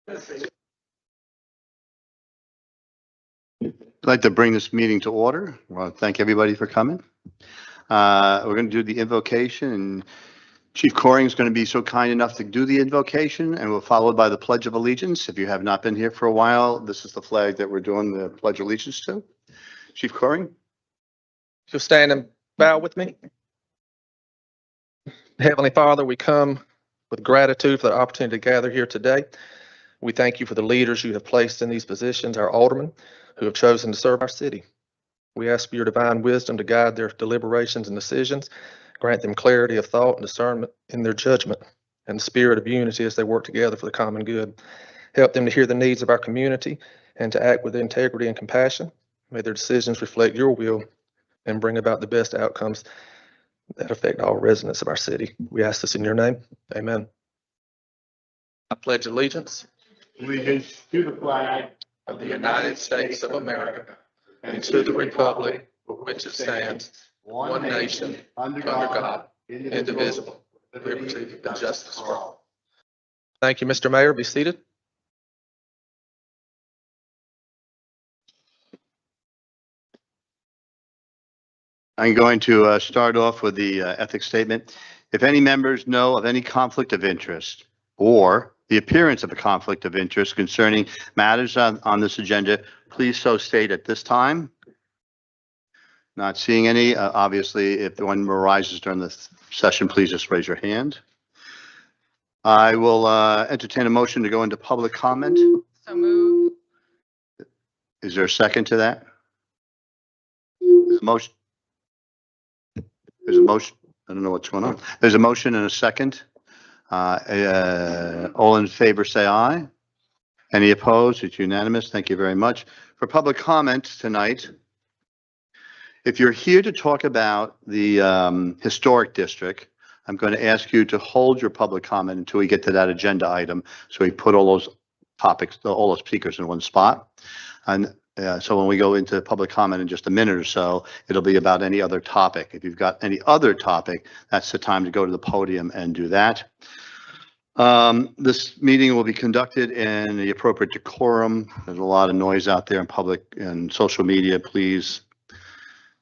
I'd like to bring this meeting to order. I want to thank everybody for coming. We're going to do the invocation, and Chief Coring is going to be so kind enough to do the invocation, and we'll follow by the Pledge of Allegiance. If you have not been here for a while, this is the flag that we're doing the Pledge of Allegiance to. Chief Coring. You'll stand and bow with me. Heavenly Father, we come with gratitude for the opportunity to gather here today. We thank you for the leaders you have placed in these positions, our aldermen who have chosen to serve our city. We ask for your divine wisdom to guide their deliberations and decisions, grant them clarity of thought and discernment in their judgment, and the spirit of unity as they work together for the common good. Help them to hear the needs of our community and to act with integrity and compassion. May their decisions reflect your will and bring about the best outcomes that affect all residents of our city. We ask this in your name. Amen. I pledge allegiance Allegiance to the flag of the United States of America and to the republic for which it stands, one nation, under God, indivisible, with liberty and justice for all. Thank you, Mr. Mayor. Be seated. I'm going to start off with the ethics statement. If any members know of any conflict of interest or the appearance of a conflict of interest concerning matters on this agenda, please so state at this time. Not seeing any. Obviously, if one arises during the session, please just raise your hand. I will entertain a motion to go into public comment. So moved. Is there a second to that? There's a motion. There's a motion. I don't know what's going on. There's a motion and a second. All in favor, say aye. Any opposed? It's unanimous. Thank you very much. For public comment tonight, if you're here to talk about the historic district, I'm going to ask you to hold your public comment until we get to that agenda item. So we put all those topics, all those speakers in one spot. And so when we go into public comment in just a minute or so, it'll be about any other topic. If you've got any other topic, that's the time to go to the podium and do that. This meeting will be conducted in the appropriate decorum. There's a lot of noise out there in public and social media. Please,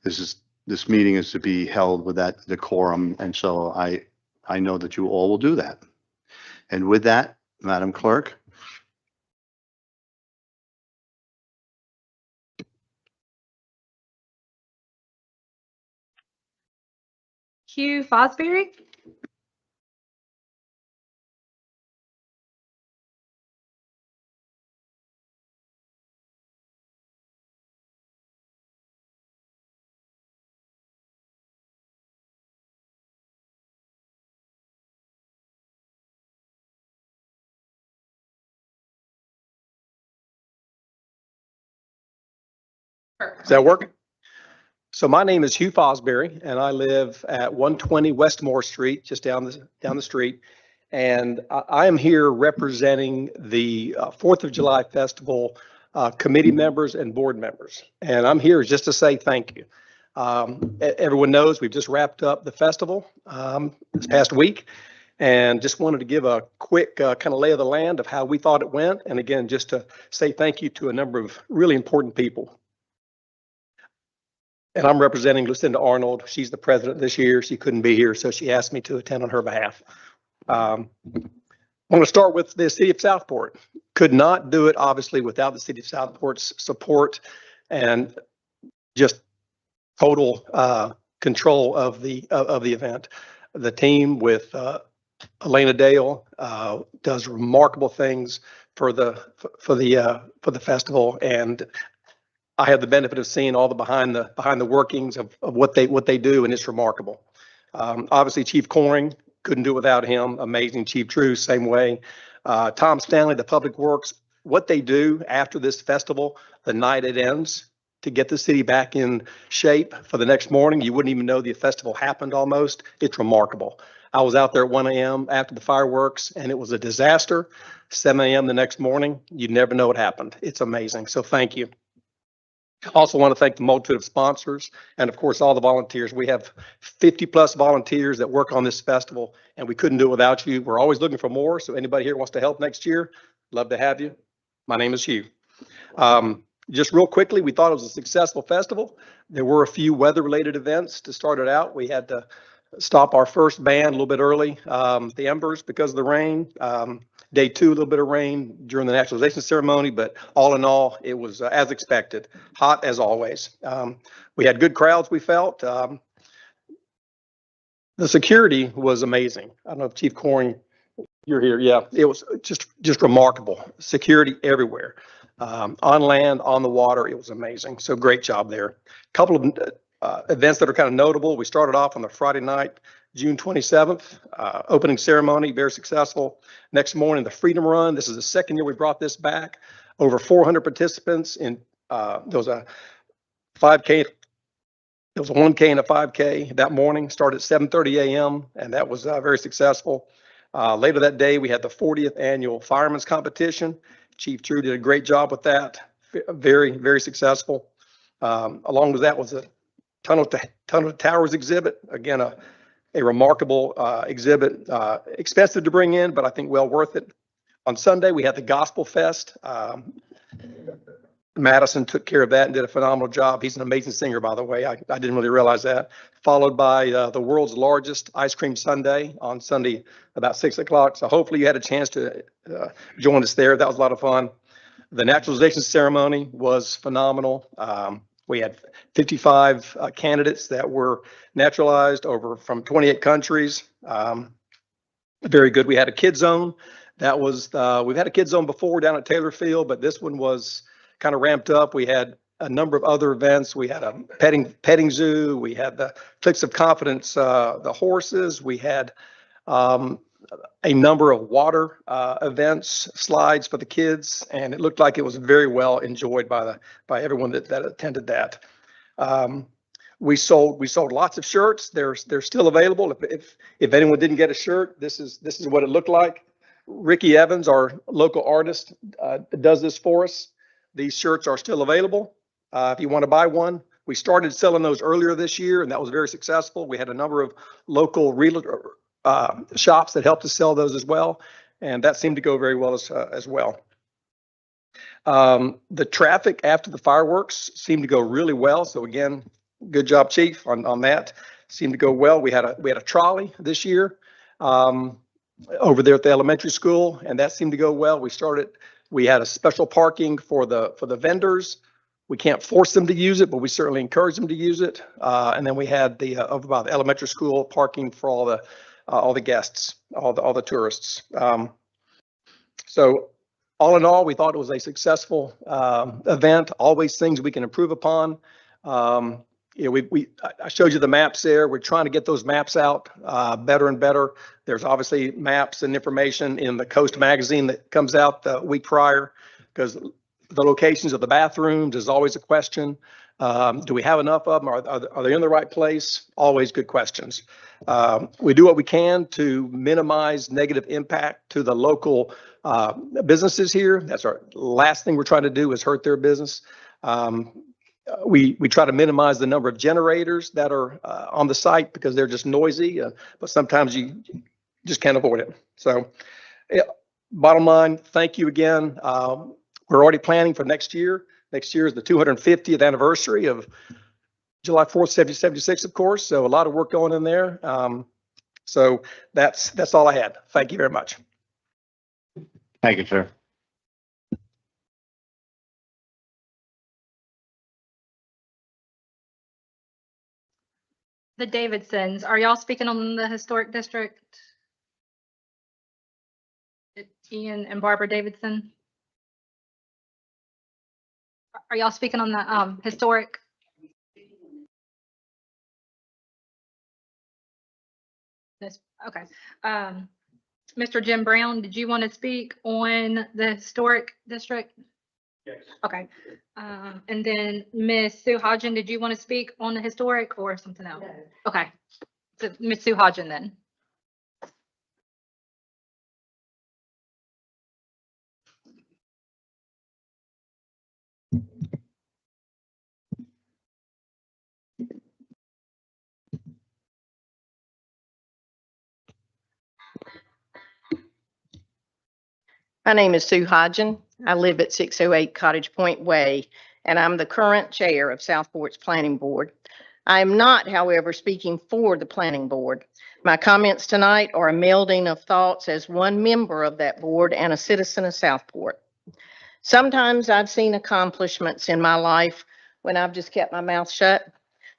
this meeting is to be held with that decorum, and so I know that you all will do that. And with that, Madam Clerk. Hugh Fosbury. Is that working? So my name is Hugh Fosbury, and I live at 120 Westmore Street, just down the street. And I am here representing the 4th of July Festival committee members and board members. And I'm here just to say thank you. Everyone knows we've just wrapped up the festival this past week, and just wanted to give a quick kind of lay of the land of how we thought it went. And again, just to say thank you to a number of really important people. And I'm representing Lucinda Arnold. She's the president this year. She couldn't be here, so she asked me to attend on her behalf. I'm going to start with the city of Southport. Could not do it, obviously, without the city of Southport's support and just total control of the event. The team with Elena Dale does remarkable things for the festival, and I had the benefit of seeing all the behind the workings of what they do, and it's remarkable. Obviously, Chief Coring, couldn't do it without him. Amazing. Chief Drew, same way. Tom Stanley, the Public Works, what they do after this festival, the night it ends, to get the city back in shape for the next morning. You wouldn't even know the festival happened almost. It's remarkable. I was out there at 1 a.m. after the fireworks, and it was a disaster. 7 a.m. the next morning, you'd never know what happened. It's amazing. So thank you. Also want to thank the multitude of sponsors and, of course, all the volunteers. We have 50 plus volunteers that work on this festival, and we couldn't do it without you. We're always looking for more. So anybody here wants to help next year, Love to have you. My name is Hugh. Just real quickly, we thought it was a successful festival. There were a few weather-related events to start it out. We had to stop our first band a little bit early, the Embers, because of the rain. Day two, a little bit of rain during the naturalization ceremony, but all in all, it was as expected, hot as always. We had good crowds, we felt. The security was amazing. I don't know if Chief Coring, you're here. Yeah, it was just remarkable. Security everywhere. On land, on the water, it was amazing. So great job there. A couple of events that are kind of notable. We started off on the Friday night, June 27th, opening ceremony, very successful. Next morning, the Freedom Run. This is the second year we brought this back. Over 400 participants in, there was a 5K, there was a 1K and a 5K that morning, started at 7:30 a.m. and that was very successful. Later that day, we had the 40th annual fireman's competition. Chief Drew did a great job with that. Very, very successful. Along with that was a Tunnel to Towers exhibit. Again, a remarkable exhibit. Expensive to bring in, but I think well worth it. On Sunday, we had the Gospel Fest. Madison took care of that and did a phenomenal job. He's an amazing singer, by the way. I didn't really realize that. Followed by the world's largest ice cream sundae on Sunday about 6 o'clock. So hopefully you had a chance to join us there. That was a lot of fun. The naturalization ceremony was phenomenal. We had 55 candidates that were naturalized over from 28 countries. Very good. We had a kid zone. That was, we've had a kid zone before down at Taylor Field, but this one was kind of ramped up. We had a number of other events. We had a petting zoo. We had the Clicks of Confidence, the horses. We had a number of water events, slides for the kids, and it looked like it was very well enjoyed by everyone that attended that. We sold lots of shirts. They're still available. If anyone didn't get a shirt, this is what it looked like. Ricky Evans, our local artist, does this for us. These shirts are still available. If you want to buy one, we started selling those earlier this year, and that was very successful. We had a number of local shops that helped us sell those as well, and that seemed to go very well as well. The traffic after the fireworks seemed to go really well. So again, good job, Chief, on that. Seemed to go well. We had a trolley this year over there at the elementary school, and that seemed to go well. We had a special parking for the vendors. We can't force them to use it, but we certainly encourage them to use it. And then we had over by the elementary school parking for all the guests, all the tourists. So all in all, we thought it was a successful event. Always things we can improve upon. I showed you the maps there. We're trying to get those maps out better and better. There's obviously maps and information in the Coast magazine that comes out the week prior, because the locations of the bathrooms is always a question. Do we have enough of them? Are they in the right place? Always good questions. We do what we can to minimize negative impact to the local businesses here. That's our last thing we're trying to do, is hurt their business. We try to minimize the number of generators that are on the site because they're just noisy, but sometimes you just can't avoid it. So bottom line, thank you again. We're already planning for next year. Next year is the 250th anniversary of July 4th, 1776, of course. So a lot of work going in there. So that's all I had. Thank you very much. Thank you, sir. The Davidsons, are y'all speaking on the historic district? Ian and Barbara Davidson? Are y'all speaking on the historic? Okay. Mr. Jim Brown, did you want to speak on the historic district? Yes. Okay. And then Miss Sue Hodgen, did you want to speak on the historic or something else? No. Okay. So Miss Sue Hodgen then. My name is Sue Hodgen. I live at 608 Cottage Point Way, and I'm the current chair of Southport's Planning Board. I am not, however, speaking for the Planning Board. My comments tonight are a melding of thoughts as one member of that board and a citizen of Southport. Sometimes I've seen accomplishments in my life when I've just kept my mouth shut.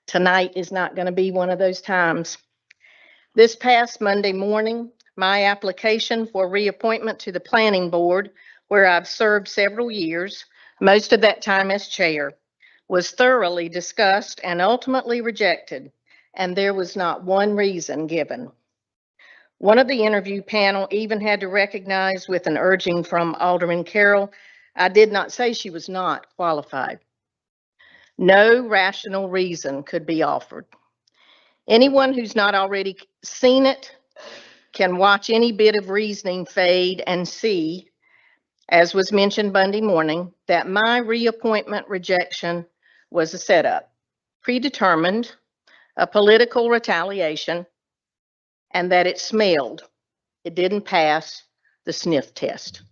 Tonight is not going to be one of those times. This past Monday morning, my application for reappointment to the Planning Board, where I've served several years, most of that time as chair, was thoroughly discussed and ultimately rejected, and there was not one reason given. One of the interview panel even had to recognize with an urging from Alderman Carroll, I did not say she was not qualified. No rational reason could be offered. Anyone who's not already seen it can watch any bit of reasoning fade and see, as was mentioned Monday morning, that my reappointment rejection was a setup, predetermined, a political retaliation, and that it smelled. It didn't pass the sniff test.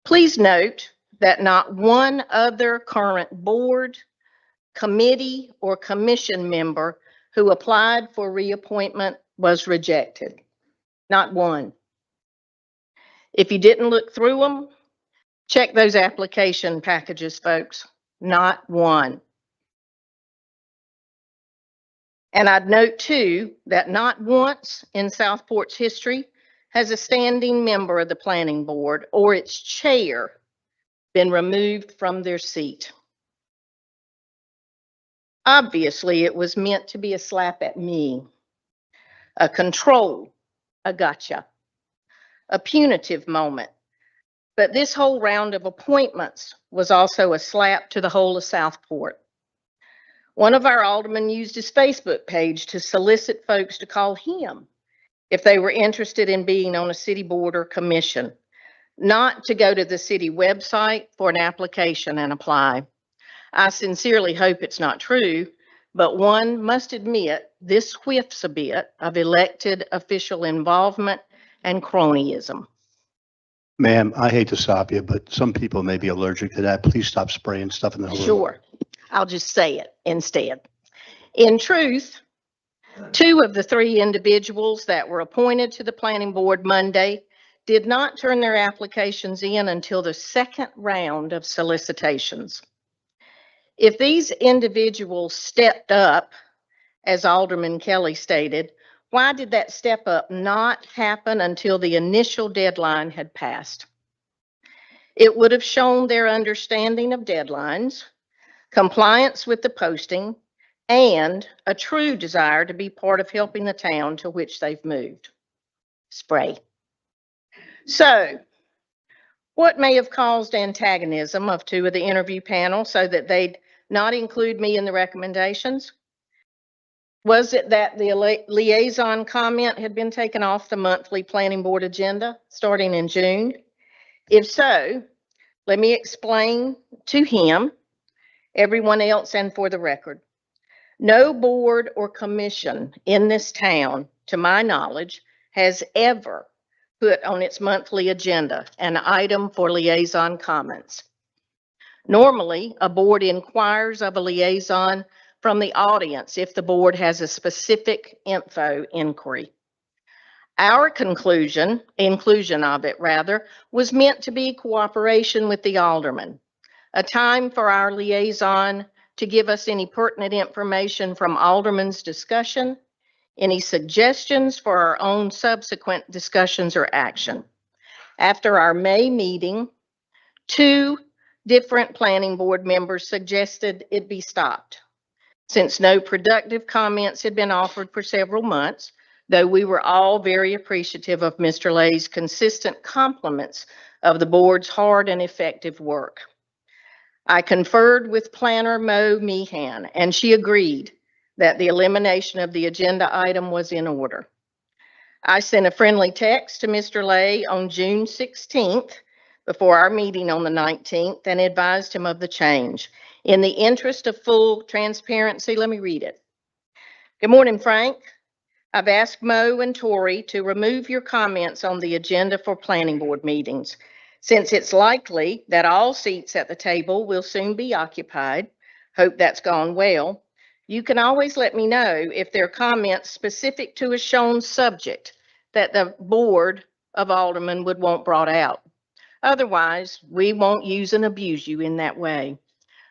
Please note that not one other current board, committee, or commission member who applied for reappointment was rejected. Not one. If you didn't look through them, check those application packages, folks. Not one. And I'd note too that not once in Southport's history has a standing member of the planning board or its chair been removed from their seat. Obviously, it was meant to be a slap at me, a control, a gotcha, a punitive moment. But this whole round of appointments was also a slap to the whole of Southport. One of our aldermen used his Facebook page to solicit folks to call him if they were interested in being on a city board or commission, not to go to the city website for an application and apply. I sincerely hope it's not true, but one must admit this whiffs a bit of elected official involvement and cronyism. Ma'am, I hate to stop you, but some people may be allergic to that. Please stop spraying stuff in the room. Sure, I'll just say it instead. In truth, two of the three individuals that were appointed to the planning board Monday did not turn their applications in until the second round of solicitations. If these individuals stepped up, as Alderman Kelly stated, why did that step up not happen until the initial deadline had passed? It would have shown their understanding of deadlines, compliance with the posting, and a true desire to be part of helping the town to which they've moved. Spray. So, what may have caused antagonism of two of the interview panel so that they'd not include me in the recommendations? Was it that the liaison comment had been taken off the monthly planning board agenda starting in June? If so, let me explain to him, everyone else, and for the record. No board or commission in this town, to my knowledge, has ever put on its monthly agenda an item for liaison comments. Normally, a board inquires of a liaison from the audience if the board has a specific info inquiry. Our inclusion of it rather, was meant to be cooperation with the aldermen, a time for our liaison to give us any pertinent information from aldermen's discussion, any suggestions for our own subsequent discussions or action. After our May meeting, two different planning board members suggested it be stopped. Since no productive comments had been offered for several months, though we were all very appreciative of Mr. Lay's consistent compliments of the board's hard and effective work. I conferred with planner Mo Meehan, and she agreed that the elimination of the agenda item was in order. I sent a friendly text to Mr. Lay on June 16th before our meeting on the 19th and advised him of the change. In the interest of full transparency, let me read it. Good morning, Frank. I've asked Mo and Tori to remove your comments on the agenda for planning board meetings, since it's likely that all seats at the table will soon be occupied. Hope that's gone well. You can always let me know if there are comments specific to a shown subject that the Board of Aldermen would want brought out. Otherwise, we won't use and abuse you in that way.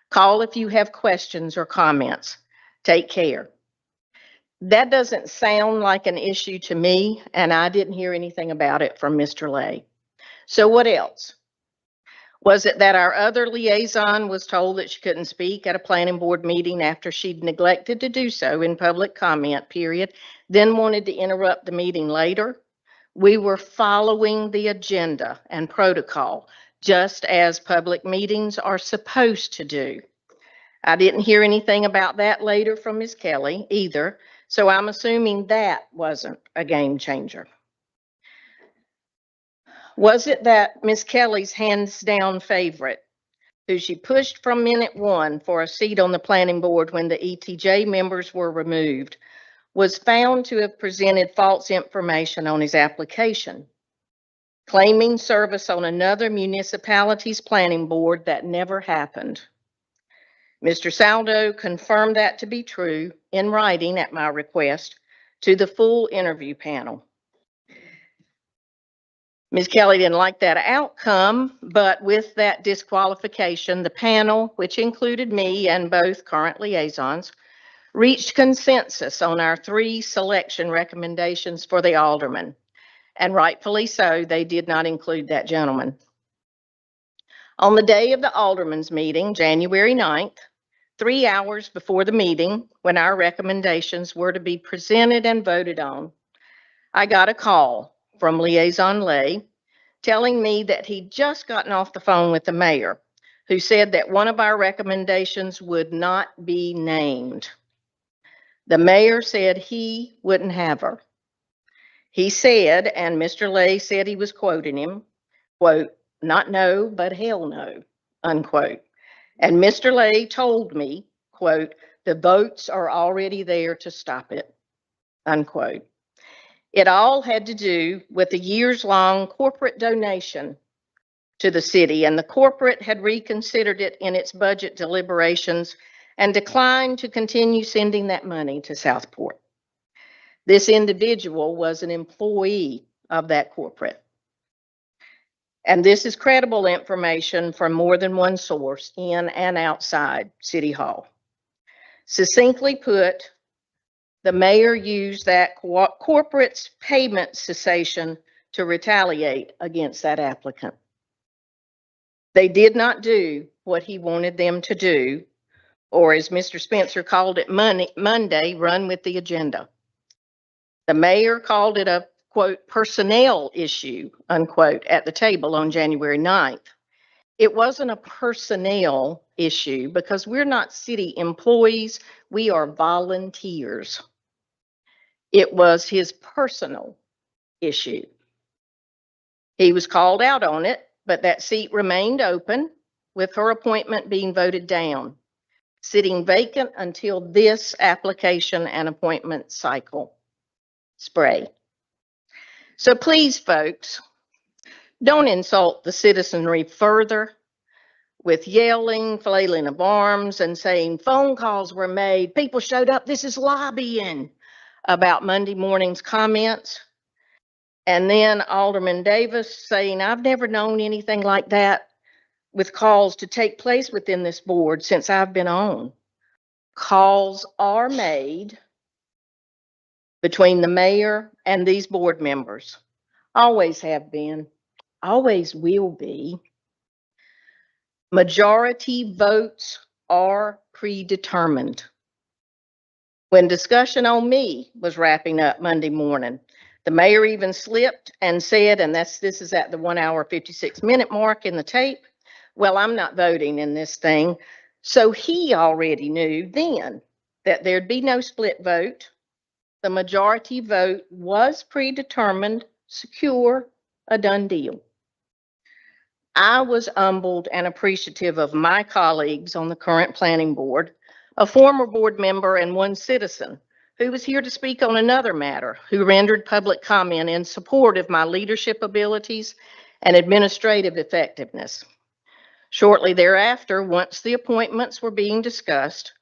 Call if you have questions or comments. Take care. That doesn't sound like an issue to me, and I didn't hear anything about it from Mr. Lay. So what else? Was it that our other liaison was told that she couldn't speak at a planning board meeting after she'd neglected to do so in public comment period, then wanted to interrupt the meeting later? We were following the agenda and protocol, just as public meetings are supposed to do. I didn't hear anything about that later from Ms. Kelly either, so I'm assuming that wasn't a game changer. Was it that Ms. Kelly's hands-down favorite, who she pushed from minute one for a seat on the planning board when the ETJ members were removed, was found to have presented false information on his application, claiming service on another municipality's planning board that never happened? Mr. Saldo confirmed that to be true in writing at my request to the full interview panel. Ms. Kelly didn't like that outcome, but with that disqualification, the panel, which included me and both current liaisons, reached consensus on our 3 selection recommendations for the alderman, and rightfully so, they did not include that gentleman. On the day of the alderman's meeting, January 9th, 3 hours before the meeting, when our recommendations were to be presented and voted on, I got a call from Liaison Lay telling me that he'd just gotten off the phone with the mayor, who said that one of our recommendations would not be named. The mayor said he wouldn't have her. He said, and Mr. Lay said he was quoting him, quote, "Not no, but hell no," unquote. And Mr. Lay told me, quote, "The votes are already there to stop it," unquote. It all had to do with a years-long corporate donation to the city, and the corporate had reconsidered it in its budget deliberations and declined to continue sending that money to Southport. This individual was an employee of that corporate. And this is credible information from more than one source in and outside City Hall. Succinctly put, the mayor used that corporate's payment cessation to retaliate against that applicant. They did not do what he wanted them to do, or as Mr. Spencer called it Monday, run with the agenda. The mayor called it a, quote, personnel issue, unquote, at the table on January 9th. It wasn't a personnel issue because we're not city employees, we are volunteers. It was his personal issue. He was called out on it, but that seat remained open with her appointment being voted down, sitting vacant until this application and appointment cycle spray. So please, folks, don't insult the citizenry further with yelling, flailing of arms, and saying phone calls were made, people showed up, this is lobbying, about Monday morning's comments. And then Alderman Davis saying, I've never known anything like that with calls to take place within this board since I've been on. Calls are made between the mayor and these board members. Always have been, always will be. Majority votes are predetermined. When discussion on me was wrapping up Monday morning, the mayor even slipped and said, and this is at the 1 hour, 56 minute mark in the tape, well, I'm not voting in this thing. So he already knew then that there'd be no split vote. The majority vote was predetermined, secure, a done deal. I was humbled and appreciative of my colleagues on the current planning board, a former board member and one citizen who was here to speak on another matter, who rendered public comment in support of my leadership abilities and administrative effectiveness. Shortly thereafter, once the appointments were being discussed,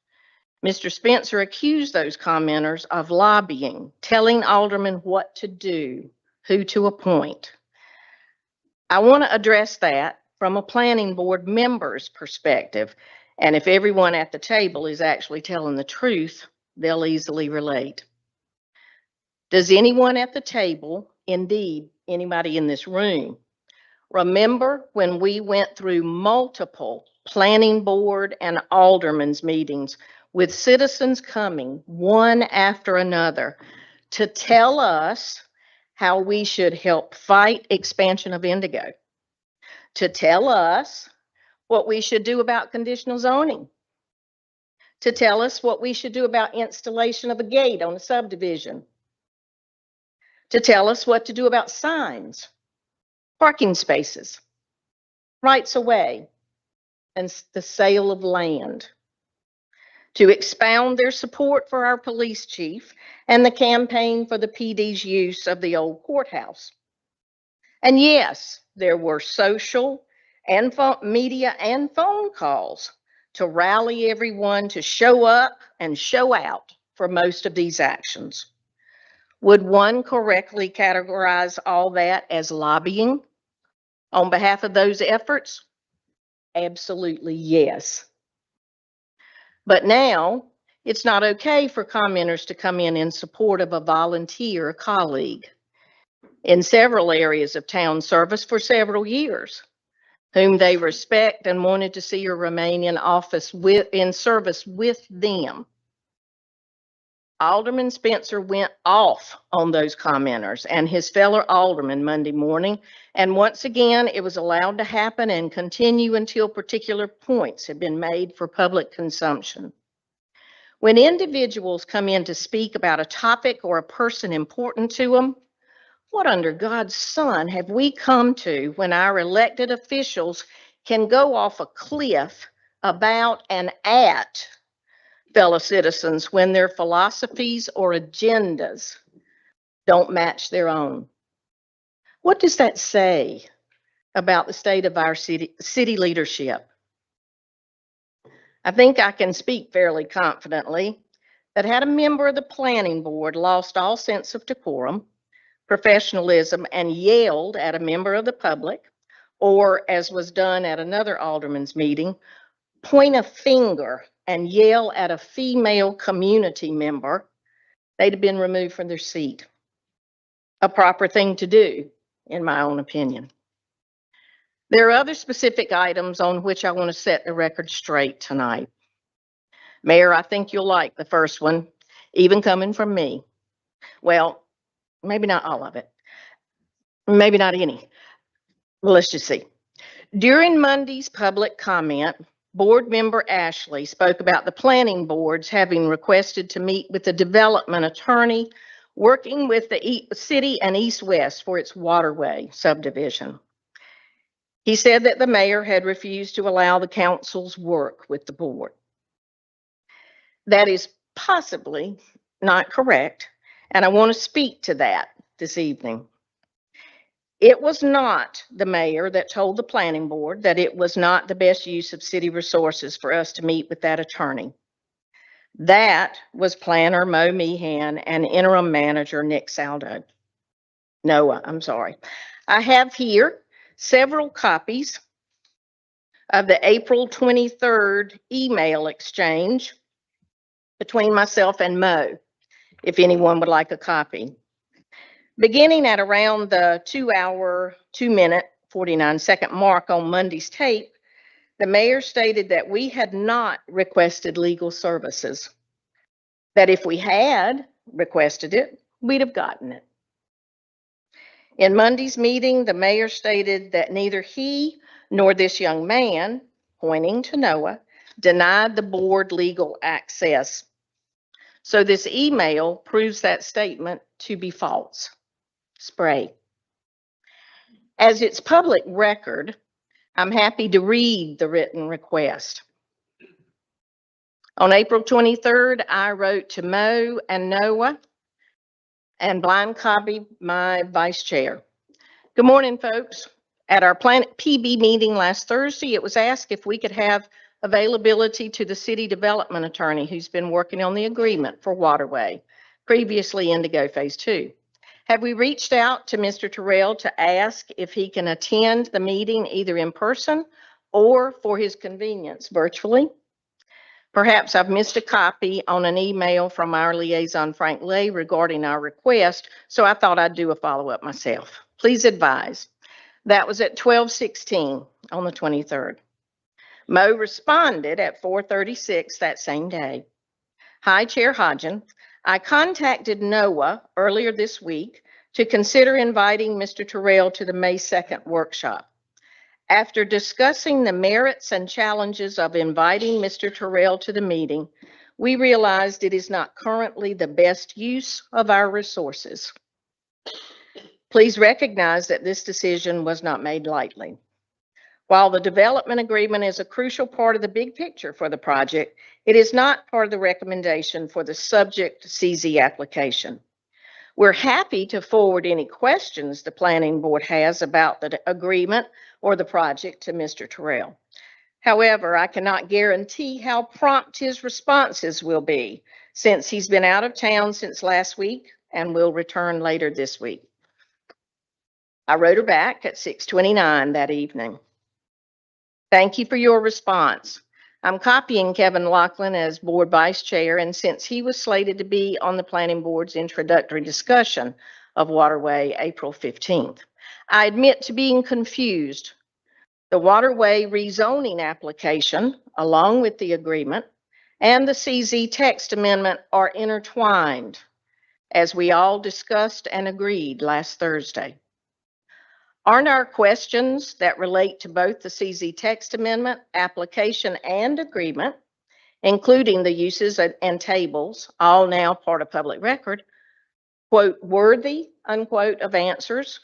Mr. Spencer accused those commenters of lobbying, telling aldermen what to do, who to appoint. I want to address that from a planning board member's perspective, and if everyone at the table is actually telling the truth, they'll easily relate. Does anyone at the table, indeed anybody in this room, remember when we went through multiple planning board and aldermen's meetings with citizens coming one after another to tell us how we should help fight expansion of Indigo, to tell us what we should do about conditional zoning, to tell us what we should do about installation of a gate on a subdivision, to tell us what to do about signs, parking spaces, rights of way, and the sale of land, to expound their support for our police chief and the campaign for the PD's use of the old courthouse. And yes, there were social and media and phone calls to rally everyone to show up and show out for most of these actions. Would one correctly categorize all that as lobbying on behalf of those efforts? Absolutely yes. But now it's not okay for commenters to come in support of a volunteer colleague in several areas of town service for several years, whom they respect and wanted to see her remain in office in service with them. Alderman Spencer went off on those commenters and his fellow aldermen Monday morning, and once again, it was allowed to happen and continue until particular points had been made for public consumption. When individuals come in to speak about a topic or a person important to them, what under God's sun have we come to when our elected officials can go off a cliff about and at fellow citizens when their philosophies or agendas don't match their own? What does that say about the state of our city leadership? I think I can speak fairly confidently that had a member of the planning board lost all sense of decorum, professionalism, and yelled at a member of the public, or as was done at another alderman's meeting, point a finger and yell at a female community member, they'd have been removed from their seat. A proper thing to do, in my own opinion. There are other specific items on which I want to set the record straight tonight. Mayor, I think you'll like the first one, even coming from me. Well, maybe not all of it. Maybe not any. Well, let's just see. During Monday's public comment, Board Member Ashley spoke about the planning boards having requested to meet with the development attorney working with the city and East West for its waterway subdivision. He said that the mayor had refused to allow the council's work with the board. That is possibly not correct, and I want to speak to that this evening. It was not the mayor that told the planning board that it was not the best use of city resources for us to meet with that attorney. That was planner Mo Meehan and interim manager Nick Saldo. Noah, I'm sorry. I have here several copies of the April 23rd email exchange between myself and Mo, if anyone would like a copy. Beginning at around the 2-hour, 2-minute, 49-second mark on Monday's tape, the mayor stated that we had not requested legal services, that if we had requested it, we'd have gotten it. In Monday's meeting, the mayor stated that neither he nor this young man, pointing to Noah, denied the board legal access. So this email proves that statement to be false. Spray. As it's public record, I'm happy to read the written request. On April 23rd, I wrote to Mo and Noah and blind copied my vice chair. Good morning, folks. At our Planet PB meeting last Thursday, it was asked if we could have availability to the city development attorney who's been working on the agreement for Waterway, previously Indigo Phase 2. Have we reached out to Mr. Terrell to ask if he can attend the meeting either in person or, for his convenience, virtually? Perhaps I've missed a copy on an email from our liaison, Frank Lay, regarding our request, so I thought I'd do a follow-up myself. Please advise. That was at 12:16 on the 23rd. Mo responded at 4:36 that same day. Hi, Chair Hodgen. I contacted Noah earlier this week to consider inviting Mr. Terrell to the May 2nd workshop. After discussing the merits and challenges of inviting Mr. Terrell to the meeting, we realized it is not currently the best use of our resources. Please recognize that this decision was not made lightly. While the development agreement is a crucial part of the big picture for the project, it is not part of the recommendation for the subject CZ application. We're happy to forward any questions the planning board has about the agreement or the project to Mr. Terrell. However, I cannot guarantee how prompt his responses will be, since he's been out of town since last week and will return later this week. I wrote her back at 6:29 that evening. Thank you for your response. I'm copying Kevin Lachlan as board vice chair, and since he was slated to be on the planning board's introductory discussion of Waterway April 15th, I admit to being confused. The Waterway rezoning application, along with the agreement, and the CZ text amendment are intertwined, as we all discussed and agreed last Thursday. Aren't our questions that relate to both the CZ text amendment, application, and agreement, including the uses and tables, all now part of public record, quote, worthy, unquote, of answers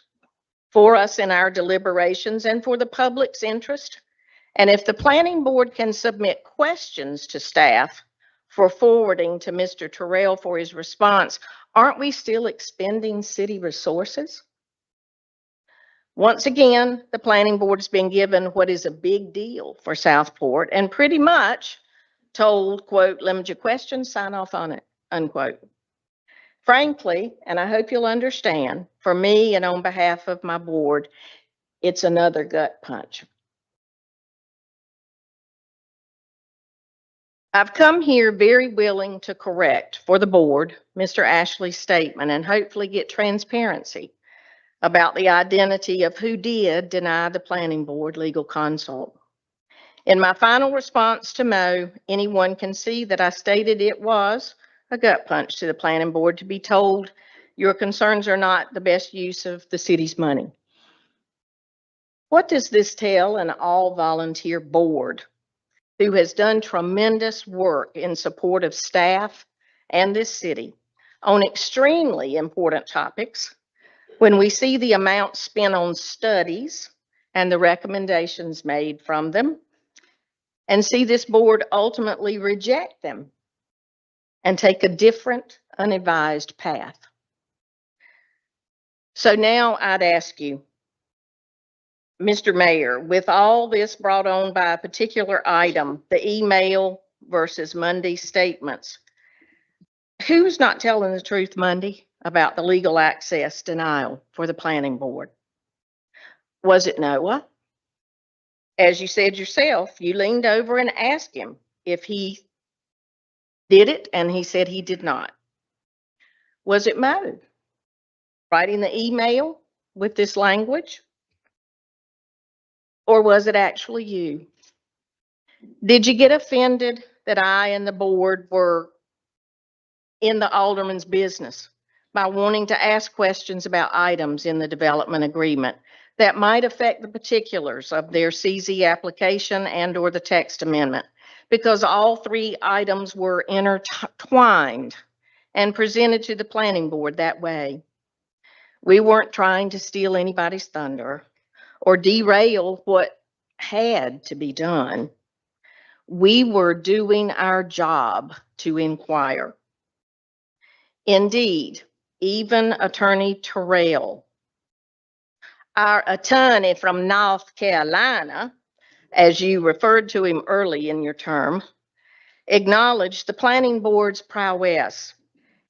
for us in our deliberations and for the public's interest? And if the planning board can submit questions to staff for forwarding to Mr. Terrell for his response, aren't we still expending city resources? Once again, the planning board has been given what is a big deal for Southport and pretty much told, quote, limit your questions, sign off on it, unquote. Frankly, and I hope you'll understand, for me and on behalf of my board, it's another gut punch. I've come here very willing to correct for the board Mr. Ashley's statement and hopefully get transparency about the identity of who did deny the planning board legal consult. In my final response to Mo, anyone can see that I stated it was a gut punch to the planning board to be told your concerns are not the best use of the city's money. What does this tell an all-volunteer board who has done tremendous work in support of staff and this city on extremely important topics when we see the amount spent on studies and the recommendations made from them, and see this board ultimately reject them and take a different, unadvised path? So now I'd ask you, Mr. Mayor, with all this brought on by a particular item, the email versus Monday statements, who's not telling the truth Monday about the legal access denial for the planning board? Was it Noah? As you said yourself, you leaned over and asked him if he did it, and he said he did not. Was it Mo writing the email with this language? Or was it actually you? Did you get offended that I and the board were in the alderman's business by wanting to ask questions about items in the development agreement that might affect the particulars of their CZ application and or the text amendment? Because all three items were intertwined and presented to the planning board that way. We weren't trying to steal anybody's thunder or derail what had to be done. We were doing our job to inquire. Indeed, even Attorney Terrell, our attorney from North Carolina, as you referred to him early in your term, acknowledged the planning board's prowess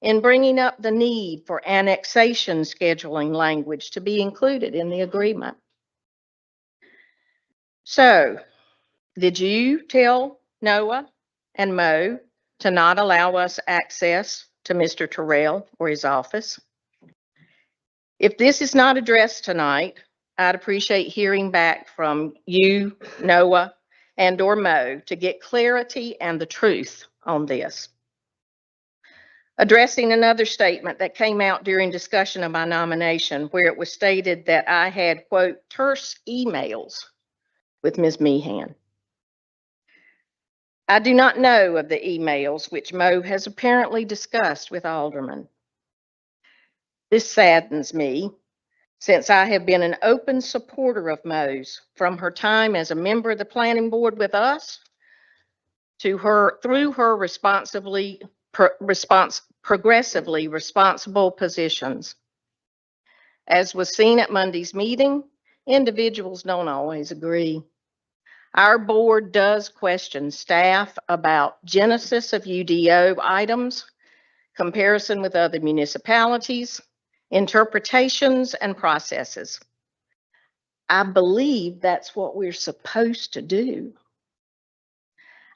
in bringing up the need for annexation scheduling language to be included in the agreement. So, did you tell Noah and Mo to not allow us access to Mr. Terrell or his office? If this is not addressed tonight, I'd appreciate hearing back from you, Noah, and or Mo to get clarity and the truth on this. Addressing another statement that came out during discussion of my nomination, where it was stated that I had, quote, terse emails with Ms. Meehan. I do not know of the emails which Mo has apparently discussed with Aldermen. This saddens me, since I have been an open supporter of Mo's from her time as a member of the planning board with us to her through her progressively responsible positions. As was seen at Monday's meeting, individuals don't always agree. Our board does question staff about genesis of UDO items, comparison with other municipalities, interpretations and processes. I believe that's what we're supposed to do.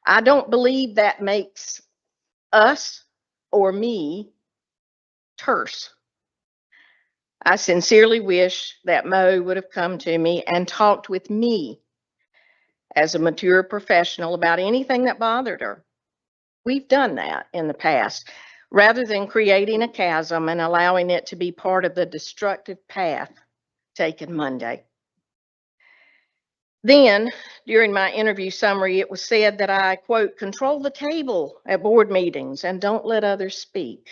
I don't believe that makes us or me terse. I sincerely wish that Mo would have come to me and talked with me as a mature professional about anything that bothered her. We've done that in the past, rather than creating a chasm and allowing it to be part of the destructive path taken Monday. Then, during my interview summary, it was said that I, quote, control the table at board meetings and don't let others speak.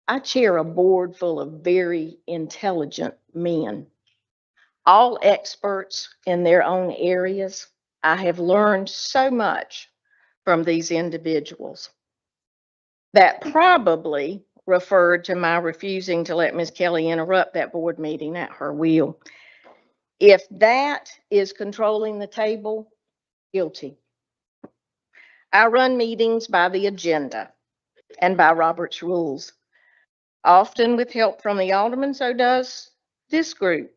I chair a board full of very intelligent men, all experts in their own areas. I have learned so much from these individuals. That probably referred to my refusing to let Ms. Kelly interrupt that board meeting at her will. If that is controlling the table, guilty. I run meetings by the agenda and by Robert's rules, often with help from the alderman, so does this group.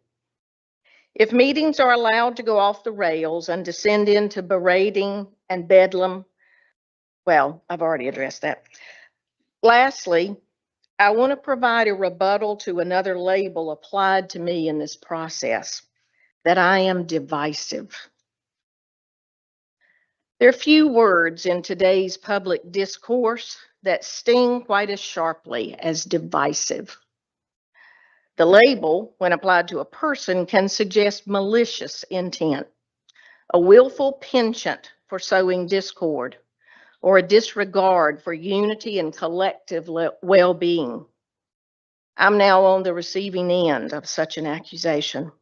If meetings are allowed to go off the rails and descend into berating and bedlam, well, I've already addressed that. Lastly, I want to provide a rebuttal to another label applied to me in this process, that I am divisive. There are few words in today's public discourse that sting quite as sharply as divisive. The label, when applied to a person, can suggest malicious intent, a willful penchant for sowing discord, or a disregard for unity and collective well-being. I'm now on the receiving end of such an accusation.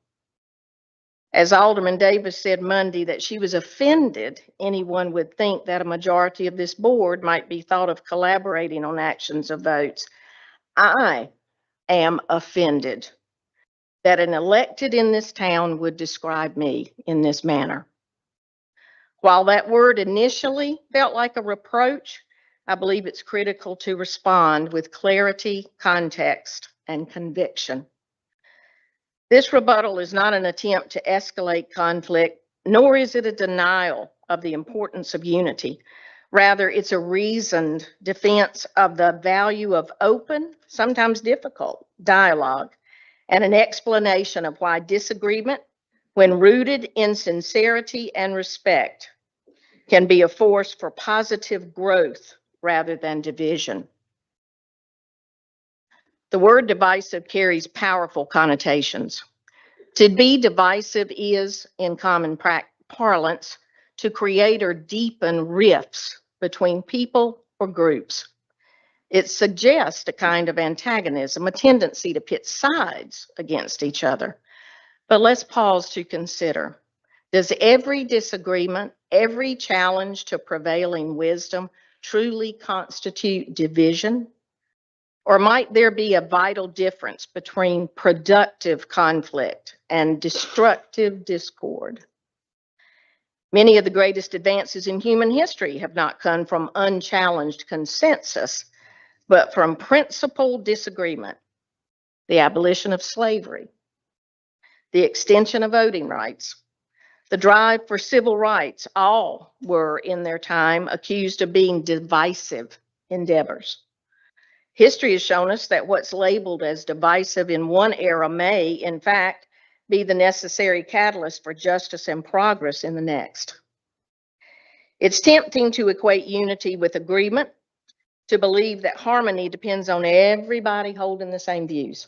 As Alderman Davis said Monday that she was offended anyone would think that a majority of this board might be thought of collaborating on actions of votes. I am offended that an elected in this town would describe me in this manner. While that word initially felt like a reproach, I believe it's critical to respond with clarity, context, and conviction. This rebuttal is not an attempt to escalate conflict, nor is it a denial of the importance of unity. Rather, it's a reasoned defense of the value of open, sometimes difficult, dialogue, and an explanation of why disagreement, when rooted in sincerity and respect, can be a force for positive growth rather than division. The word divisive carries powerful connotations. To be divisive is, in common parlance, to create or deepen rifts between people or groups. It suggests a kind of antagonism, a tendency to pit sides against each other. But let's pause to consider. Does every disagreement, every challenge to prevailing wisdom truly constitute division? Or might there be a vital difference between productive conflict and destructive discord? Many of the greatest advances in human history have not come from unchallenged consensus, but from principled disagreement. The abolition of slavery, the extension of voting rights, the drive for civil rights, all were in their time accused of being divisive endeavors. History has shown us that what's labeled as divisive in one era may, in fact, be the necessary catalyst for justice and progress in the next. It's tempting to equate unity with agreement, to believe that harmony depends on everybody holding the same views.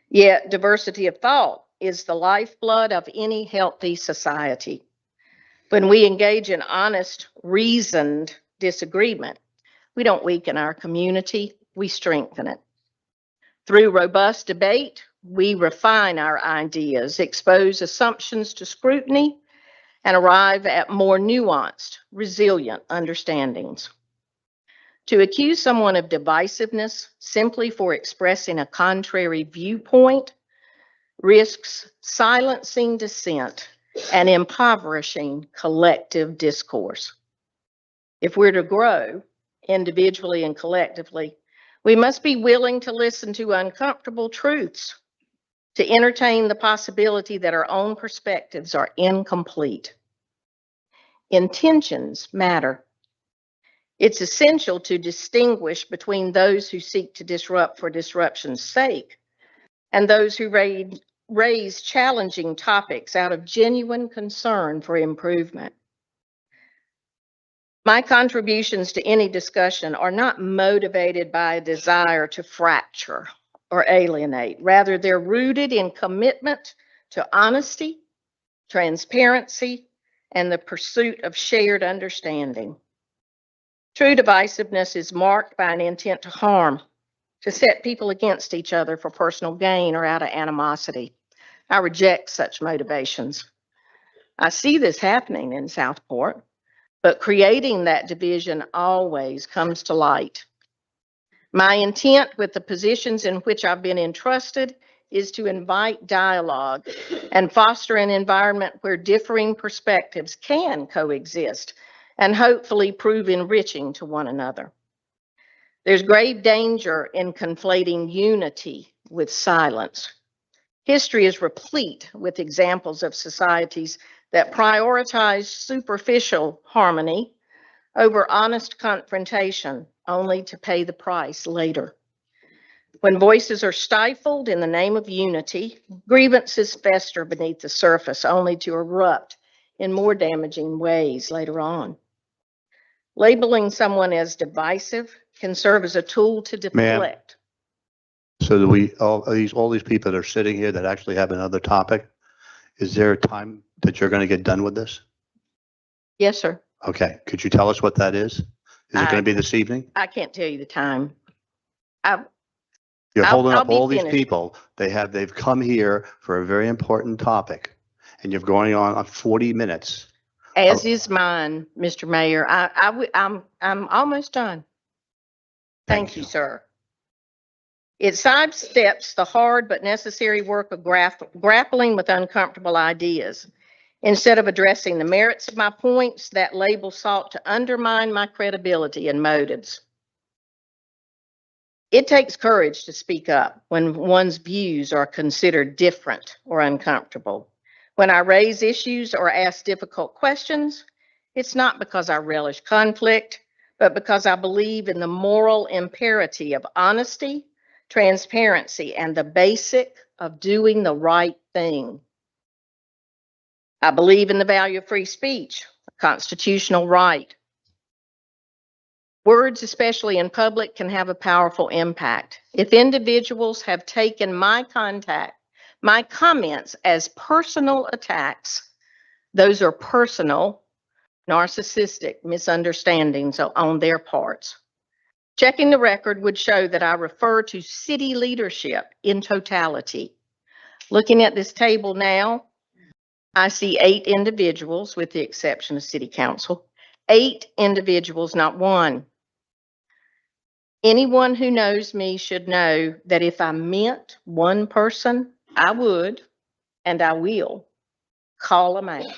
Yet diversity of thought is the lifeblood of any healthy society. When we engage in honest, reasoned disagreement, we don't weaken our community, we strengthen it. Through robust debate, we refine our ideas, expose assumptions to scrutiny, and arrive at more nuanced, resilient understandings. To accuse someone of divisiveness simply for expressing a contrary viewpoint risks silencing dissent and impoverishing collective discourse. If we're to grow individually and collectively, we must be willing to listen to uncomfortable truths, to entertain the possibility that our own perspectives are incomplete. Intentions matter. It's essential to distinguish between those who seek to disrupt for disruption's sake and those who raise challenging topics out of genuine concern for improvement. My contributions to any discussion are not motivated by a desire to fracture or alienate. Rather, they're rooted in commitment to honesty, transparency, and the pursuit of shared understanding. True divisiveness is marked by an intent to harm, to set people against each other for personal gain or out of animosity. I reject such motivations. I see this happening in Southport, but creating that division always comes to light. My intent with the positions in which I've been entrusted is to invite dialogue and foster an environment where differing perspectives can coexist and hopefully prove enriching to one another. There's grave danger in conflating unity with silence. History is replete with examples of societies that prioritize superficial harmony over honest confrontation, only to pay the price later. When voices are stifled in the name of unity, grievances fester beneath the surface, only to erupt in more damaging ways later on. Labeling someone as divisive can serve as a tool to deflect. So do we, all these people that are sitting here that actually have another topic, is there a time that you're going to get done with this? Yes, sir. Okay, could you tell us what that is? Is it going to be this evening? I can't tell you the time. You're holding I'll up be all these finished. people. They've come here for a very important topic, and you're going on 40 minutes. As is mine, Mr. Mayor. I'm almost done. Thank you, sir. It sidesteps the hard but necessary work of grappling with uncomfortable ideas. Instead of addressing the merits of my points, that label sought to undermine my credibility and motives. It takes courage to speak up when one's views are considered different or uncomfortable. When I raise issues or ask difficult questions, it's not because I relish conflict, but because I believe in the moral imperative of honesty, transparency, and the basic of doing the right thing. I believe in the value of free speech, a constitutional right. Words, especially in public, can have a powerful impact. If individuals have taken my comments as personal attacks, those are personal, narcissistic misunderstandings on their parts. Checking the record would show that I refer to city leadership in totality. Looking at this table now, I see 8 individuals, with the exception of city council. 8 individuals, not one. Anyone who knows me should know that if I meant one person, I would, and I will, call them out.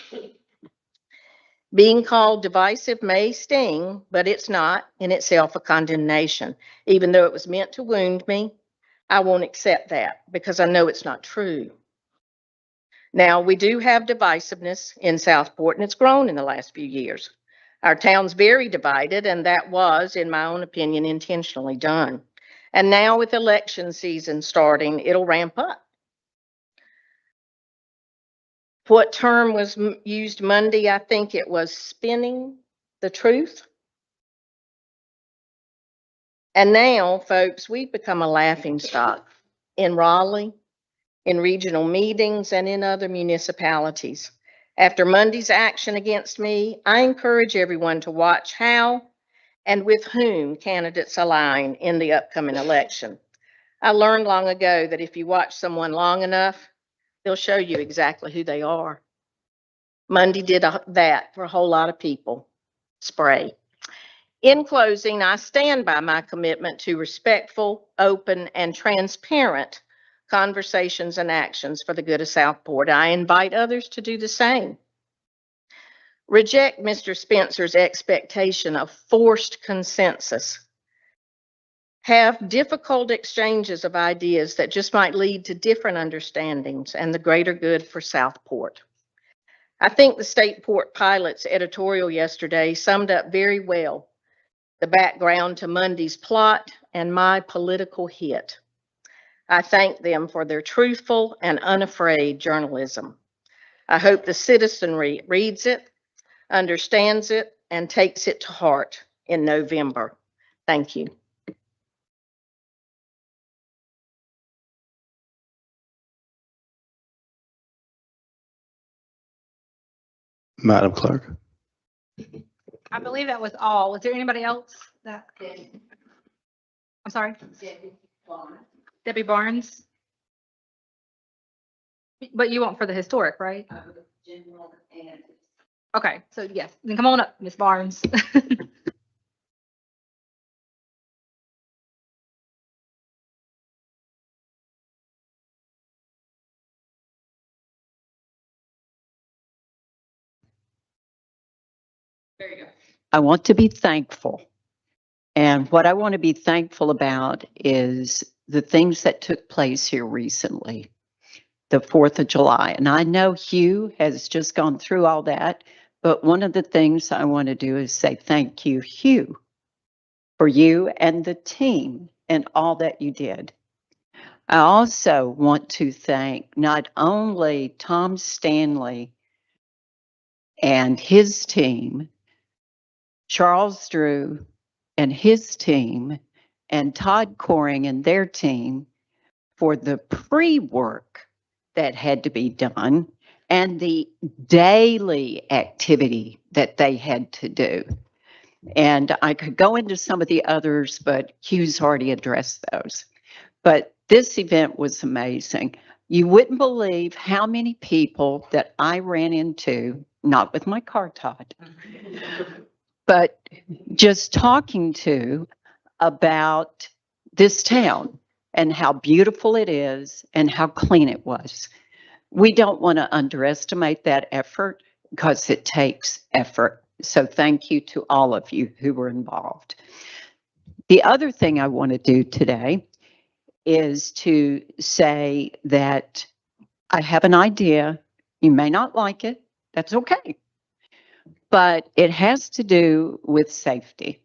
Being called divisive may sting, but it's not in itself a condemnation. Even though it was meant to wound me, I won't accept that because I know it's not true. Now, we do have divisiveness in Southport, and it's grown in the last few years. Our town's very divided, and that was, in my own opinion, intentionally done. And now with election season starting, it'll ramp up. What term was used Monday? I think it was spinning the truth. And now, folks, we've become a laughingstock in Raleigh, in regional meetings, and in other municipalities. After Monday's action against me, I encourage everyone to watch how and with whom candidates align in the upcoming election. I learned long ago that if you watch someone long enough, they'll show you exactly who they are. Monday did that for a whole lot of people. Spray. In closing, I stand by my commitment to respectful, open, and transparent conversations and actions for the good of Southport. I invite others to do the same. Reject Mr. Spencer's expectation of forced consensus. Have difficult exchanges of ideas that just might lead to different understandings and the greater good for Southport. I think the State Port Pilot's editorial yesterday summed up very well the background to Monday's plot and my political hit. I thank them for their truthful and unafraid journalism. I hope the citizenry reads it, understands it, and takes it to heart in November. Thank you. Madam Clerk. I believe that was all. Was there anybody else that? I'm sorry? Debbie Barnes? But you want for the historic, right? Okay, so yes, then come on up, Ms. Barnes. There you go. I want to be thankful. And what I want to be thankful about is the things that took place here recently, the 4th of July. And I know Hugh has just gone through all that, but one of the things I want to do is say thank you, Hugh, for you and the team and all that you did. I also want to thank not only Tom Stanley and his team, Charles Drew and his team, and Todd Coring and their team for the pre-work that had to be done and the daily activity that they had to do. And I could go into some of the others, but Hugh's already addressed those. But this event was amazing. You wouldn't believe how many people that I ran into, not with my car, Todd, but just talking to about this town and how beautiful it is and how clean it was. We don't want to underestimate that effort because it takes effort. So thank you to all of you who were involved. The other thing I want to do today is to say that I have an idea. You may not like it. That's okay. But it has to do with safety.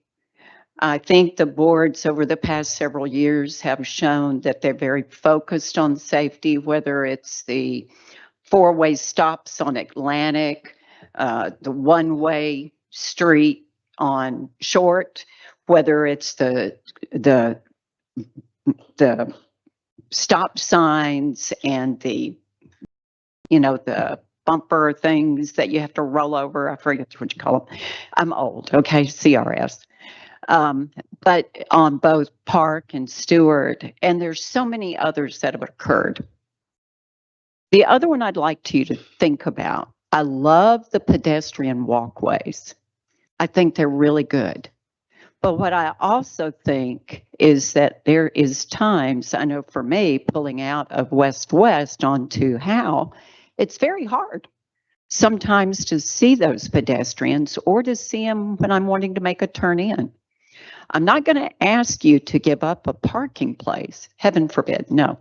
I think the boards over the past several years have shown that they're very focused on safety, whether it's the four-way stops on Atlantic, the one-way street on Short, whether it's the stop signs and the bumper things that you have to roll over. I forget what you call them. I'm old, okay, CRS. But on both Park and Stewart, and there's so many others that have occurred. The other one I'd like you to think about, I love the pedestrian walkways. I think they're really good. But what I also think is that there is times, I know for me, pulling out of West onto Howe, it's very hard sometimes to see those pedestrians or to see them when I'm wanting to make a turn in. I'm not going to ask you to give up a parking place, heaven forbid, no.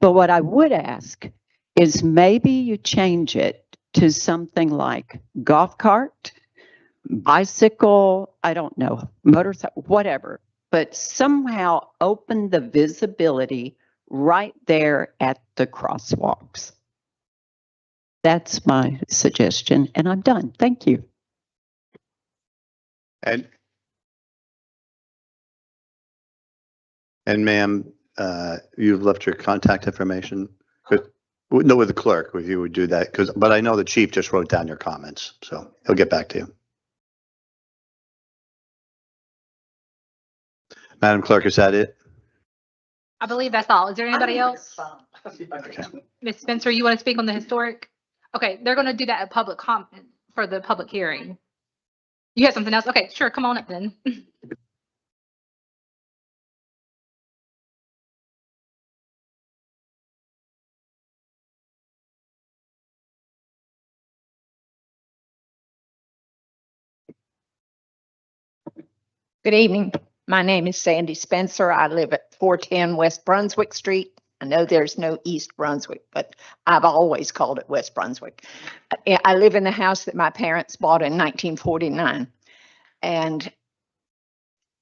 But what I would ask is maybe you change it to something like golf cart, bicycle, I don't know, motorcycle, whatever, but somehow open the visibility right there at the crosswalks. That's my suggestion, and I'm done. Thank you. And ma'am, you've left your contact information. No, with the clerk, if you would do that, but I know the chief just wrote down your comments, so he'll get back to you. Madam Clerk, is that it? I believe that's all. Is there anybody else? Okay. Ms. Spencer, you want to speak on the historic? Okay, they're going to do that at public comment for the public hearing. You have something else? Okay, sure. Come on up then. Good evening. My name is Sandy Spencer. I live at 410 West Brunswick Street. I know there's no East Brunswick, but I've always called it West Brunswick. I live in the house that my parents bought in 1949. And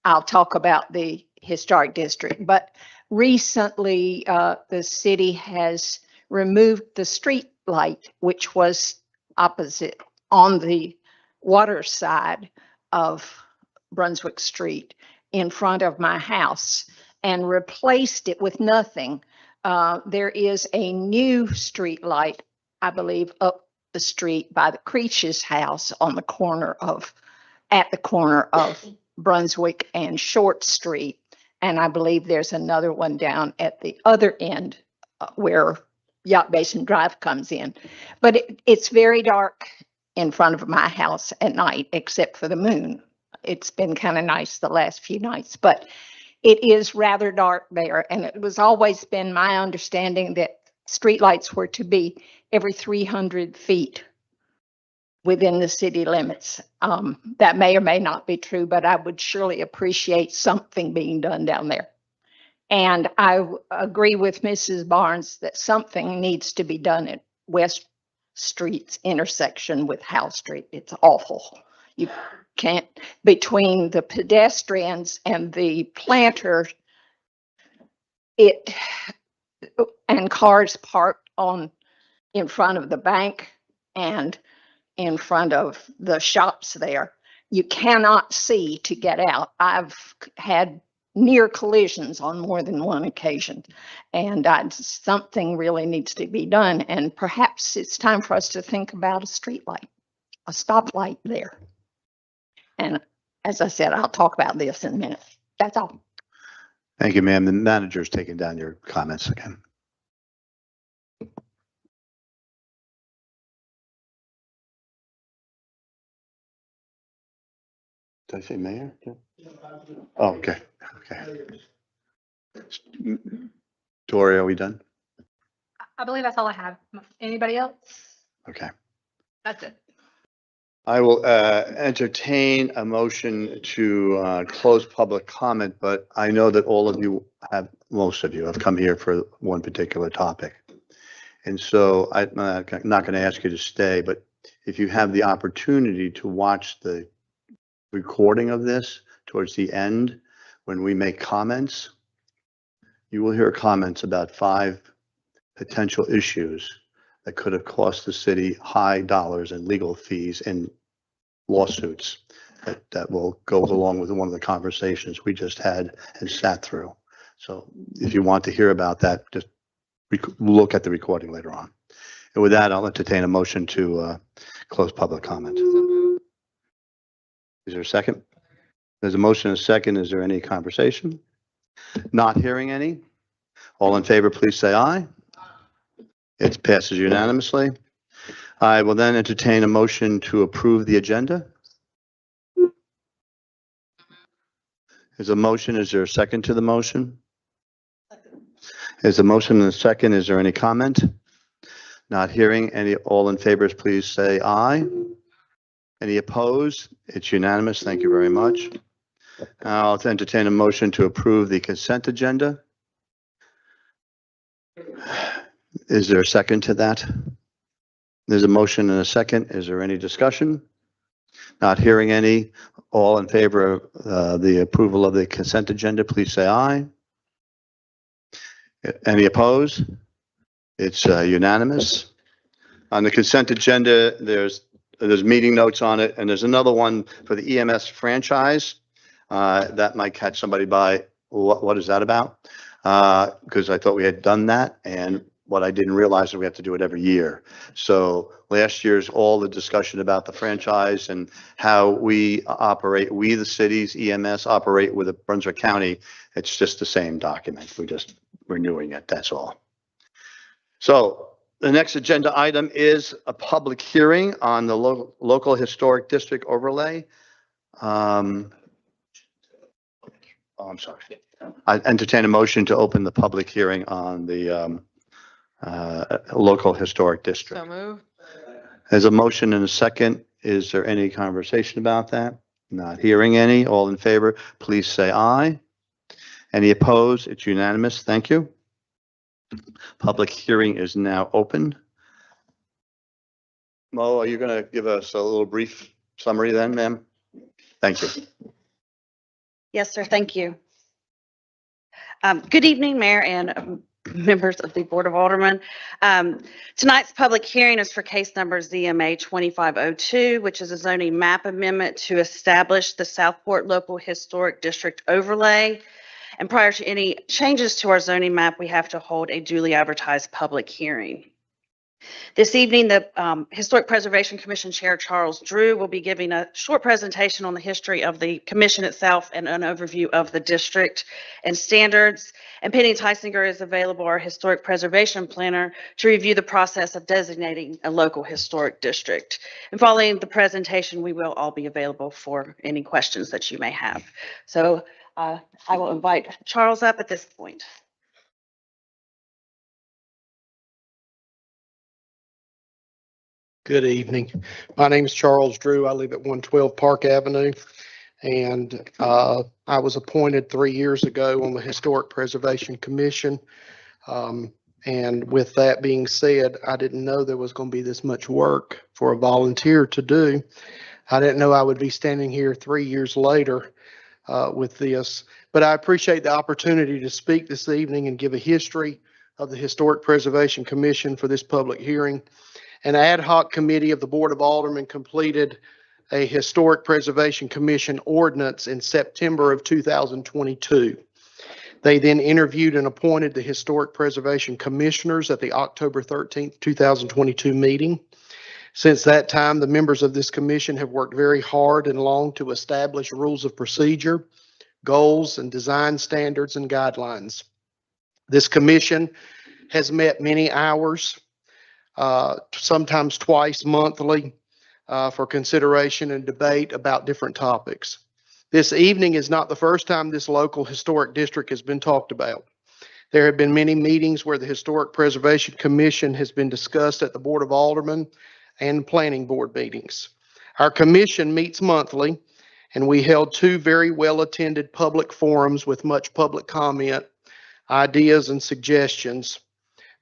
I'll talk about the historic district. But recently, the city has removed the street light, which was opposite on the water side of Brunswick Street in front of my house, and replaced it with nothing. There is a new street light, I believe, up the street by the Creech's house at the corner of Brunswick and Short Street. And I believe there's another one down at the other end where Yacht Basin Drive comes in. But it's very dark in front of my house at night, except for the moon. It's been kind of nice the last few nights, but it is rather dark there. And it was always been my understanding that streetlights were to be every 300 feet within the city limits. That may or may not be true, but I would surely appreciate something being done down there. And I agree with Mrs. Barnes that something needs to be done at West Street's intersection with Howe Street. It's awful. You can't, between the pedestrians and the planters, and cars parked in front of the bank and in front of the shops there, you cannot see to get out. I've had near collisions on more than one occasion, and something really needs to be done. And perhaps it's time for us to think about a street light, a stoplight there. And as I said, I'll talk about this in a minute. That's all. Thank you, ma'am. The manager's taking down your comments again. Did I say mayor? Oh, okay. Okay. Tori, are we done? I believe that's all I have. Anybody else? Okay. That's it. I will entertain a motion to close public comment, but I know that most of you have come here for one particular topic. And so I'm not going to ask you to stay, but if you have the opportunity to watch the recording of this towards the end, when we make comments, you will hear comments about 5 potential issues that could have cost the city high dollars in legal fees and lawsuits that will go along with one of the conversations we just had and sat through. So if you want to hear about that, just look at the recording later on. And with that, I'll entertain a motion to close public comment. Is there a second? There's a motion and a second. Is there any conversation? Not hearing any. All in favor, please say aye. It passes unanimously. I will then entertain a motion to approve the agenda. Is a motion, is there a second to the motion? Is a motion and a second, is there any comment? Not hearing any, all in favor, please say aye. Any opposed? It's unanimous. Thank you very much. I'll entertain a motion to approve the consent agenda. Is there a second to that? There's a motion and a second. Is there any discussion? Not hearing any. All in favor of the approval of the consent agenda, please say aye. Any opposed? It's unanimous. On the consent agenda, there's meeting notes on it, and there's another one for the EMS franchise. That might catch somebody by, what is that about? Because I thought we had done that, and what I didn't realize is we have to do it every year. So last year's all the discussion about the franchise and how we operate, we the cities, EMS operate with the Brunswick County. It's just the same document. We're just renewing it, that's all. So the next agenda item is a public hearing on the local historic district overlay. Oh, I'm sorry. I entertain a motion to open the public hearing on the local historic district. So move. There's a motion and a second. Is there any conversation about that? Not hearing any. All in favor, please say aye. Any opposed? It's unanimous. Thank you. Public hearing is now open. Mo, are you going to give us a little brief summary then, ma'am? Thank you. Yes, sir. Thank you. Good evening, Mayor and members of the Board of Aldermen. Tonight's public hearing is for case number ZMA 2502, which is a zoning map amendment to establish the Southport Local Historic District overlay. And prior to any changes to our zoning map, we have to hold a duly advertised public hearing. This evening, the Historic Preservation Commission Chair Charles Drew will be giving a short presentation on the history of the commission itself and an overview of the district and standards. And Penny Tysinger is available, our historic preservation planner, to review the process of designating a local historic district. And following the presentation, we will all be available for any questions that you may have. So I will invite Charles up at this point. Good evening. My name is Charles Drew. I live at 112 Park Avenue, and I was appointed 3 years ago on the Historic Preservation Commission. And with that being said, I didn't know there was going to be this much work for a volunteer to do. I didn't know I would be standing here 3 years later with this, but I appreciate the opportunity to speak this evening and give a history of the Historic Preservation Commission for this public hearing. An ad hoc committee of the Board of Aldermen completed a Historic Preservation Commission ordinance in September of 2022. They then interviewed and appointed the Historic Preservation Commissioners at the October 13th, 2022 meeting. Since that time, the members of this commission have worked very hard and long to establish rules of procedure, goals, and design standards and guidelines. This commission has met many hours, sometimes twice monthly, for consideration and debate about different topics. This evening is not the first time this local historic district has been talked about. There have been many meetings where the Historic Preservation Commission has been discussed at the Board of Aldermen and Planning Board meetings. Our commission meets monthly, and we held 2 very well-attended public forums with much public comment, ideas, and suggestions.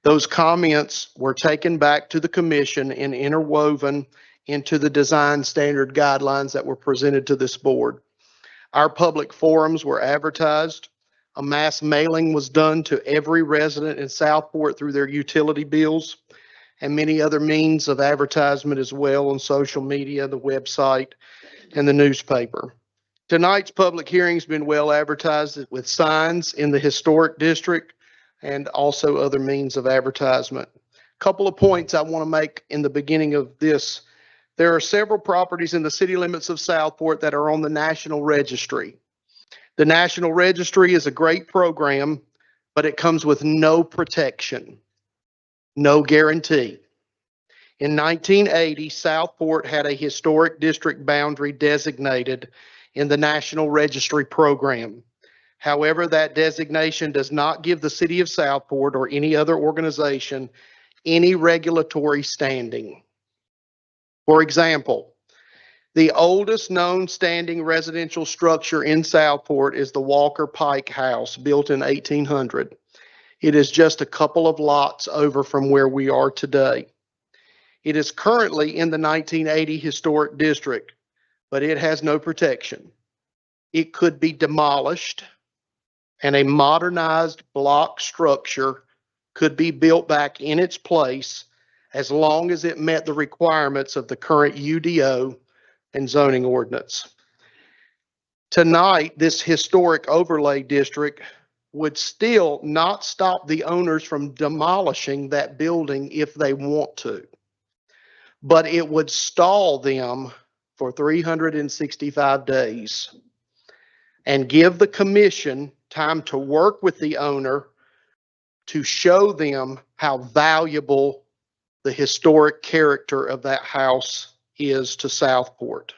Those comments were taken back to the commission and interwoven into the design standard guidelines that were presented to this board. Our public forums were advertised. A mass mailing was done to every resident in Southport through their utility bills and many other means of advertisement as well on social media, the website, and the newspaper. Tonight's public hearing has been well advertised with signs in the historic district and also other means of advertisement. A couple of points I want to make in the beginning of this. There are several properties in the city limits of Southport that are on the National Registry. The National Registry is a great program, but it comes with no protection. No guarantee. In 1980, Southport had a historic district boundary designated in the National Registry Program. However, that designation does not give the city of Southport or any other organization any regulatory standing. For example, the oldest known standing residential structure in Southport is the Walker Pike House, built in 1800. It is just a couple of lots over from where we are today. It is currently in the 1980 Historic District, but it has no protection. It could be demolished and a modernized block structure could be built back in its place as long as it met the requirements of the current UDO and zoning ordinance. Tonight, this historic overlay district would still not stop the owners from demolishing that building if they want to, but it would stall them for 365 days and give the commission time to work with the owner to show them how valuable the historic character of that house is to Southport.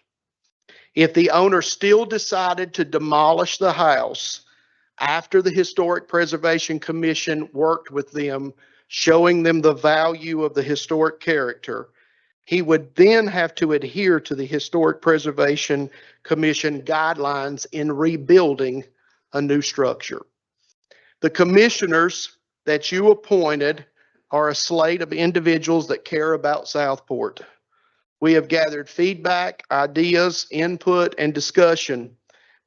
If the owner still decided to demolish the house after the Historic Preservation Commission worked with them, showing them the value of the historic character, he would then have to adhere to the Historic Preservation Commission guidelines in rebuilding a new structure. The commissioners that you appointed are a slate of individuals that care about Southport. We have gathered feedback, ideas, input, and discussion.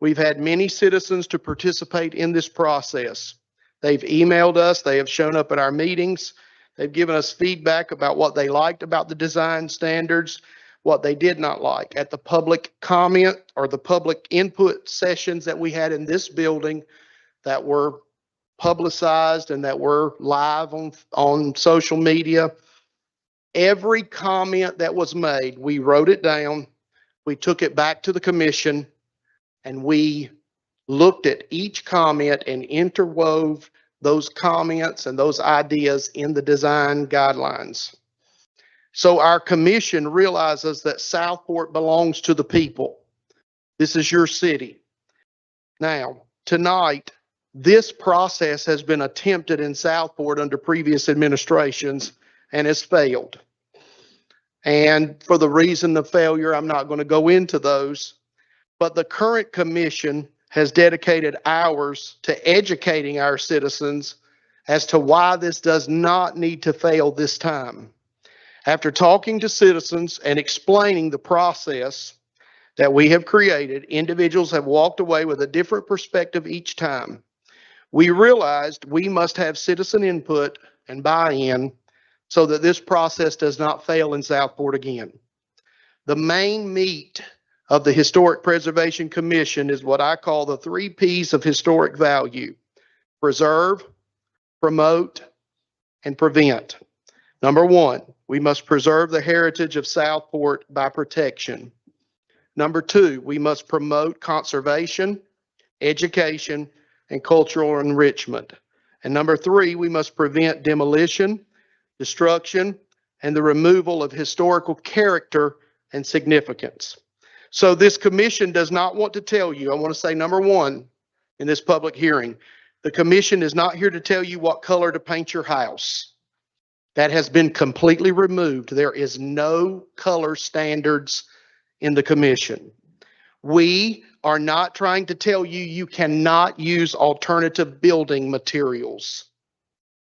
We've had many citizens to participate in this process. They've emailed us, they have shown up at our meetings, they've given us feedback about what they liked about the design standards, what they did not like. At the public comment or the public input sessions that we had in this building that were publicized and that were live on social media, every comment that was made, we wrote it down, we took it back to the commission, and we looked at each comment and interwove those comments and those ideas in the design guidelines. So our commission realizes that Southport belongs to the people. This is your city. Now, tonight, this process has been attempted in Southport under previous administrations and has failed. And for the reason of failure, I'm not going to go into those, but the current commission has dedicated hours to educating our citizens as to why this does not need to fail this time. After talking to citizens and explaining the process that we have created, individuals have walked away with a different perspective each time. We realized we must have citizen input and buy-in so that this process does not fail in Southport again. The main meat of the Historic Preservation Commission is what I call the 3 P's of historic value: preserve, promote, and prevent. Number 1, we must preserve the heritage of Southport by protection. Number 2, we must promote conservation, education, and cultural enrichment. And number 3, we must prevent demolition, destruction, and the removal of historical character and significance. So this commission does not want to tell you, I want to say number 1 in this public hearing, the commission is not here to tell you what color to paint your house. That has been completely removed. There is no color standards in the commission. We are not trying to tell you you cannot use alternative building materials.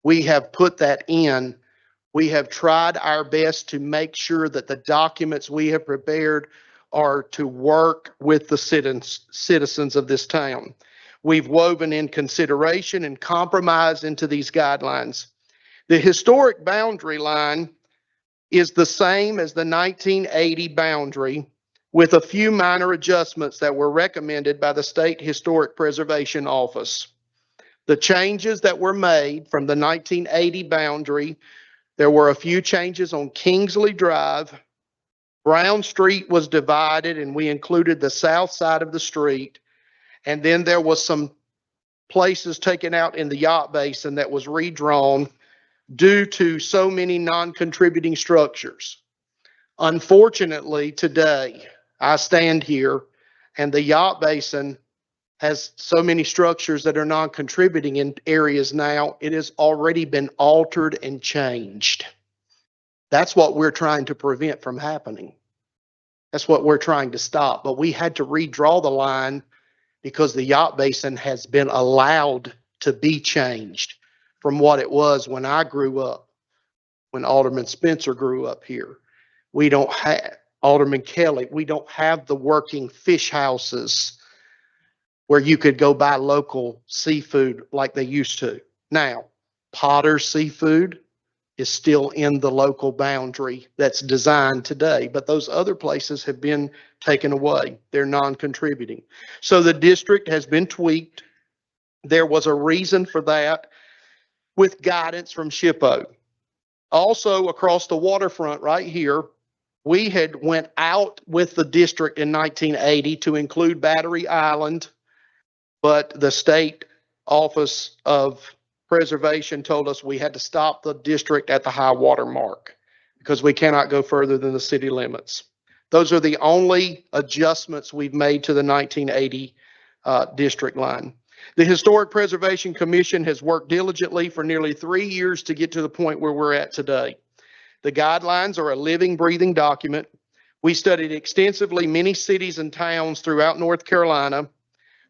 We have put that in. We have tried our best to make sure that the documents we have prepared are to work with the citizens of this town. We've woven in consideration and compromise into these guidelines. The historic boundary line is the same as the 1980 boundary, with a few minor adjustments that were recommended by the State Historic Preservation Office. The changes that were made from the 1980 boundary, there were a few changes on Kingsley Drive. Brown Street was divided and we included the south side of the street. And then there was some places taken out in the yacht basin that was redrawn due to so many non-contributing structures. Unfortunately, today, I stand here and the yacht basin has so many structures that are non-contributing in areas now. It has already been altered and changed. That's what we're trying to prevent from happening. That's what we're trying to stop. But we had to redraw the line because the yacht basin has been allowed to be changed from what it was when I grew up, when Alderman Spencer grew up here. We don't have, Alderman Kelly, we don't have the working fish houses where you could go buy local seafood like they used to. Now, Potter's Seafood is still in the local boundary that's designed today, but those other places have been taken away. They're non-contributing. So the district has been tweaked. There was a reason for that with guidance from SHPO. Also, across the waterfront right here, we had went out with the district in 1980 to include Battery Island, but the state Office of Preservation told us we had to stop the district at the high water mark because we cannot go further than the city limits. Those are the only adjustments we've made to the 1980 district line. The Historic Preservation Commission has worked diligently for nearly 3 years to get to the point where we're at today. The guidelines are a living, breathing document. We studied extensively many cities and towns throughout North Carolina.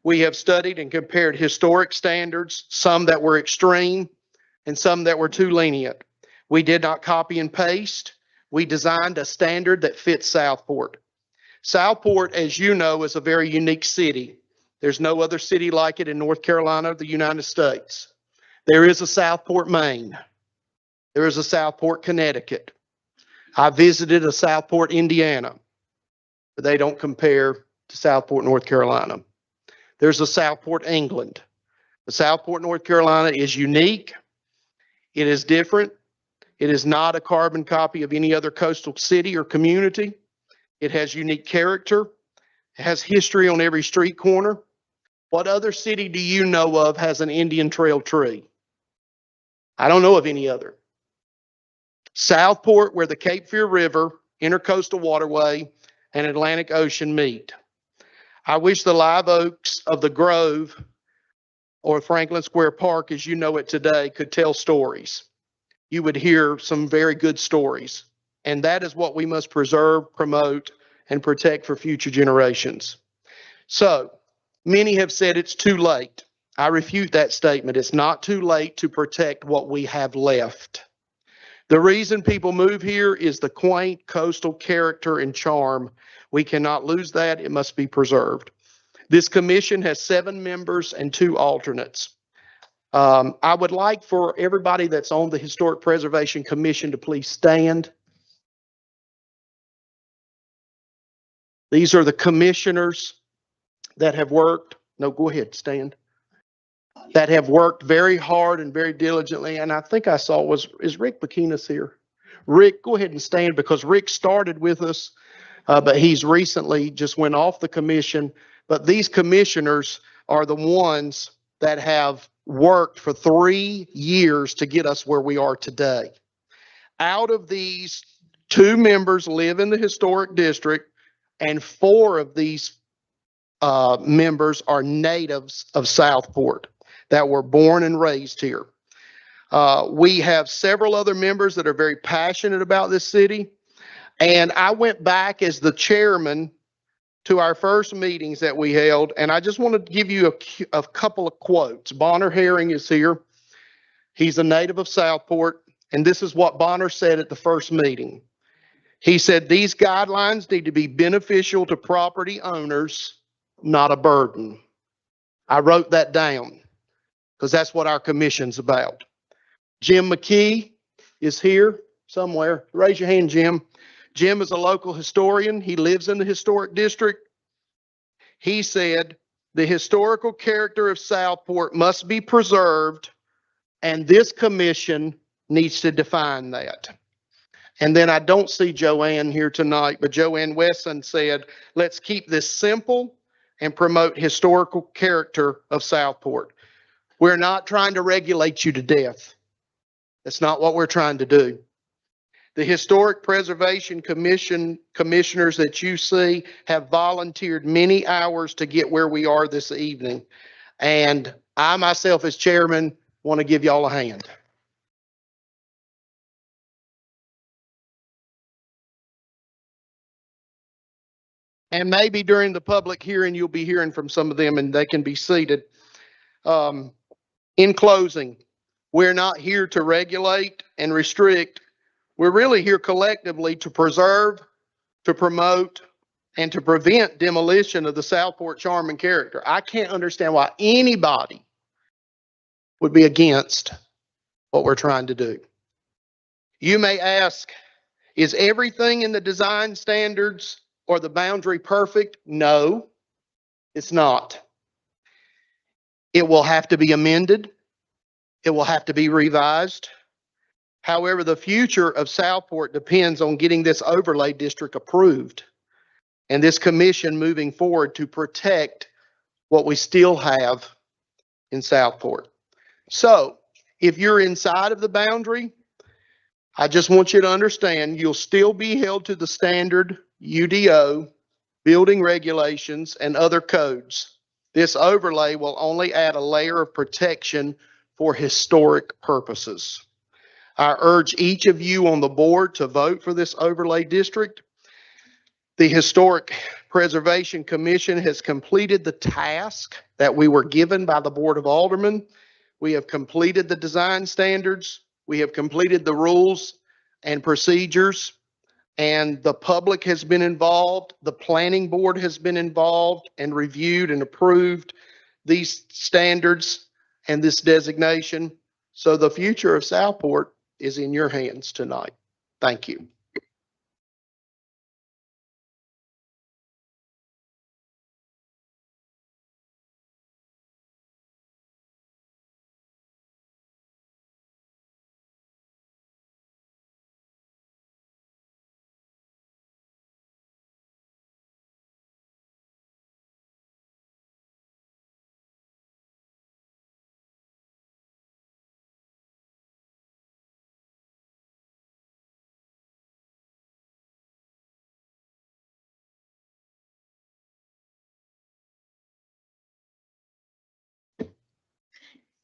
We have studied and compared historic standards, some that were extreme and some that were too lenient. We did not copy and paste. We designed a standard that fits Southport. Southport, as you know, is a very unique city. There's no other city like it in North Carolina or the United States. There is a Southport, Maine. There is a Southport, Connecticut. I visited a Southport, Indiana, but they don't compare to Southport, North Carolina. There's a Southport, England. The Southport, North Carolina is unique. It is different. It is not a carbon copy of any other coastal city or community. It has unique character. It has history on every street corner. What other city do you know of has an Indian Trail tree? I don't know of any other. Southport, where the Cape Fear River, Intercoastal Waterway, and Atlantic Ocean meet. I wish the live oaks of the Grove or Franklin Square Park, as you know it today, could tell stories. You would hear some very good stories. And that is what we must preserve, promote, and protect for future generations. So, many have said it's too late. I refute that statement. It's not too late to protect what we have left. The reason people move here is the quaint coastal character and charm. We cannot lose that. It must be preserved. This commission has 7 members and 2 alternates. I would like for everybody that's on the Historic Preservation Commission to please stand. These are the commissioners that have worked. No, go ahead, stand. That have worked very hard and very diligently. And I think I saw is Rick Bakinas here? Rick, go ahead and stand because Rick started with us, but he's recently just went off the commission. But these commissioners are the ones that have worked for 3 years to get us where we are today. Out of these, 2 members live in the historic district, and 4 of these members are natives of Southport that were born and raised here. We have several other members that are very passionate about this city. And I went back as the chairman to our first meetings that we held, and I just want to give you a couple of quotes. Bonner Herring is here. He's a native of Southport, and this is what Bonner said at the first meeting. He said, "These guidelines need to be beneficial to property owners, not a burden." I wrote that down because that's what our commission's about. Jim McKee is here somewhere. Raise your hand, Jim. Jim is a local historian. He lives in the historic district. He said, "The historical character of Southport must be preserved, and this commission needs to define that." And then I don't see Joanne here tonight, but Joanne Wesson said, "Let's keep this simple and promote historical character of Southport." We're not trying to regulate you to death. That's not what we're trying to do. The Historic Preservation Commission commissioners that you see have volunteered many hours to get where we are this evening. And I myself as chairman want to give y'all a hand. And maybe during the public hearing, you'll be hearing from some of them and they can be seated. In closing, we're not here to regulate and restrict. We're really here collectively to preserve, to promote, and to prevent demolition of the Southport charm and character. I can't understand why anybody would be against what we're trying to do. You may ask, is everything in the design standards or the boundary perfect? No, it's not. It will have to be amended. It will have to be revised. However, the future of Southport depends on getting this overlay district approved and this commission moving forward to protect what we still have in Southport. So if you're inside of the boundary, I just want you to understand you'll still be held to the standard UDO, building regulations, and other codes. This overlay will only add a layer of protection for historic purposes. I urge each of you on the board to vote for this overlay district. The Historic Preservation Commission has completed the task that we were given by the Board of Aldermen. We have completed the design standards. We have completed the rules and procedures, and the public has been involved. The planning board has been involved and reviewed and approved these standards and this designation. So the future of Southport is in your hands tonight. Thank you.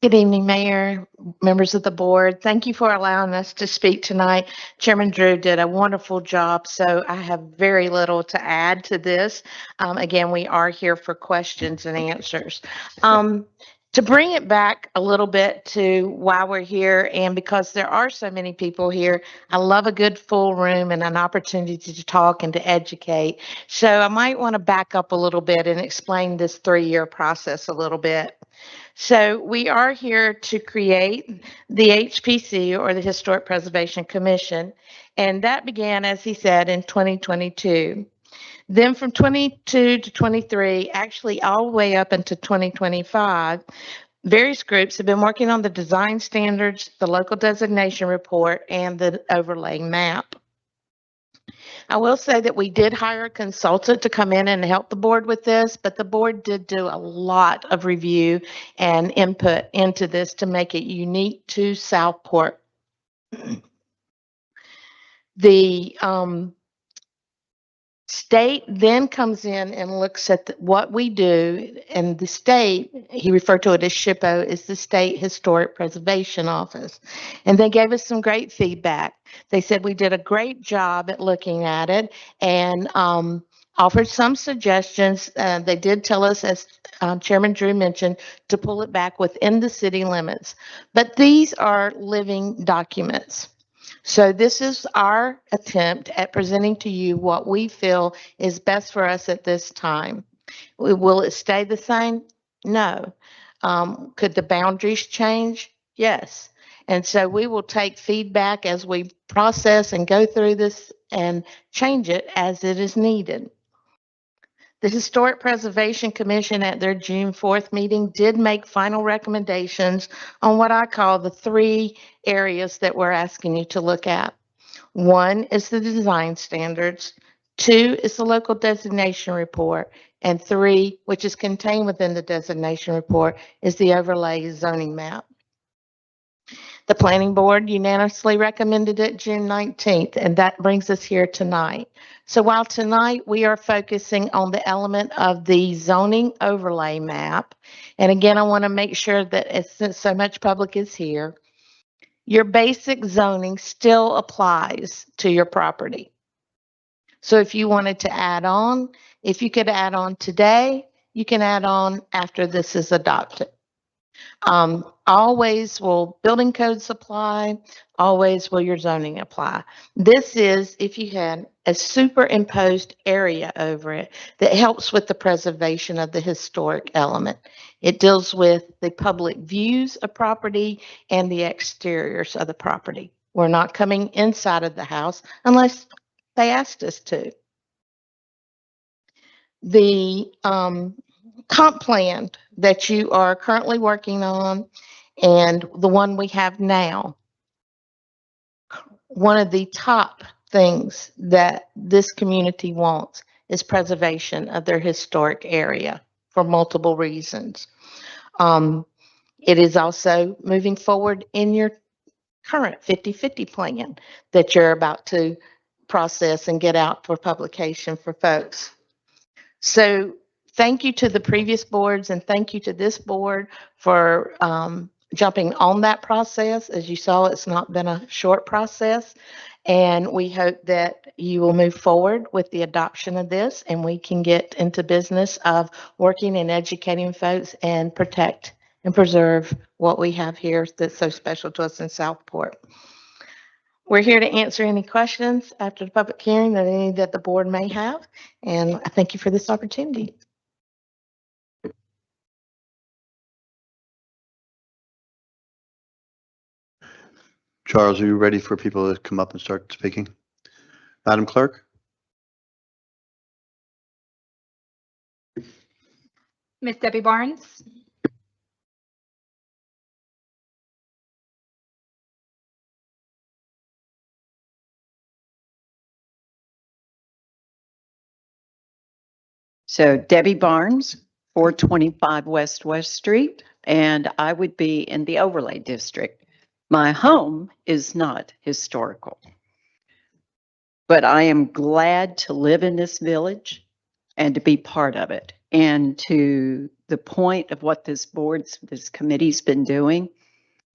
Good evening, Mayor, members of the board. Thank you for allowing us to speak tonight. Chairman Drew did a wonderful job, so I have very little to add to this. Again, we are here for questions and answers. To bring it back a little bit to why we're here, and because there are so many people here, I love a good full room and an opportunity to talk and to educate. So I might want to back up a little bit and explain this 3-year process a little bit. So we are here to create the HPC, or the Historic Preservation Commission, and that began, as he said, in 2022. Then from 22 to 23, actually all the way up into 2025, various groups have been working on the design standards, the local designation report, and the overlay map. I will say that we did hire a consultant to come in and help the board with this, but the board did do a lot of review and input into this to make it unique to Southport. The state then comes in and looks at what we do, and the state, he referred to it as SHPO, is the State Historic Preservation Office. And they gave us some great feedback. They said we did a great job at looking at it and offered some suggestions. They did tell us, as Chairman Drew mentioned, to pull it back within the city limits. But these are living documents. So this is our attempt at presenting to you what we feel is best for us at this time. Will it stay the same? No. Could the boundaries change? Yes. And so we will take feedback as we process and go through this and change it as it is needed. The Historic Preservation Commission at their June 4th meeting did make final recommendations on what I call the 3 areas that we're asking you to look at. 1 is the design standards, 2 is the local designation report, and 3, which is contained within the designation report, is the overlay zoning map. The planning board unanimously recommended it June 19th, and that brings us here tonight. So while tonight we are focusing on the element of the zoning overlay map, and again, I want to make sure that since so much public is here, your basic zoning still applies to your property. So if you wanted to add on, if you could add on today, you can add on after this is adopted. Always will building codes apply, always will your zoning apply. This is if you had a superimposed area over it that helps with the preservation of the historic element. It deals with the public views of property and the exteriors of the property. We're not coming inside of the house unless they asked us to. The comp plan that you are currently working on and the one we have now, one of the top things that this community wants is preservation of their historic area for multiple reasons. It is also moving forward in your current 50/50 plan that you're about to process and get out for publication for folks. So thank you to the previous boards and thank you to this board for jumping on that process. As you saw, it's not been a short process. And we hope that you will move forward with the adoption of this and we can get into business of working and educating folks and protect and preserve what we have here that's so special to us in Southport. We're here to answer any questions after the public hearing that any that the board may have. And I thank you for this opportunity. Charles, are you ready for people to come up and start speaking? Madam Clerk? Miss Debbie Barnes. So Debbie Barnes, 425 West Street, and I would be in the overlay district. My home is not historical, but I am glad to live in this village and to be part of it. And to the point of what this committee's been doing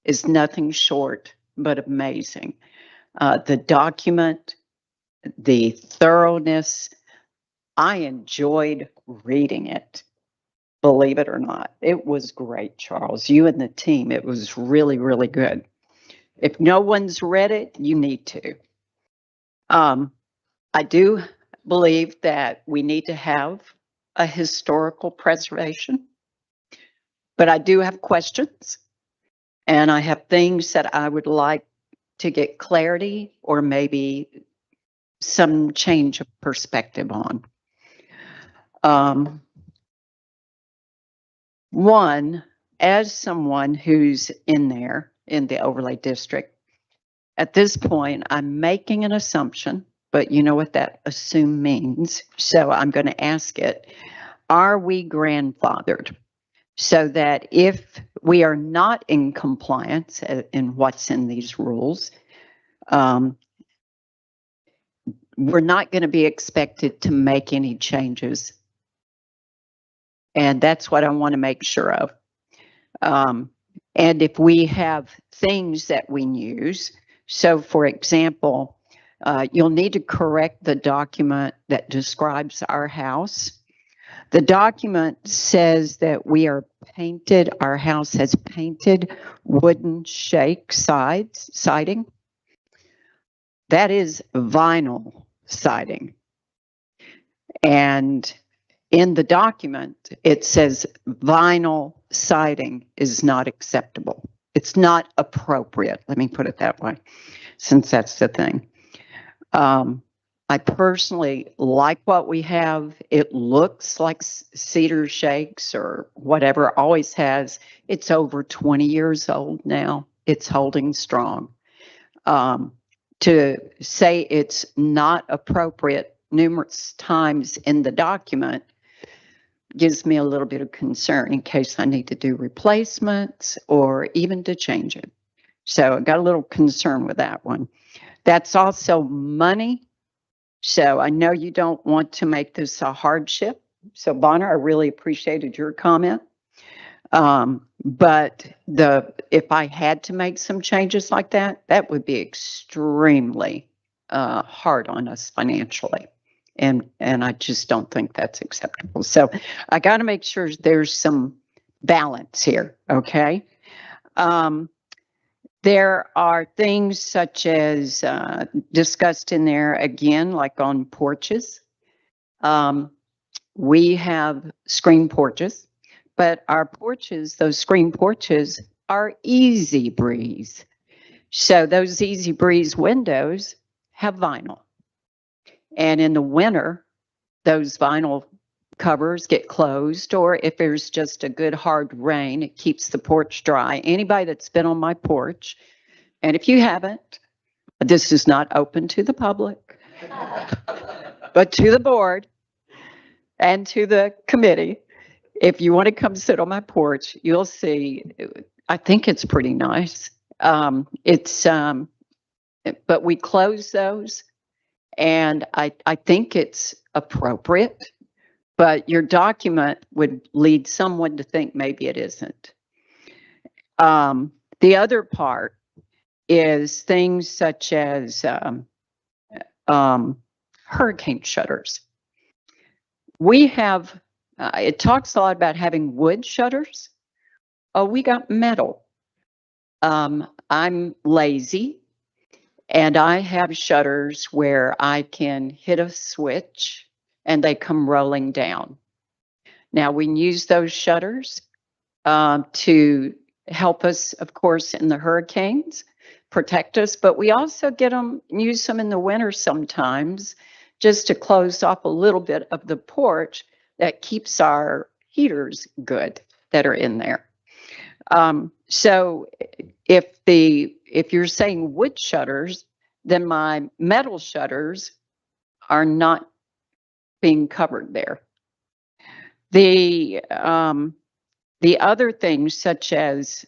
is nothing short but amazing. The document, the thoroughness, I enjoyed reading it, believe it or not. It was great, Charles. You and the team, it was really, really good. If no one's read it, you need to. I do believe that we need to have a historical preservation, but I do have questions and I have things that I would like to get clarity or maybe some change of perspective on. One, as someone who's in there in the overlay district, at this point, I'm making an assumption, but you know what that assume means. So I'm going to ask it. Are we grandfathered so that if we are not in compliance in what's in these rules, we're not going to be expected to make any changes? And that's what I want to make sure of. And if we have things that we use, so for example, you'll need to correct the document that describes our house. The document says that we are painted, our house has painted wooden shake siding. That is vinyl siding. And in the document, it says vinyl siding is not acceptable. It's not appropriate. Let me put it that way, since that's the thing. I personally like what we have. It looks like cedar shakes or whatever, always has. It's over 20 years old now. It's holding strong. To say it's not appropriate numerous times in the document gives me a little bit of concern in case I need to do replacements or even to change it. So I got a little concerned with that one. That's also money. So I know you don't want to make this a hardship. So Bonner, I really appreciated your comment. But if I had to make some changes like that, that would be extremely hard on us financially. And I just don't think that's acceptable. So I got to make sure there's some balance here. Okay. There are things such as discussed in there again, like on porches. We have screen porches, but our porches, those screen porches, are easy breeze. So those easy breeze windows have vinyl. And in the winter, those vinyl covers get closed, or if there's just a good hard rain, it keeps the porch dry. Anybody that's been on my porch, and if you haven't, this is not open to the public, but to the board and to the committee. If you want to come sit on my porch, you'll see, I think it's pretty nice. But we close those, and I think it's appropriate, but your document would lead someone to think maybe it isn't. The other part is things such as hurricane shutters. We have, it talks a lot about having wood shutters. Oh, we got metal. I'm lazy, and I have shutters where I can hit a switch and they come rolling down. Now, we use those shutters to help us, of course, in the hurricanes, protect us, but we also use them in the winter sometimes just to close off a little bit of the porch that keeps our heaters good that are in there. So if you're saying wood shutters, then my metal shutters are not being covered there. The other things such as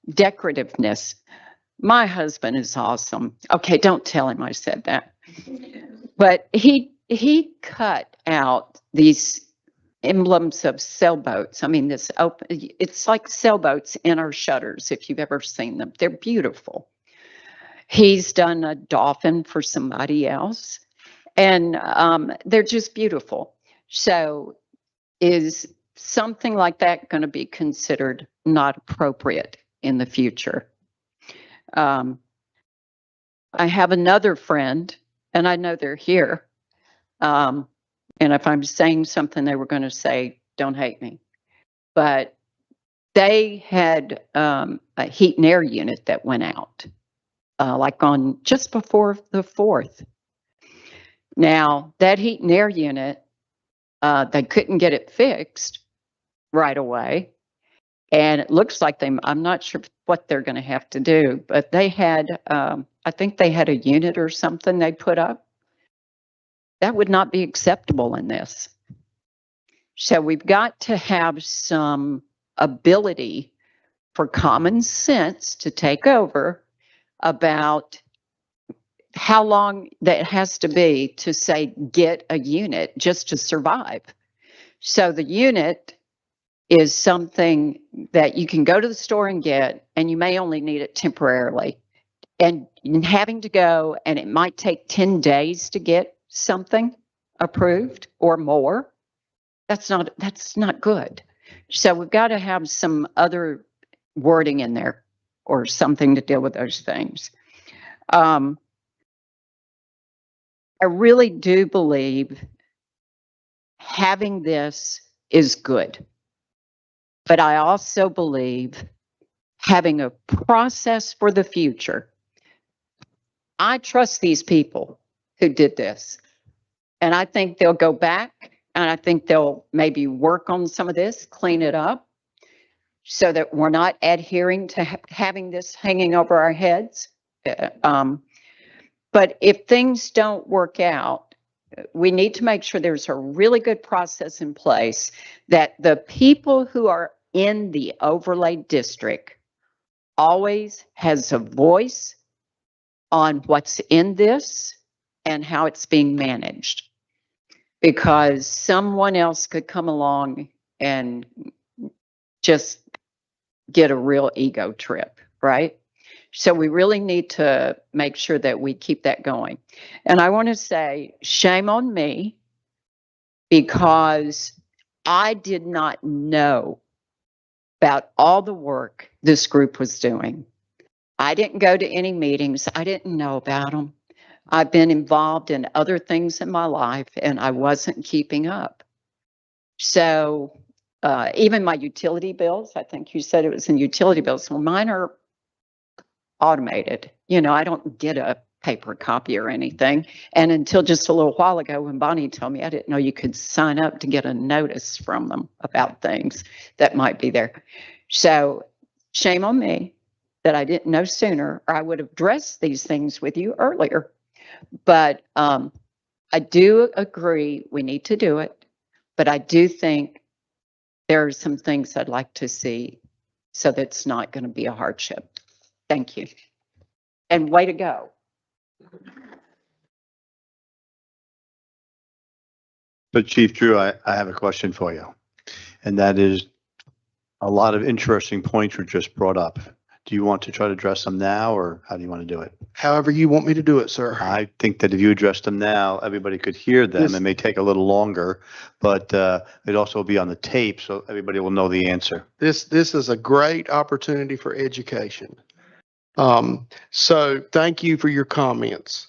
decorativeness. My husband is awesome. Okay, don't tell him I said that. But he cut out these emblems of sailboats. I mean, it's like sailboats in our shutters, if you've ever seen them. They're beautiful. He's done a dolphin for somebody else, and they're just beautiful. So is something like that going to be considered not appropriate in the future? I have another friend, and I know they're here. And if I'm saying something, they were going to say, don't hate me. But they had a heat and air unit that went out, like on just before the 4th. Now, that heat and air unit, they couldn't get it fixed right away. And it looks like I'm not sure what they're going to have to do, but they had, I think they had a unit or something they put up. That would not be acceptable in this. So we've got to have some ability for common sense to take over about how long that has to be to say, get a unit just to survive. So the unit is something that you can go to the store and get, and you may only need it temporarily. And having to go, and it might take 10 days to get something approved or more, that's not good. So we've got to have some other wording in there or something to deal with those things. I really do believe having this is good. But I also believe having a process for the future. I trust these people who did this. And I think they'll go back, and I think they'll maybe work on some of this, clean it up, so that we're not adhering to having this hanging over our heads. But if things don't work out, we need to make sure there's a really good process in place that the people who are in the overlay district always has a voice on what's in this and how it's being managed. Because someone else could come along and just get a real ego trip, right? So we really need to make sure that we keep that going. And I want to say, shame on me, because I did not know about all the work this group was doing. I didn't go to any meetings. I didn't know about them. I've been involved in other things in my life and I wasn't keeping up. So even my utility bills, I think you said it was in utility bills. Well, mine are automated. You know, I don't get a paper copy or anything. And until just a little while ago, when Bonnie told me, I didn't know you could sign up to get a notice from them about things that might be there. So shame on me that I didn't know sooner, or I would have addressed these things with you earlier. But I do agree we need to do it. But I do think there are some things I'd like to see so that it's not going to be a hardship. Thank you. And way to go. But Chief Drew, I have a question for you. And that is, a lot of interesting points were just brought up. Do you want to try to address them now, or how do you want to do it? However you want me to do it, sir. I think that if you address them now, everybody could hear them. This- It may take a little longer, but it'd also be on the tape, so everybody will know the answer. This is a great opportunity for education. So thank you for your comments,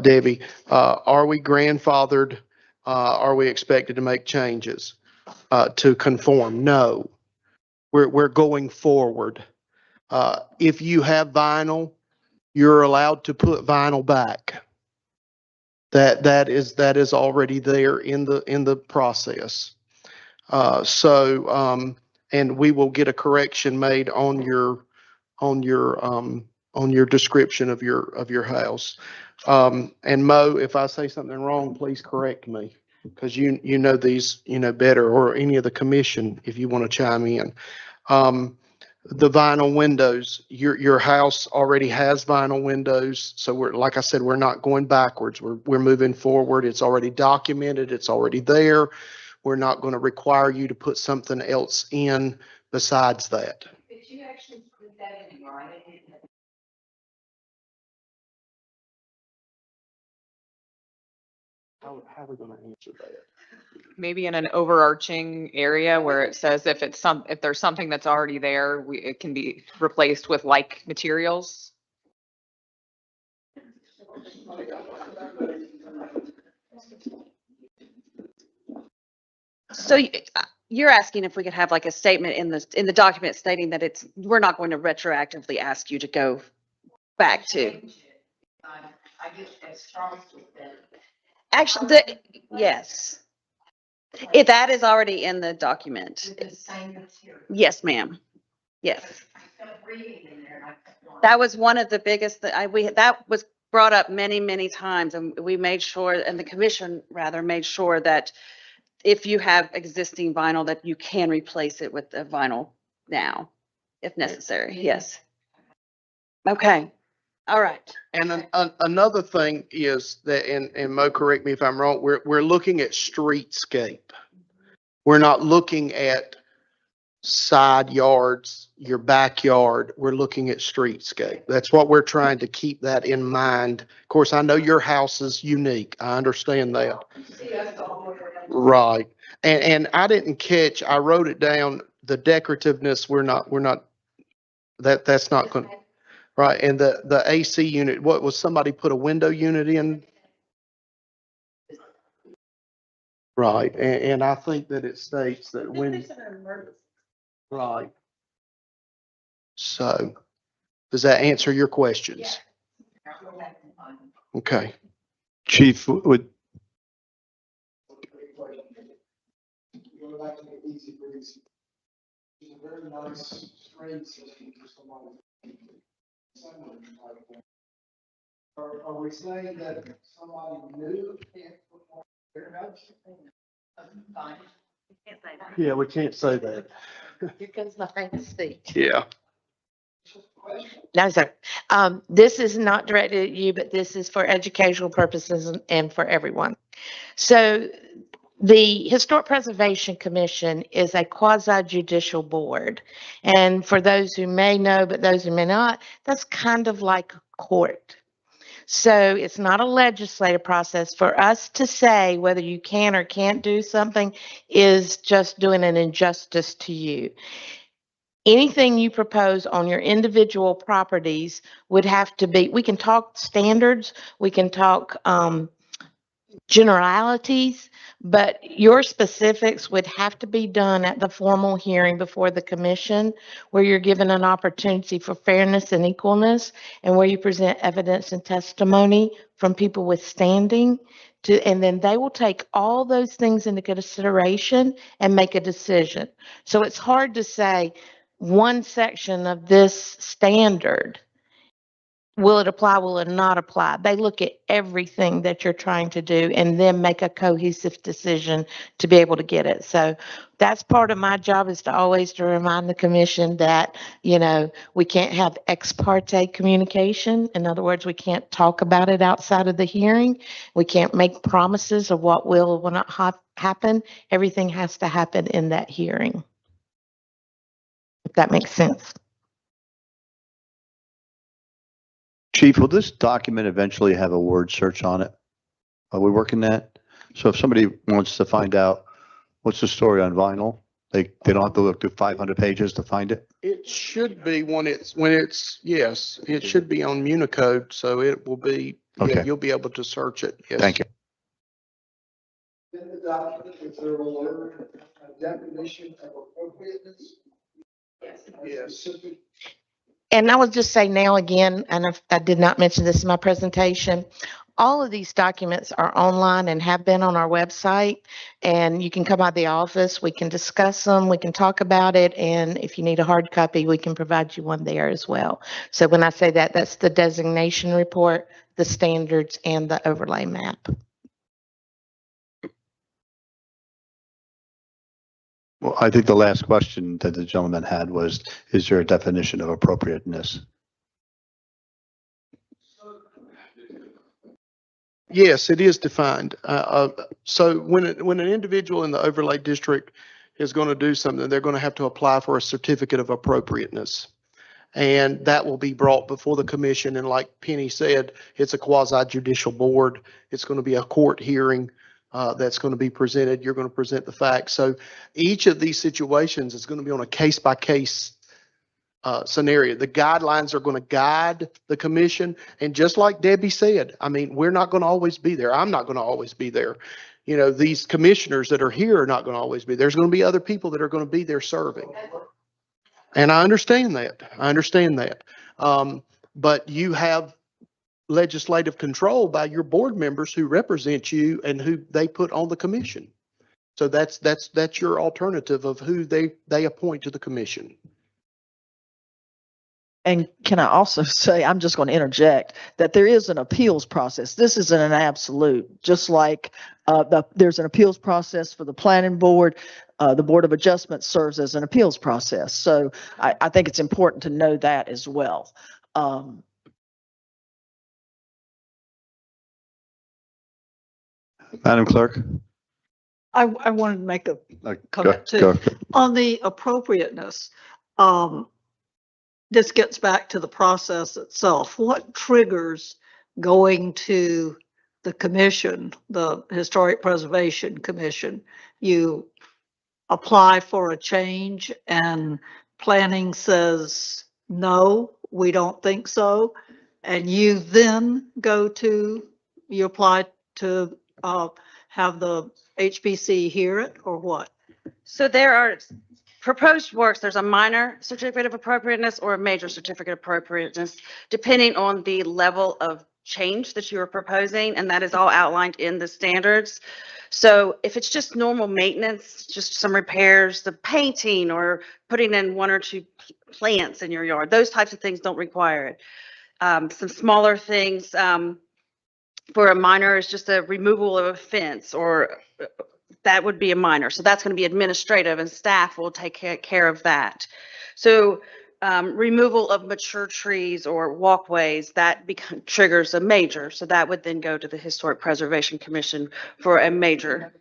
Debbie. Are we grandfathered? Are we expected to make changes to conform? No, we're going forward. If you have vinyl, you're allowed to put vinyl back. That is already there in the process. And we will get a correction made on your description of your house. And Mo, if I say something wrong, please correct me, because you know these, better, or any of the commission, if you want to chime in. The vinyl windows, your house already has vinyl windows. So like I said, we're not going backwards. We're moving forward. It's already documented. It's already there. We're not going to require you to put something else in besides that. Did you actually put that in writing? How are we going to answer that? Maybe in an overarching area where it says if there's something that's already there, it can be replaced with like materials. So you're asking if we could have like a statement in the document stating that we're not going to retroactively ask you to go back to. Actually, yes. If that is already in the document. Yes, ma'am. Yes. That was one of the biggest, that was brought up many, many times, and we made sure, and the commission rather made sure that if you have existing vinyl, that you can replace it with the vinyl now, if necessary. Yes. Okay. All right. And then another thing is that, and Mo, correct me if I'm wrong, we're looking at streetscape. We're not looking at side yards, your backyard. We're looking at streetscape. That's what we're trying to keep that in mind. Of course, I know your house is unique. I understand that. Right. And I didn't catch, I wrote it down, the decorativeness, that's not going to. Right, and the AC unit, what was, somebody put a window unit in? Right, and I think that it states that when. Right. So, does that answer your questions? Okay. Chief, would, Are we saying that somebody new can't put more in their house? Yeah, we can't say that. Here comes my fancy. Yeah. No, sir. This is not directed at you, but this is for educational purposes and for everyone. So the Historic Preservation Commission is a quasi judicial board. And for those who may know, but those who may not, that's kind of like a court. So it's not a legislative process. For us to say whether you can or can't do something is just doing an injustice to you. Anything you propose on your individual properties would have to be, we can talk standards, we can talk generalities, but your specifics would have to be done at the formal hearing before the commission, where you're given an opportunity for fairness and equalness, and where you present evidence and testimony from people with standing to, and then they will take all those things into consideration and make a decision. So it's hard to say one section of this standard, will it apply, will it not apply? They look at everything that you're trying to do and then make a cohesive decision to be able to get it. So that's part of my job, is to always to remind the commission that, you know, we can't have ex parte communication. In other words, we can't talk about it outside of the hearing. We can't make promises of what will or will not happen. Everything has to happen in that hearing. If that makes sense. Chief, will this document eventually have a word search on it? Are we working that? So if somebody wants to find out what's the story on vinyl, they don't have to look through 500 pages to find it? It should be when it's, yes, it should be on Unicode, so it will be, yeah, Okay. you'll be able to search it. Yes. Thank you. In the document, is there a word, a definition of appropriateness? Yes. And I will just say now again, and I did not mention this in my presentation, all of these documents are online and have been on our website. And you can come by the office, we can discuss them, we can talk about it. And if you need a hard copy, we can provide you one there as well. So when I say that, that's the designation report, the standards, and the overlay map. Well, I think the last question that the gentleman had was, is there a definition of appropriateness? Yes, it is defined. So when an individual in the overlay district is going to do something, they're going to have to apply for a certificate of appropriateness. And that will be brought before the commission. And like Penny said, it's a quasi judicial board. It's going to be a court hearing that's going to be presented. You're going to present the facts. So each of these situations is going to be on a case by case scenario. The guidelines are going to guide the commission. And just like Debbie said, I mean, we're not going to always be there. I'm not going to always be there. You know, these commissioners that are here are not going to always be. There's going to be other people that are going to be there serving. And I understand that. I understand that. But you have legislative control by your board members who represent you and who they put on the commission. So that's your alternative of who they appoint to the commission. And can I also say, I'm just going to interject, that there is an appeals process. This isn't an absolute, just like there's an appeals process for the planning board. The Board of Adjustment serves as an appeals process. So I think it's important to know that as well. Madam Clerk? I wanted to make a Go- comment too. go. On the appropriateness, this gets back to the process itself. What triggers going to the commission, the Historic Preservation Commission? You apply for a change and planning says, no, we don't think so. And you then you apply to have the HPC hear it, or what? So there are proposed works, there's a minor certificate of appropriateness or a major certificate of appropriateness, depending on the level of change that you are proposing, and that is all outlined in the standards. So if it's just normal maintenance, just some repairs, the painting or putting in one or two plants in your yard, those types of things don't require it. Some smaller things for a minor is just a removal of a fence, or that would be a minor. So that's going to be administrative, and staff will take care of that. So removal of mature trees or walkways, that triggers a major. So that would then go to the Historic Preservation Commission for a major.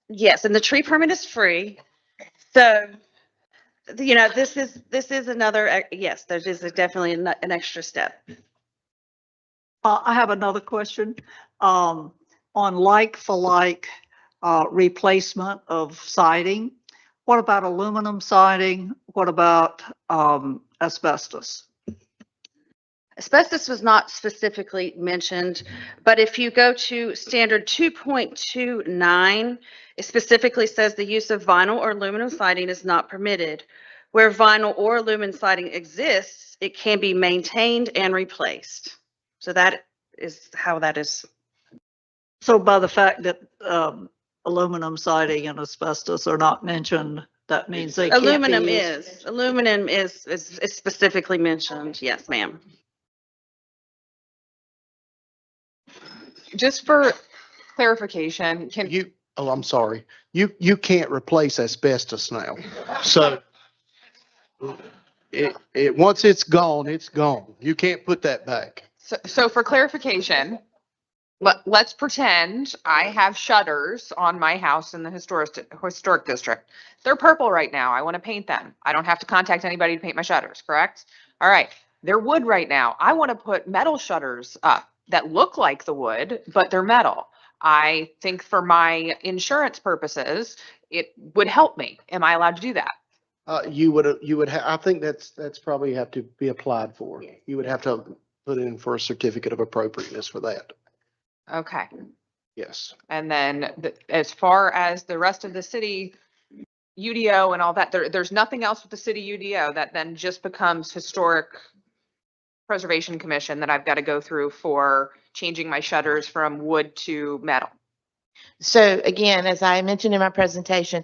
Yes, and the tree permit is free. So, this is another, yes, there is definitely an extra step. I have another question. On like for like replacement of siding, what about aluminum siding? What about asbestos? Asbestos was not specifically mentioned, but if you go to standard 2.29, it specifically says the use of vinyl or aluminum siding is not permitted. Where vinyl or aluminum siding exists, it can be maintained and replaced. So that is how that is. So by the fact that aluminum siding and asbestos are not mentioned, that means they can't be used. Aluminum is specifically mentioned. Yes, ma'am. Just for clarification, can I'm sorry. You can't replace asbestos now. So once it's gone, it's gone. You can't put that back. so for clarification, let's pretend I have shutters on my house in the historic district. They're purple right now. I want to paint them. I don't have to contact anybody to paint my shutters, correct? All right. They're wood right now. I want to put metal shutters up that look like the wood, but they're metal. I think for my insurance purposes, it would help me. Am I allowed to do that? You would I think that's probably have to be applied for. You would have to put in for a certificate of appropriateness for that. Okay. Yes. And then as far as the rest of the city UDO and all that, there's nothing else with the city UDO that then just becomes Historic Preservation Commission that I've got to go through for changing my shutters from wood to metal. So again, as I mentioned in my presentation,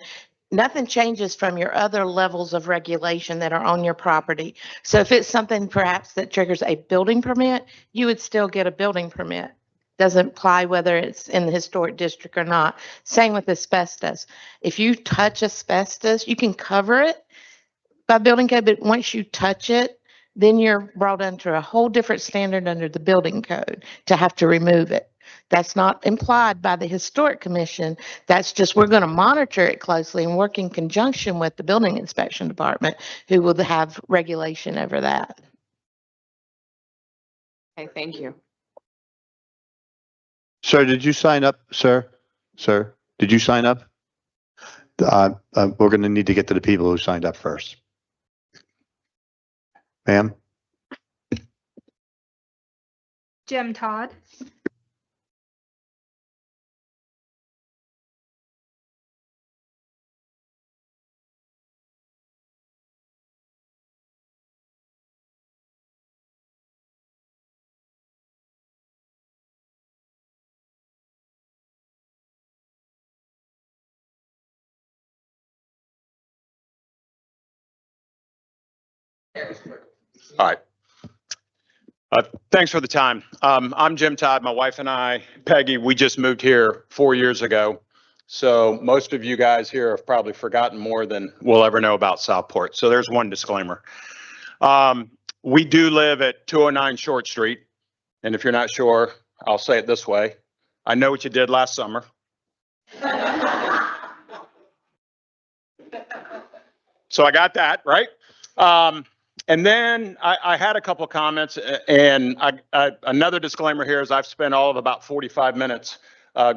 nothing changes from your other levels of regulation that are on your property. So if it's something perhaps that triggers a building permit, you would still get a building permit. Doesn't apply whether it's in the historic district or not. Same with asbestos. If you touch asbestos, you can cover it by building code, but once you touch it, then you're brought under a whole different standard under the building code to have to remove it. That's not implied by the Historic Commission. That's just, we're going to monitor it closely and work in conjunction with the Building Inspection Department, who will have regulation over that. Okay, thank you. Sir, did you sign up, sir? Sir, did you sign up? We're going to need to get to the people who signed up first. Ma'am? Jim Todd. All right. Thanks for the time. I'm Jim Todd. My wife and I, Peggy, we just moved here 4 years ago. So most of you guys here have probably forgotten more than we'll ever know about Southport. So there's one disclaimer. We do live at 209 Short Street. And if you're not sure, I'll say it this way. I know what you did last summer. So I got that, right? And then I had a couple comments, and another disclaimer here is I've spent all of about 45 minutes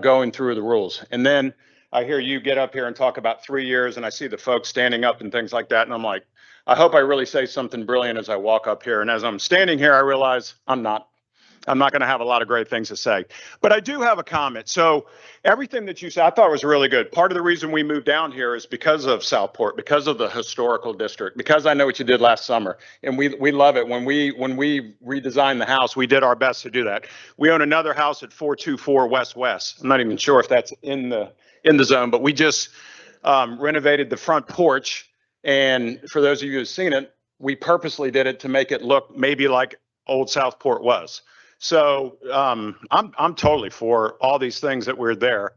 going through the rules. And then I hear you get up here and talk about 3 years, and I see the folks standing up and things like that. And I'm like, I hope I really say something brilliant as I walk up here. And as I'm standing here, I realize I'm not going to have a lot of great things to say, but I do have a comment. So everything that you said, I thought was really good. Part of the reason we moved down here is because of Southport, because of the historical district, because I know what you did last summer, and we love it. When we redesigned the house, we did our best to do that. We own another house at 424 West. I'm not even sure if that's in the zone, but we just renovated the front porch. And for those of you who've seen it, we purposely did it to make it look maybe like old Southport was. So I'm totally for all these things that were there.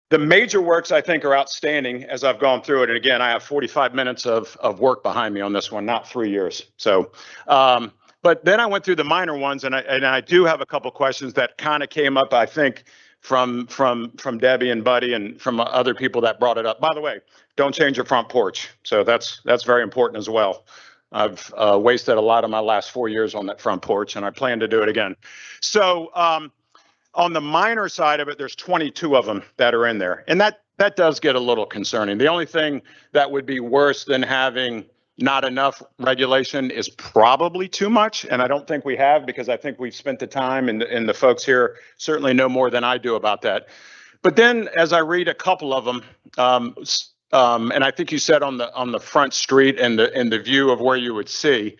The major works I think are outstanding as I've gone through it. And again, I have 45 minutes of work behind me on this one, not 3 years. So, but then I went through the minor ones, and I do have a couple questions that kind of came up, I think, from Debbie and Buddy and from other people that brought it up. By the way, don't change your front porch. So that's very important as well. I've wasted a lot of my last 4 years on that front porch, and I plan to do it again. So on the minor side of it, there's 22 of them that are in there, and that does get a little concerning. The only thing that would be worse than having not enough regulation is probably too much, and I don't think we have, because I think we've spent the time, and the folks here certainly know more than I do about that. But then as I read a couple of them, and I think you said on the front street and the view of where you would see,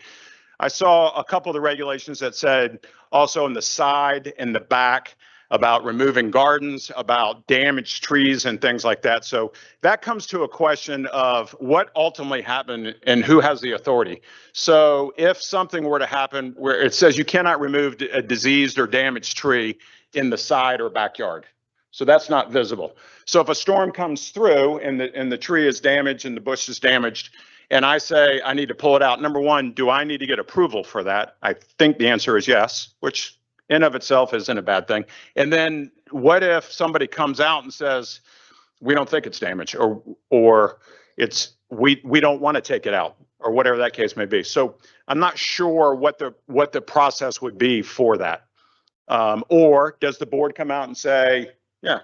I saw a couple of the regulations that said also in the side and the back about removing gardens, about damaged trees and things like that. So that comes to a question of what ultimately happened and who has the authority. So if something were to happen where it says you cannot remove a diseased or damaged tree in the side or backyard, so that's not visible. So if a storm comes through and the tree is damaged and the bush is damaged, and I say I need to pull it out, number one, do I need to get approval for that? I think the answer is yes, which in of itself isn't a bad thing. And then what if somebody comes out and says, we don't think it's damaged, or it's we don't want to take it out, or whatever that case may be. So I'm not sure what the process would be for that. Or does the board come out and say, yeah,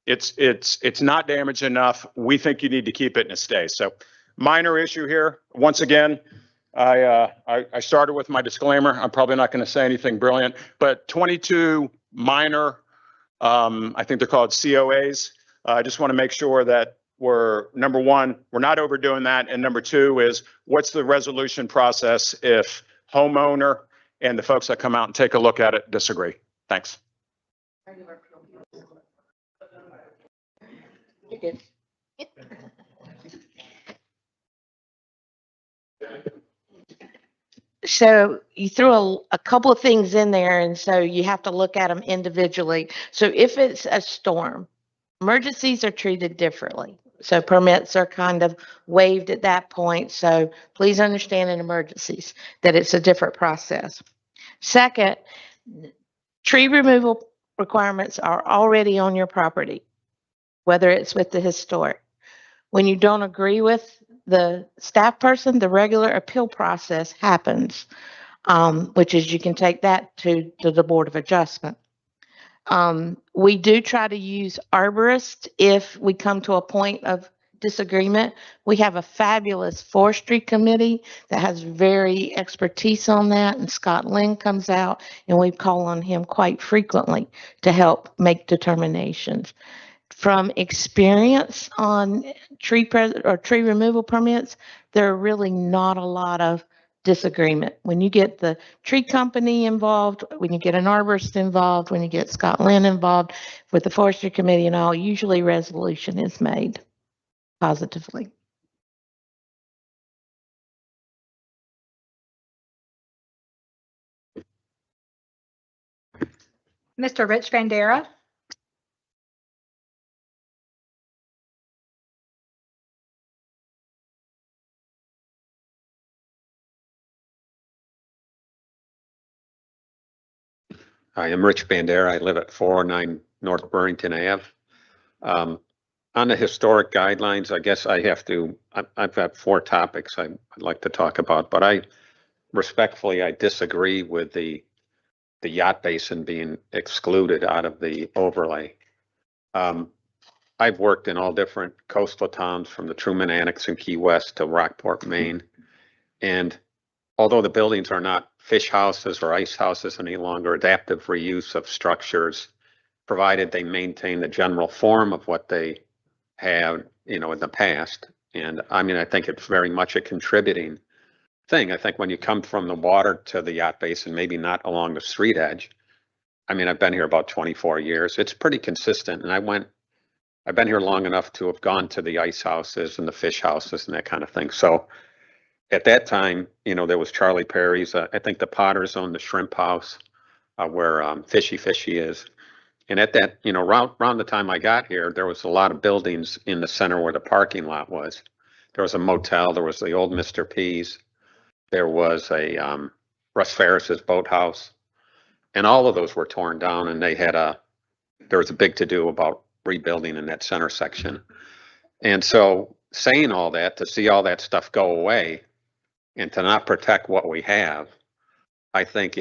it's not damaged enough, we think you need to keep it and it stays. So minor issue here. Once again, I started with my disclaimer. I'm probably not going to say anything brilliant, but 22 minor, I think they're called COAs. I just want to make sure that number one, we're not overdoing that. And number two is, what's the resolution process if homeowner and the folks that come out and take a look at it disagree? Thanks. You're good. So you threw a couple of things in there, and so you have to look at them individually. So if it's a storm, emergencies are treated differently. So permits are kind of waived at that point. So please understand in emergencies that it's a different process. Second, tree removal requirements are already on your property, whether it's with the historic. When you don't agree with the staff person, the regular appeal process happens, which is you can take that to the Board of Adjustment. We do try to use arborists if we come to a point of disagreement. We have a fabulous forestry committee that has very expertise on that, and Scott Lynn comes out, and we call on him quite frequently to help make determinations. From experience on tree removal permits, there are really not a lot of disagreement. When you get the tree company involved, when you get an arborist involved, when you get Scott Lynn involved with the forestry committee and all, usually resolution is made positively. Mr. Rich Bandera. Hi, I'm Rich Bandera. I live at 409 North Burrington Ave. On the historic guidelines, I guess I've got 4 topics I'd like to talk about, but I disagree with the yacht basin being excluded out of the overlay. I've worked in all different coastal towns, from the Truman Annex in Key West to Rockport, Maine. And although the buildings are not fish houses or ice houses any longer, adaptive reuse of structures, provided they maintain the general form of what they have, in the past. And I mean, I think it's very much a contributing thing. I think when you come from the water to the yacht basin, maybe not along the street edge. I mean, I've been here about 24 years. It's pretty consistent. And I've been here long enough to have gone to the ice houses and the fish houses and that kind of thing. So at that time, there was Charlie Perry's. I think the Potters owned the shrimp house where Fishy is. And at that, around the time I got here, there was a lot of buildings in the center where the parking lot was. There was a motel, there was the old Mr. P's, there was a Russ Ferris's boathouse, and all of those were torn down, and there was a big to-do about rebuilding in that center section. And so saying all that, to see all that stuff go away and to not protect what we have, I think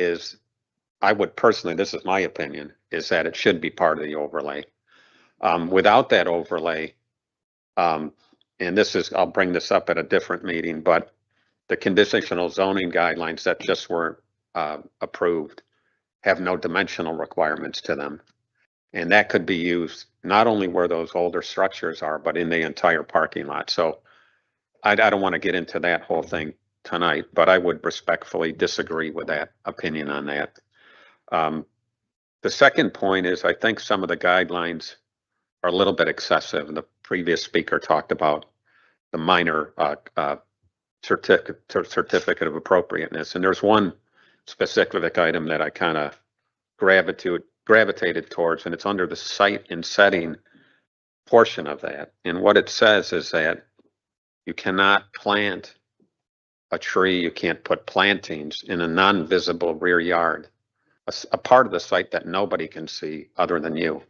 I would personally, this is my opinion, is that it should be part of the overlay. Without that overlay, and I'll bring this up at a different meeting, but the conditional zoning guidelines that just were approved have no dimensional requirements to them. And that could be used not only where those older structures are, but in the entire parking lot. So I don't want to get into that whole thing tonight, but I would respectfully disagree with that opinion on that. The second point is I think some of the guidelines are a little bit excessive. The previous speaker talked about the minor certificate of appropriateness. And there's one specific item that I kind of gravitated towards, and it's under the site and setting portion of that. And what it says is that you cannot plant a tree, you can't put plantings in a non-visible rear yard, a part of the site that nobody can see other than you.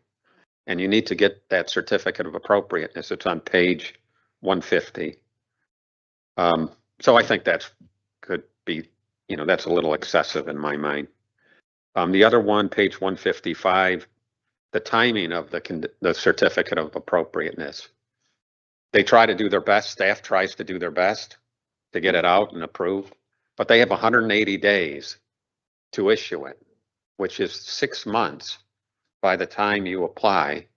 And you need to get that certificate of appropriateness. It's on page 150. So I think could be, that's a little excessive in my mind. The other one, page 155, the timing of the certificate of appropriateness. They try to do their best, staff tries to do their best to get it out and approved, but they have 180 days to issue it, which is 6 months by the time you apply,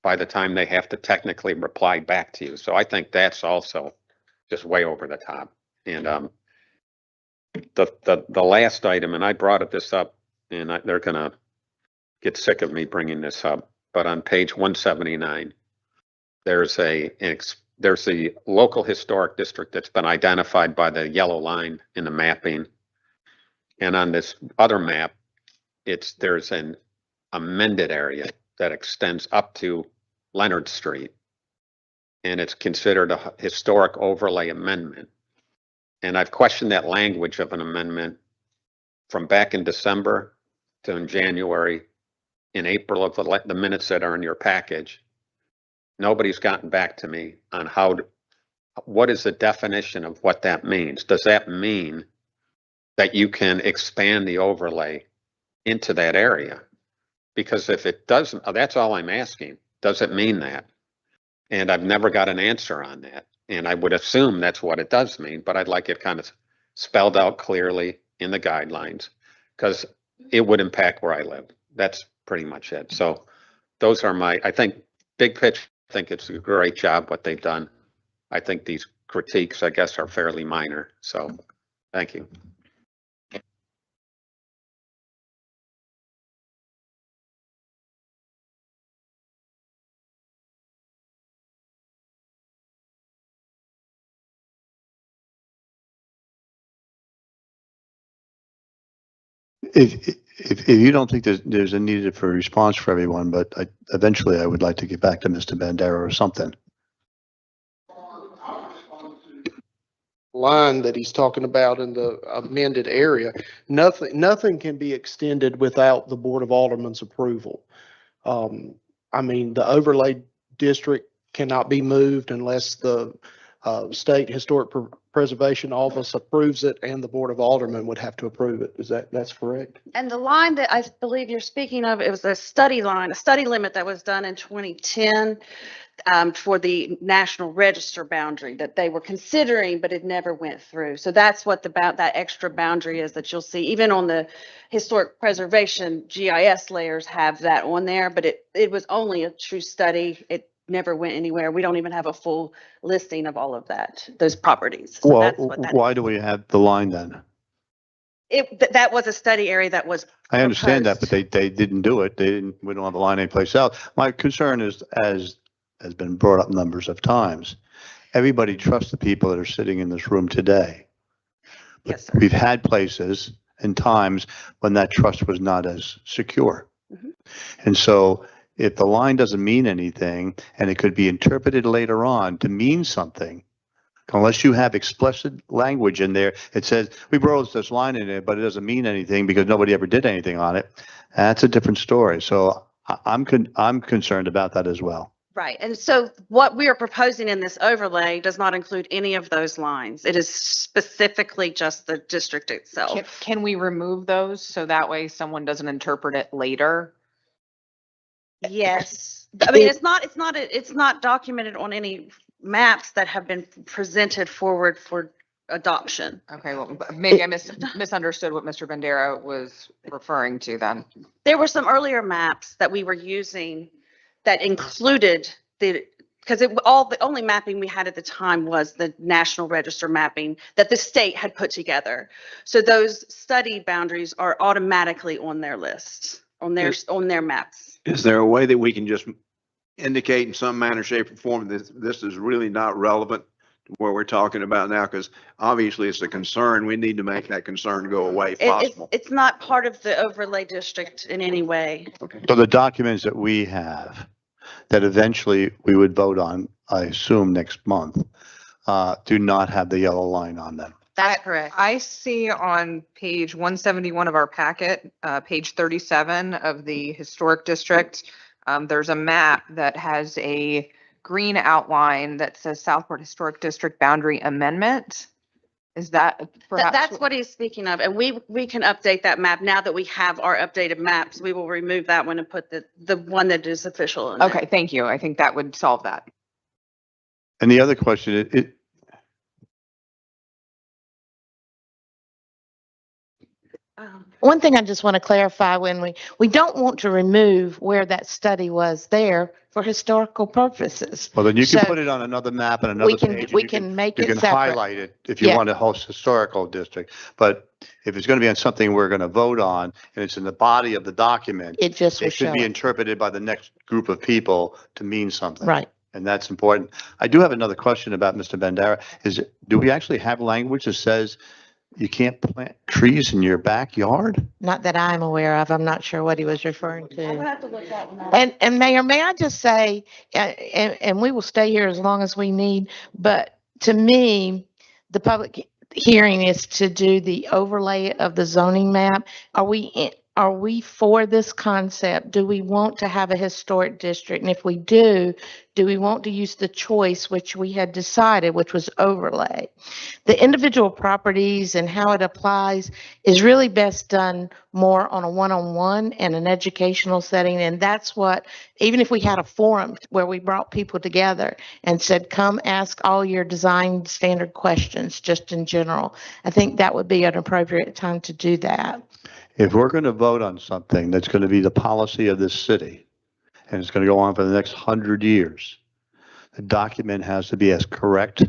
by the time they have to technically reply back to you. So I think that's also just way over the top. And the last item, and I brought this up, and they're gonna get sick of me bringing this up, but on page 179, there's the local historic district that's been identified by the yellow line in the mapping. And on this other map, there's an amended area that extends up to Leonard Street. And it's considered a historic overlay amendment. And I've questioned that language of an amendment from back in December to in January, in April of the minutes that are in your package. Nobody's gotten back to me on what is the definition of what that means? Does that mean that you can expand the overlay into that area? Because if it doesn't, that's all I'm asking. Does it mean that? And I've never got an answer on that. And I would assume that's what it does mean, but I'd like it kind of spelled out clearly in the guidelines, because it would impact where I live. That's pretty much it. So those are I think, big picture, I think it's a great job what they've done. I think these critiques, I guess, are fairly minor. So thank you. If you don't think there's a need for a response for everyone, but eventually I would like to get back to Mr. Bandera or something. Line that he's talking about in the amended area, nothing can be extended without the Board of Aldermen's approval. I mean, the overlay district cannot be moved unless the State Historic Preservation Office approves it, and the Board of Aldermen would have to approve it. That's correct? And the line that I believe you're speaking of, it was a study line, a study limit that was done in 2010 for the National Register boundary that they were considering, but it never went through. So that's what that extra boundary is that you'll see, even on the historic preservation GIS layers have that on there, but it was only a true study. It never went anywhere. We don't even have a full listing of all of those properties. So Well, that's what why do we have the line then? that was a study area that was I understand that, proposed. but they didn't do it. We don't have a line anyplace else. My concern is, as has been brought up numbers of times, everybody trusts the people that are sitting in this room today. But Yes, sir. we've had places and times when that trust was not as secure. Mhm. And so if the line doesn't mean anything and it could be interpreted later on to mean something, unless you have explicit language in there, it says, we wrote this line in it, but it doesn't mean anything because nobody ever did anything on it. That's a different story. So I'm concerned about that as well. Right. And so what we are proposing in this overlay does not include any of those lines. It is specifically just the district itself. Can we remove those so that way someone doesn't interpret it later? Yes. I mean, it's not documented on any maps that have been presented forward for adoption. Okay, well, maybe I misunderstood what Mr. Bandera was referring to then. There were some earlier maps that we were using that included because the only mapping we had at the time was the National Register mapping that the state had put together. So those study boundaries are automatically on their list, on their maps. Is there a way that we can just indicate in some manner, shape, or form that this is really not relevant to what we're talking about now? Because obviously it's a concern. We need to make that concern go away if possible. It's not part of the overlay district in any way. Okay. So the documents that we have that eventually we would vote on, I assume next month, do not have the yellow line on them. That's correct. I see on page 171 of our packet, page 37 of the historic district, there's a map that has a green outline that says Southport Historic District Boundary Amendment. Is that perhaps? That's what he's speaking of. And we can update that map. Now that we have our updated maps, we will remove that one and put the one that is official in there. Okay, thank you. I think that would solve that. And the other question, One thing I just want to clarify, when we don't want to remove where that study was there for historical purposes. well, then you can So put it on another map and another page. we and can make you it can separate. highlight it if you Yeah. want to host historical district. But if it's going to be on something we're going to vote on and it's in the body of the document, It just will it should show be it. interpreted by the next group of people to mean something. Right. And that's important. I do have another question about Mr. Bandera. Do we actually have language that says you can't plant trees in your backyard? Not that I'm aware of. I'm not sure what he was referring I would to. have to look that one up. And Mayor, may I just say, and we will stay here as long as we need, but to me, the public hearing is to do the overlay of the zoning map. Are we for this concept? Do we want to have a historic district? And if we do we want to use the choice which we had decided, which was overlay? The individual properties and how it applies is really best done more on a one-on-one and an educational setting. And that's what, even if we had a forum where we brought people together and said, come ask all your design standard questions, just in general, I think that would be an appropriate time to do that. If we're going to vote on something that's going to be the policy of this city, and it's going to go on for the next 100 years, the document has to be as correct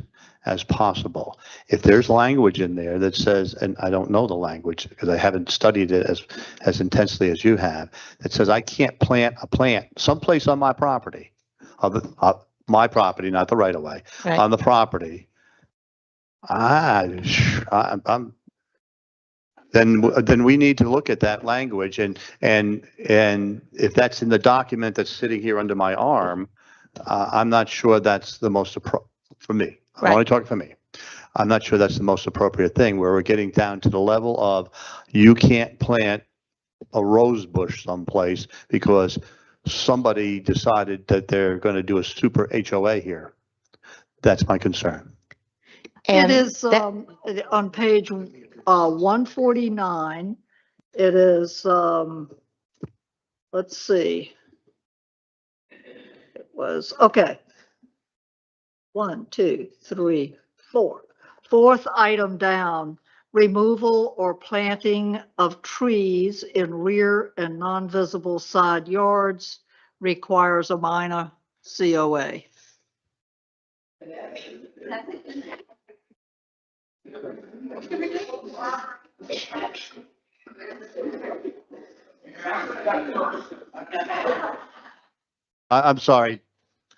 as possible. If there's language in there that says, and I don't know the language because I haven't studied it as intensely as you have, that says I can't plant a plant someplace on my property, my property, not the right of way, Right. on the property, then we need to look at that language and if that's in the document that's sitting here under my arm, I'm not sure that's the most for me. I'm Right. only talking for me. I'm not sure that's the most appropriate thing where we're getting down to the level of you can't plant a rose bush someplace because somebody decided that they're going to do a super HOA here. That's my concern. And It is, that- on page, 149, it is, let's see. It was, okay. 1, 2, 3, 4. Fourth item down, removal or planting of trees in rear and non-visible side yards requires a minor COA. I'm sorry.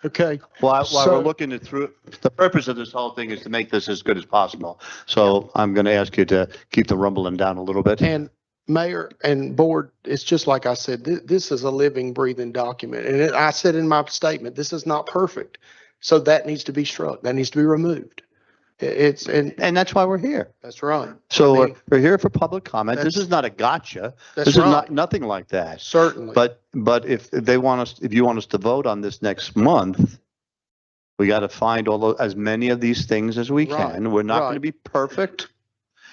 Okay. While So- we're looking it through, the purpose of this whole thing is to make this as good as possible. So I'm going to ask you to keep the rumbling down a little bit. And Mayor and board, it's just like I said, this is a living, breathing document. And I said in my statement, this is not perfect. So that needs to be struck. That needs to be removed. And that's why we're here. That's right. So I mean, we're here for public comment. This that's- is not a gotcha. That's This is right. not, nothing like that. Certainly. But if they want us, if you want us to vote on this next month, we got to find as many of these things as we Right, can. We're not going to right. be perfect.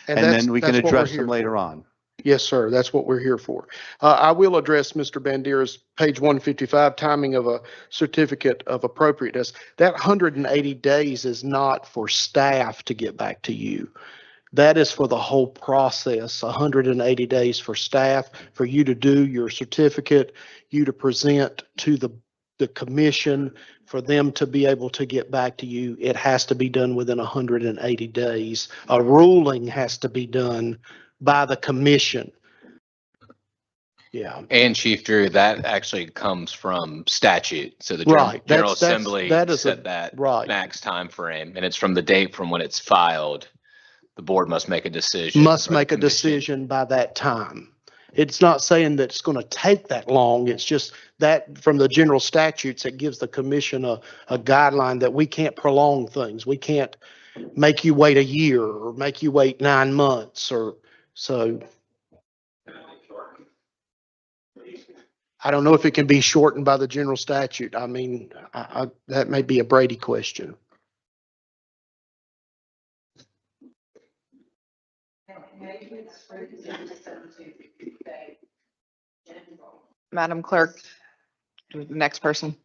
And that's- then we can that's what we're address here them later for. on. Yes, sir. That's what we're here for. I will address Mr. Bandera's page 155, timing of a certificate of appropriateness. That 180 days is not for staff to get back to you. That is for the whole process, 180 days for staff, for you to do your certificate, you to present to the commission, for them to be able to get back to you. It has to be done within 180 days. A ruling has to be done by the commission. Yeah. And Chief Drew, that actually comes from statute. So the Right. General That's- Assembly that is a- set that right. max time frame, and it's from the date from when it's filed. The board must make a decision. Must or the make a commission. decision by that time. It's not saying that it's going to take that long. It's just that from the general statutes, it gives the commission a guideline that we can't prolong things. We can't make you wait a year or make you wait 9 months or so. I don't know if it can be shortened by the general statute. I mean, that may be a Brady question. Madam Clerk, next person.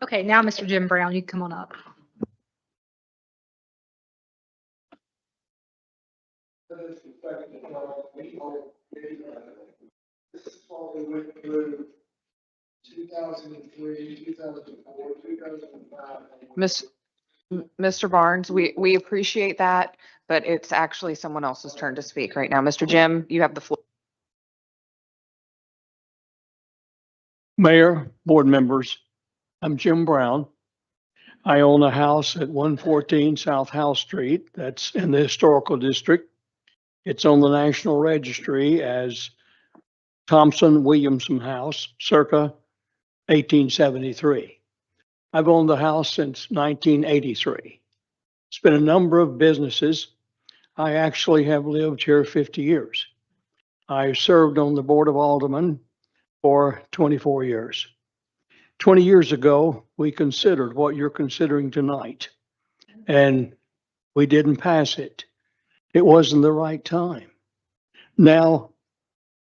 Okay, now Mr. Jim Brown, you come on up. This is what we went through 2003, 2004, 2005. Mr. Barnes, we appreciate that, but it's actually someone else's turn to speak right now. Mr. Jim, you have the floor. Mayor, board members, I'm Jim Brown. I own a house at 114 South House Street. That's in the historical district. It's on the National Registry as Thompson Williamson House, circa 1873. I've owned the house since 1983. It's been a number of businesses. I actually have lived here 50 years. I served on the Board of Aldermen for 24 years. 20 years ago, we considered what you're considering tonight, and we didn't pass it. It wasn't the right time. Now,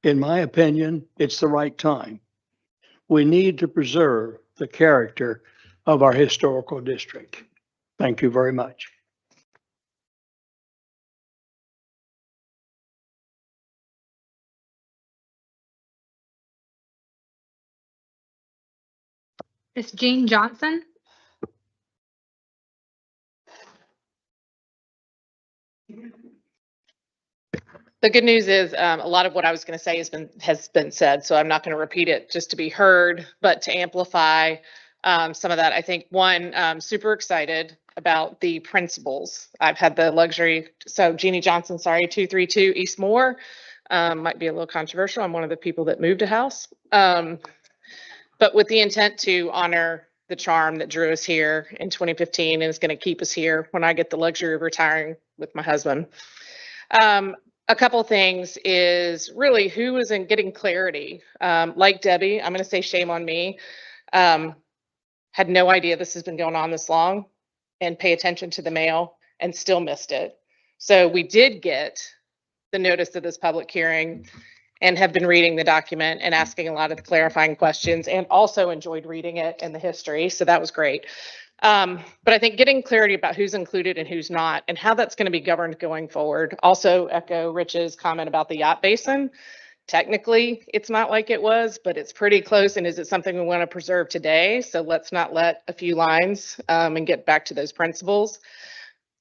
in my opinion, it's the right time. We need to preserve the character of our historical district. Thank you very much. Miss Jean Johnson. The good news is a lot of what I was going to say has been said, so I'm not going to repeat it just to be heard, but to amplify some of that. I think I'm super excited about the principles. I've had the luxury. So Jeannie Johnson, sorry, 232 East Moore, might be a little controversial. I'm one of the people that moved a house, but with the intent to honor the charm that drew us here in 2015 and is going to keep us here when I get the luxury of retiring with my husband. A couple things is really who isn't getting clarity. Like Debbie, I'm going to say shame on me. Had no idea this has been going on this long and pay attention to the mail and still missed it. So we did get the notice of this public hearing and have been reading the document and asking a lot of clarifying questions and also enjoyed reading it and the history. So that was great. But I think getting clarity about who's included and who's not and how that's going to be governed going forward. Also echo Rich's comment about the yacht basin. Technically, it's not like it was, but it's pretty close. And is it something we want to preserve today? So let's not let a few lines and get back to those principles.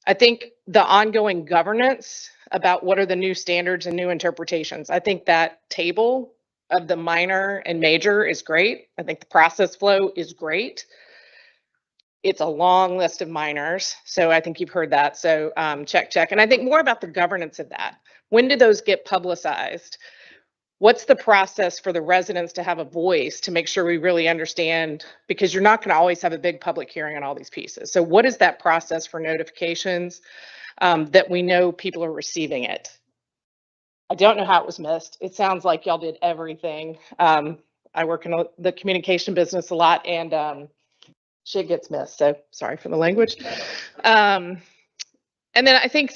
I think the ongoing governance about what are the new standards and new interpretations. I think that table of the minor and major is great. I think the process flow is great. It's a long list of minors. So I think you've heard that. So check. And I think more about the governance of that. When do those get publicized? What's the process for the residents to have a voice to make sure we really understand? Because you're not going to always have a big public hearing on all these pieces. So what is that process for notifications that we know people are receiving it? I don't know how it was missed. It sounds like y'all did everything. I work in the communication business a lot, and shit gets missed. So sorry for the language. And then I think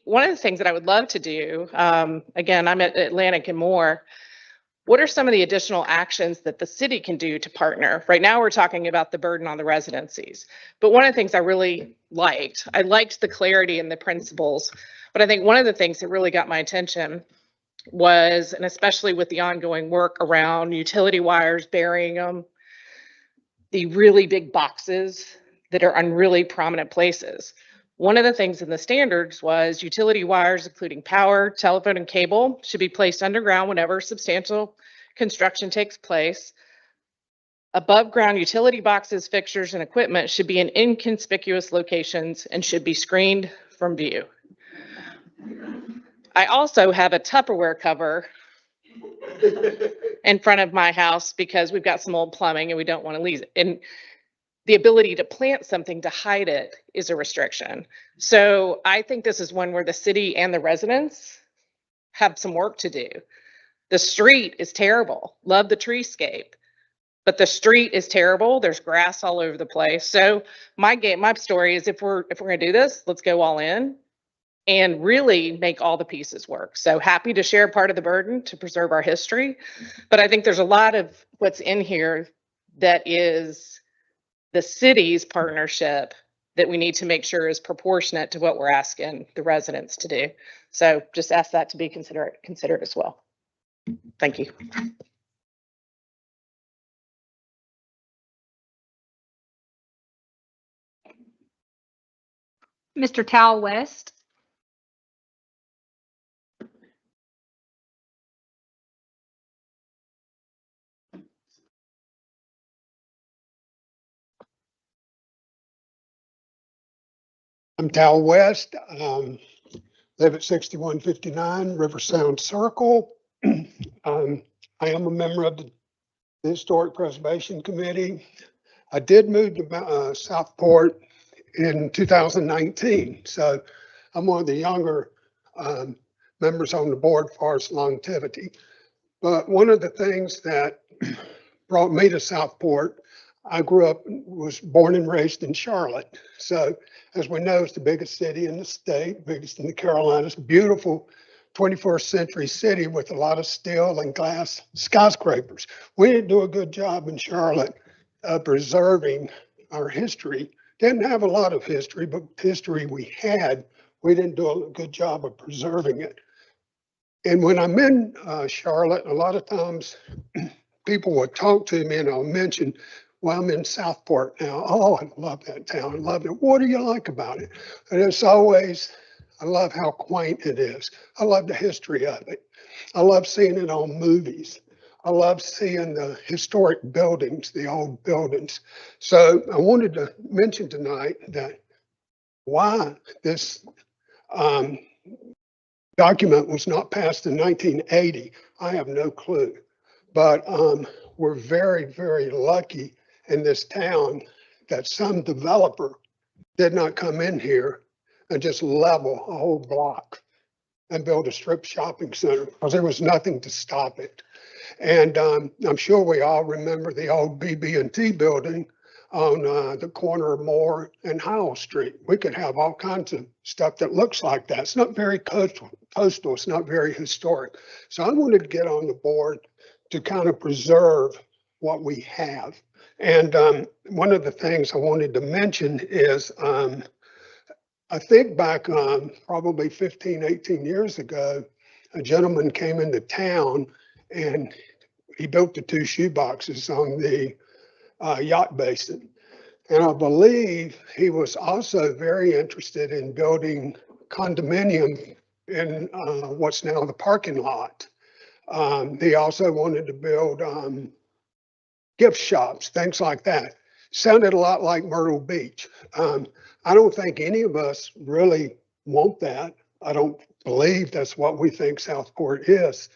one of the things that I would love to do, again, I'm at Atlantic and Moore. What are some of the additional actions that the city can do to partner? Right now, we're talking about the burden on the residencies. But one of the things I really liked, I liked the clarity and the principles. But I think one of the things that really got my attention was, and especially with the ongoing work around utility wires, burying them, the really big boxes that are on really prominent places. One of the things in the standards was utility wires, including power, telephone, and cable, should be placed underground whenever substantial construction takes place. Above ground utility boxes, fixtures, and equipment should be in inconspicuous locations and should be screened from view. I also have a Tupperware cover in front of my house because we've got some old plumbing and we don't want to leave it. And the ability to plant something to hide it is a restriction. So I think this is one where the city and the residents have some work to do. The street is terrible. Love the treescape, but the street is terrible. There's grass all over the place. So my story is if we're going to do this, let's go all in and really make all the pieces work. So happy to share part of the burden to preserve our history. But I think there's a lot of what's in here that is the city's partnership that we need to make sure is proportionate to what we're asking the residents to do. So just ask that to be considered as well. Thank you. Mr. Tal West. I'm Tal West, live at 6159 River Sound Circle. I am a member of the Historic Preservation Committee. I did move to Southport in 2019, so I'm one of the younger members on the board as far as longevity. But one of the things that brought me to Southport, I was born and raised in Charlotte. So as we know, it's the biggest city in the state, biggest in the Carolinas, beautiful 21st century city with a lot of steel and glass skyscrapers. We didn't do a good job in Charlotte of preserving our history. Didn't have a lot of history, but history we had, we didn't do a good job of preserving it. And when I'm in Charlotte, a lot of times people would talk to me and I'll mention, well, I'm in Southport now. Oh, I love that town. I love it. What do you like about it? And it's always, I love how quaint it is. I love the history of it. I love seeing it on movies. I love seeing the historic buildings, the old buildings. So I wanted to mention tonight that why this document was not passed in 1980, I have no clue. But we're very, very lucky in this town that some developer did not come in here and just level a whole block and build a strip shopping center because there was nothing to stop it. And I'm sure we all remember the old BB&T building on the corner of Moore and Howell Street. We could have all kinds of stuff that looks like that. It's not very coastal. It's not very historic. So I wanted to get on the board to kind of preserve what we have. And one of the things I wanted to mention is I think back probably 15, 18 years ago, a gentleman came into town and he built the two shoeboxes on the yacht basin. And I believe he was also very interested in building condominium in what's now the parking lot. He also wanted to build gift shops, things like that. Sounded a lot like Myrtle Beach. I don't think any of us really want that. I don't believe that's what we think Southport is.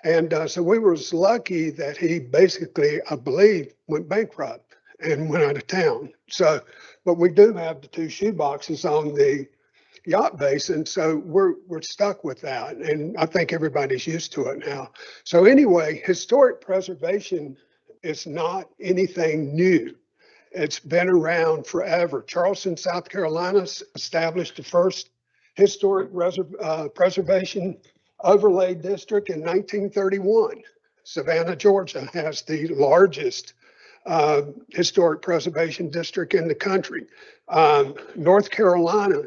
And so we were lucky that he basically, I believe, went bankrupt and went out of town. So, but we do have the two shoeboxes on the yacht basin, so we're stuck with that, and I think everybody's used to it now. So anyway, historic preservation is not anything new. It's been around forever. Charleston, South Carolina established the first historic preservation overlay district in 1931. Savannah, Georgia has the largest historic preservation district in the country. North Carolina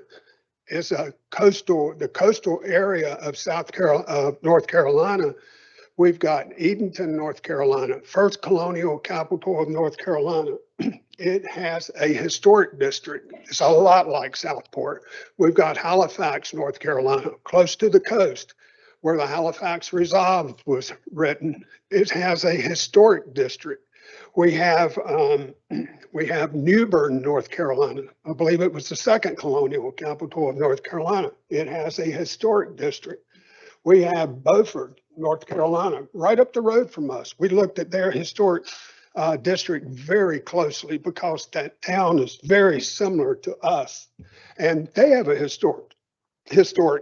is the coastal area of North Carolina. We've got Edenton, North Carolina, first colonial capital of North Carolina. It has a historic district. It's a lot like Southport. We've got Halifax, North Carolina, close to the coast, where the Halifax Resolve was written. It has a historic district. We have New Bern, North Carolina. I believe it was the second colonial capital of North Carolina. It has a historic district. We have Beaufort, North Carolina, right up the road from us. We looked at their historic district very closely because that town is very similar to us, and they have a historic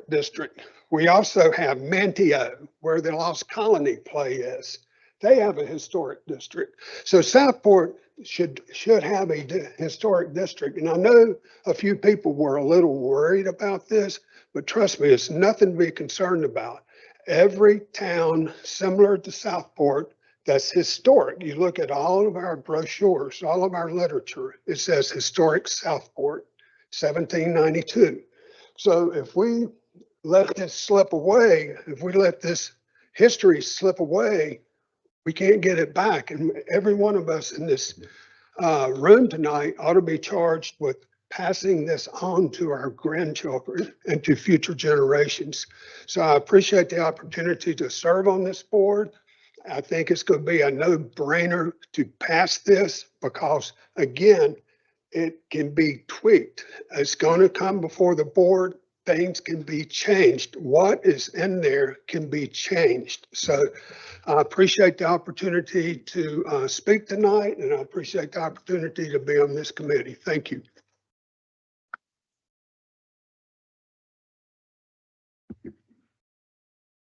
district. We also have Manteo, where the Lost Colony play is. They have a historic district. So Southport should have a historic district. And I know a few people were a little worried about this, but trust me, it's nothing to be concerned about. Every town similar to Southport that's historic, you look at all of our brochures, all of our literature, it says Historic Southport, 1792. So if we let this slip away, if we let this history slip away, we can't get it back. And every one of us in this room tonight ought to be charged with passing this on to our grandchildren and to future generations. So I appreciate the opportunity to serve on this board. I think it's going to be a no-brainer to pass this because, again, it can be tweaked. It's going to come before the board. Things can be changed. What is in there can be changed. So I appreciate the opportunity to speak tonight, and I appreciate the opportunity to be on this committee. Thank you.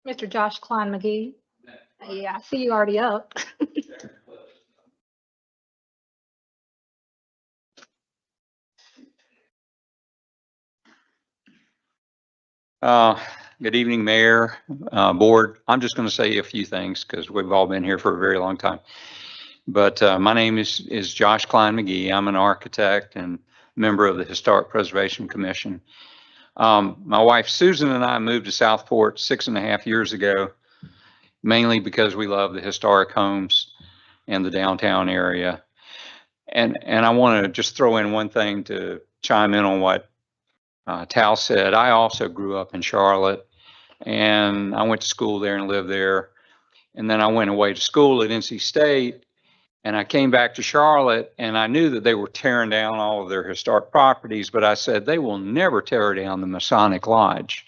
Mr. Josh Klein McGee. Yeah, I see you already up. Good evening, Mayor, Board. I'm just going to say a few things because we've all been here for a very long time. But my name is Josh Klein McGee. I'm an architect and member of the Historic Preservation Commission. My wife Susan and I moved to Southport 6.5 years ago, mainly because we love the historic homes and the downtown area. And I want to just throw in one thing to chime in on what Tal said. I also grew up in Charlotte, and I went to school there and lived there. And then I went away to school at NC State, and I came back to Charlotte, and I knew that they were tearing down all of their historic properties, but I said, they will never tear down the Masonic Lodge.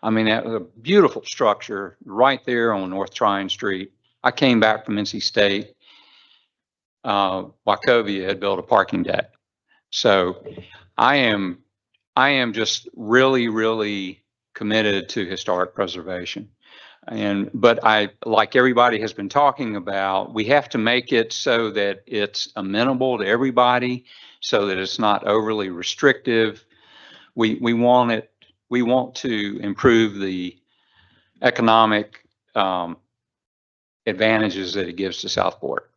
I mean, that was a beautiful structure right there on North Tryon Street. I came back from NC State. Wachovia had built a parking deck. So I am just really, really committed to historic preservation. But like everybody has been talking about, we have to make it so that it's amenable to everybody, so that it's not overly restrictive. We want to improve the economic advantages that it gives to Southport.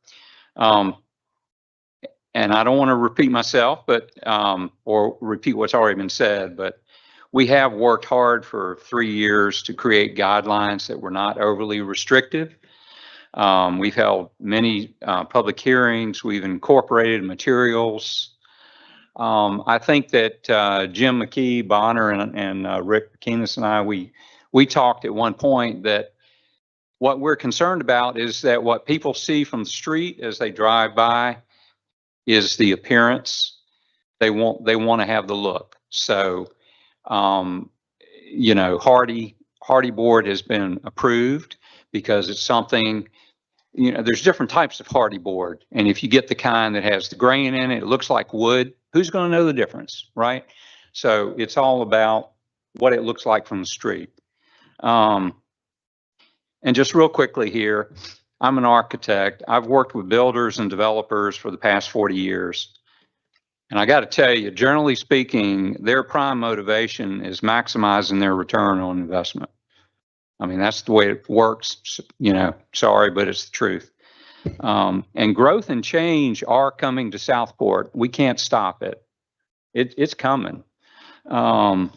And I don't want to repeat myself, but or repeat what's already been said, but we have worked hard for 3 years to create guidelines that were not overly restrictive. We've held many public hearings. We've incorporated materials. I think that Jim McKee, Bonner, and Rick McKenis and I, we talked at one point that what we're concerned about is that what people see from the street as they drive by is the appearance. They want to have the look. So you know, hardy board has been approved because it's something, you know, there's different types of hardy board. And if you get the kind that has the grain in it, it looks like wood, who's going to know the difference, right? So it's all about what it looks like from the street. And just real quickly here, I'm an architect. I've worked with builders and developers for the past 40 years. And I got to tell you, generally speaking, their prime motivation is maximizing their return on investment. I mean, that's the way it works, you know, sorry, but it's the truth. And growth and change are coming to Southport. We can't stop it. It's coming. The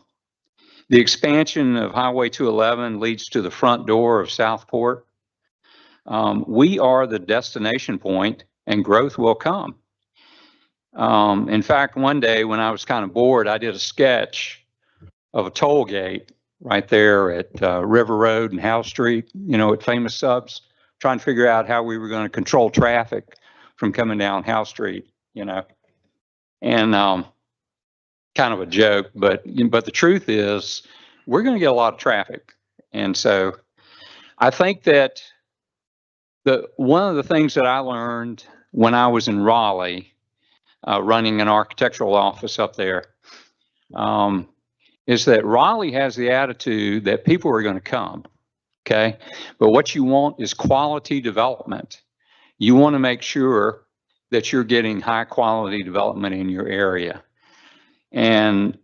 expansion of Highway 211 leads to the front door of Southport. We are the destination point and growth will come. In fact, one day when I was kind of bored, I did a sketch of a toll gate right there at River Road and Howe Street, you know, at Famous Subs, trying to figure out how we were going to control traffic from coming down Howe Street, you know. And kind of a joke, but the truth is we're going to get a lot of traffic. And so I think that one of the things that I learned when I was in Raleigh, running an architectural office up there, is that Raleigh has the attitude that people are going to come, okay? But what you want is quality development. You want to make sure that you're getting high quality development in your area. And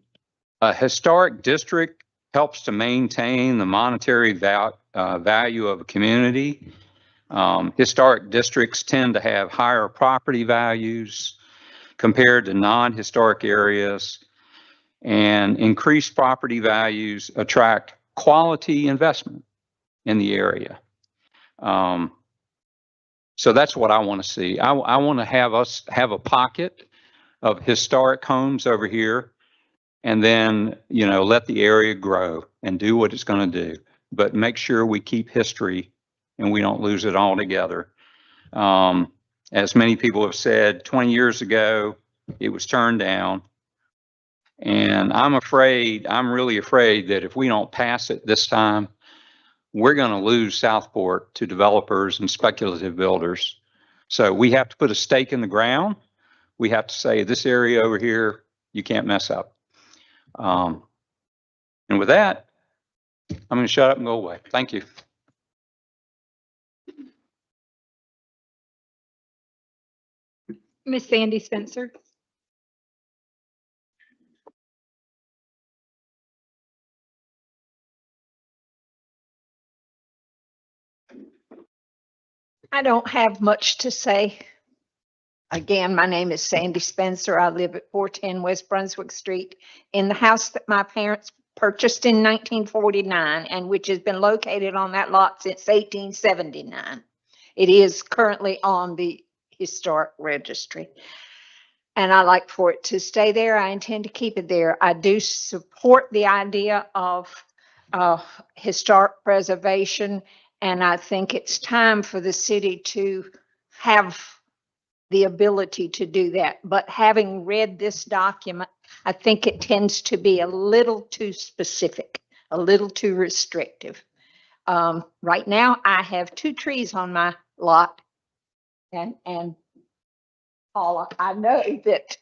a historic district helps to maintain the monetary value of a community. Historic districts tend to have higher property values compared to non-historic areas, and increased property values attract quality investment in the area. So that's what I want to see. I want to have us have a pocket of historic homes over here, and then, you know, let the area grow and do what it's going to do, but make sure we keep history and we don't lose it altogether. As many people have said, 20 years ago, it was turned down. And I'm really afraid that if we don't pass it this time, we're going to lose Southport to developers and speculative builders. So we have to put a stake in the ground. We have to say, this area over here, you can't mess up. And with that, I'm going to shut up and go away. Thank you. Miss Sandy Spencer. I don't have much to say. Again, my name is Sandy Spencer. I live at 410 West Brunswick Street in the house that my parents purchased in 1949 and which has been located on that lot since 1879. It is currently on the historic registry. And I like for it to stay there. I intend to keep it there. I do support the idea of historic preservation, and I think it's time for the city to have the ability to do that. But having read this document, I think it tends to be a little too specific, a little too restrictive. Right now, I have 2 trees on my lot, and Paula, I know that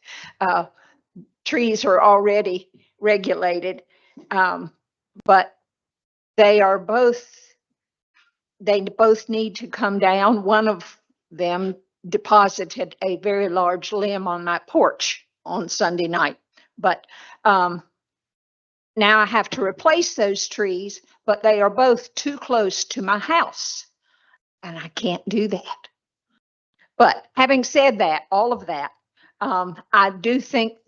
trees are already regulated, but they both need to come down. One of them deposited a very large limb on my porch on Sunday night, but now I have to replace those trees, but they are both too close to my house, and I can't do that. But having said that, all of that, I do think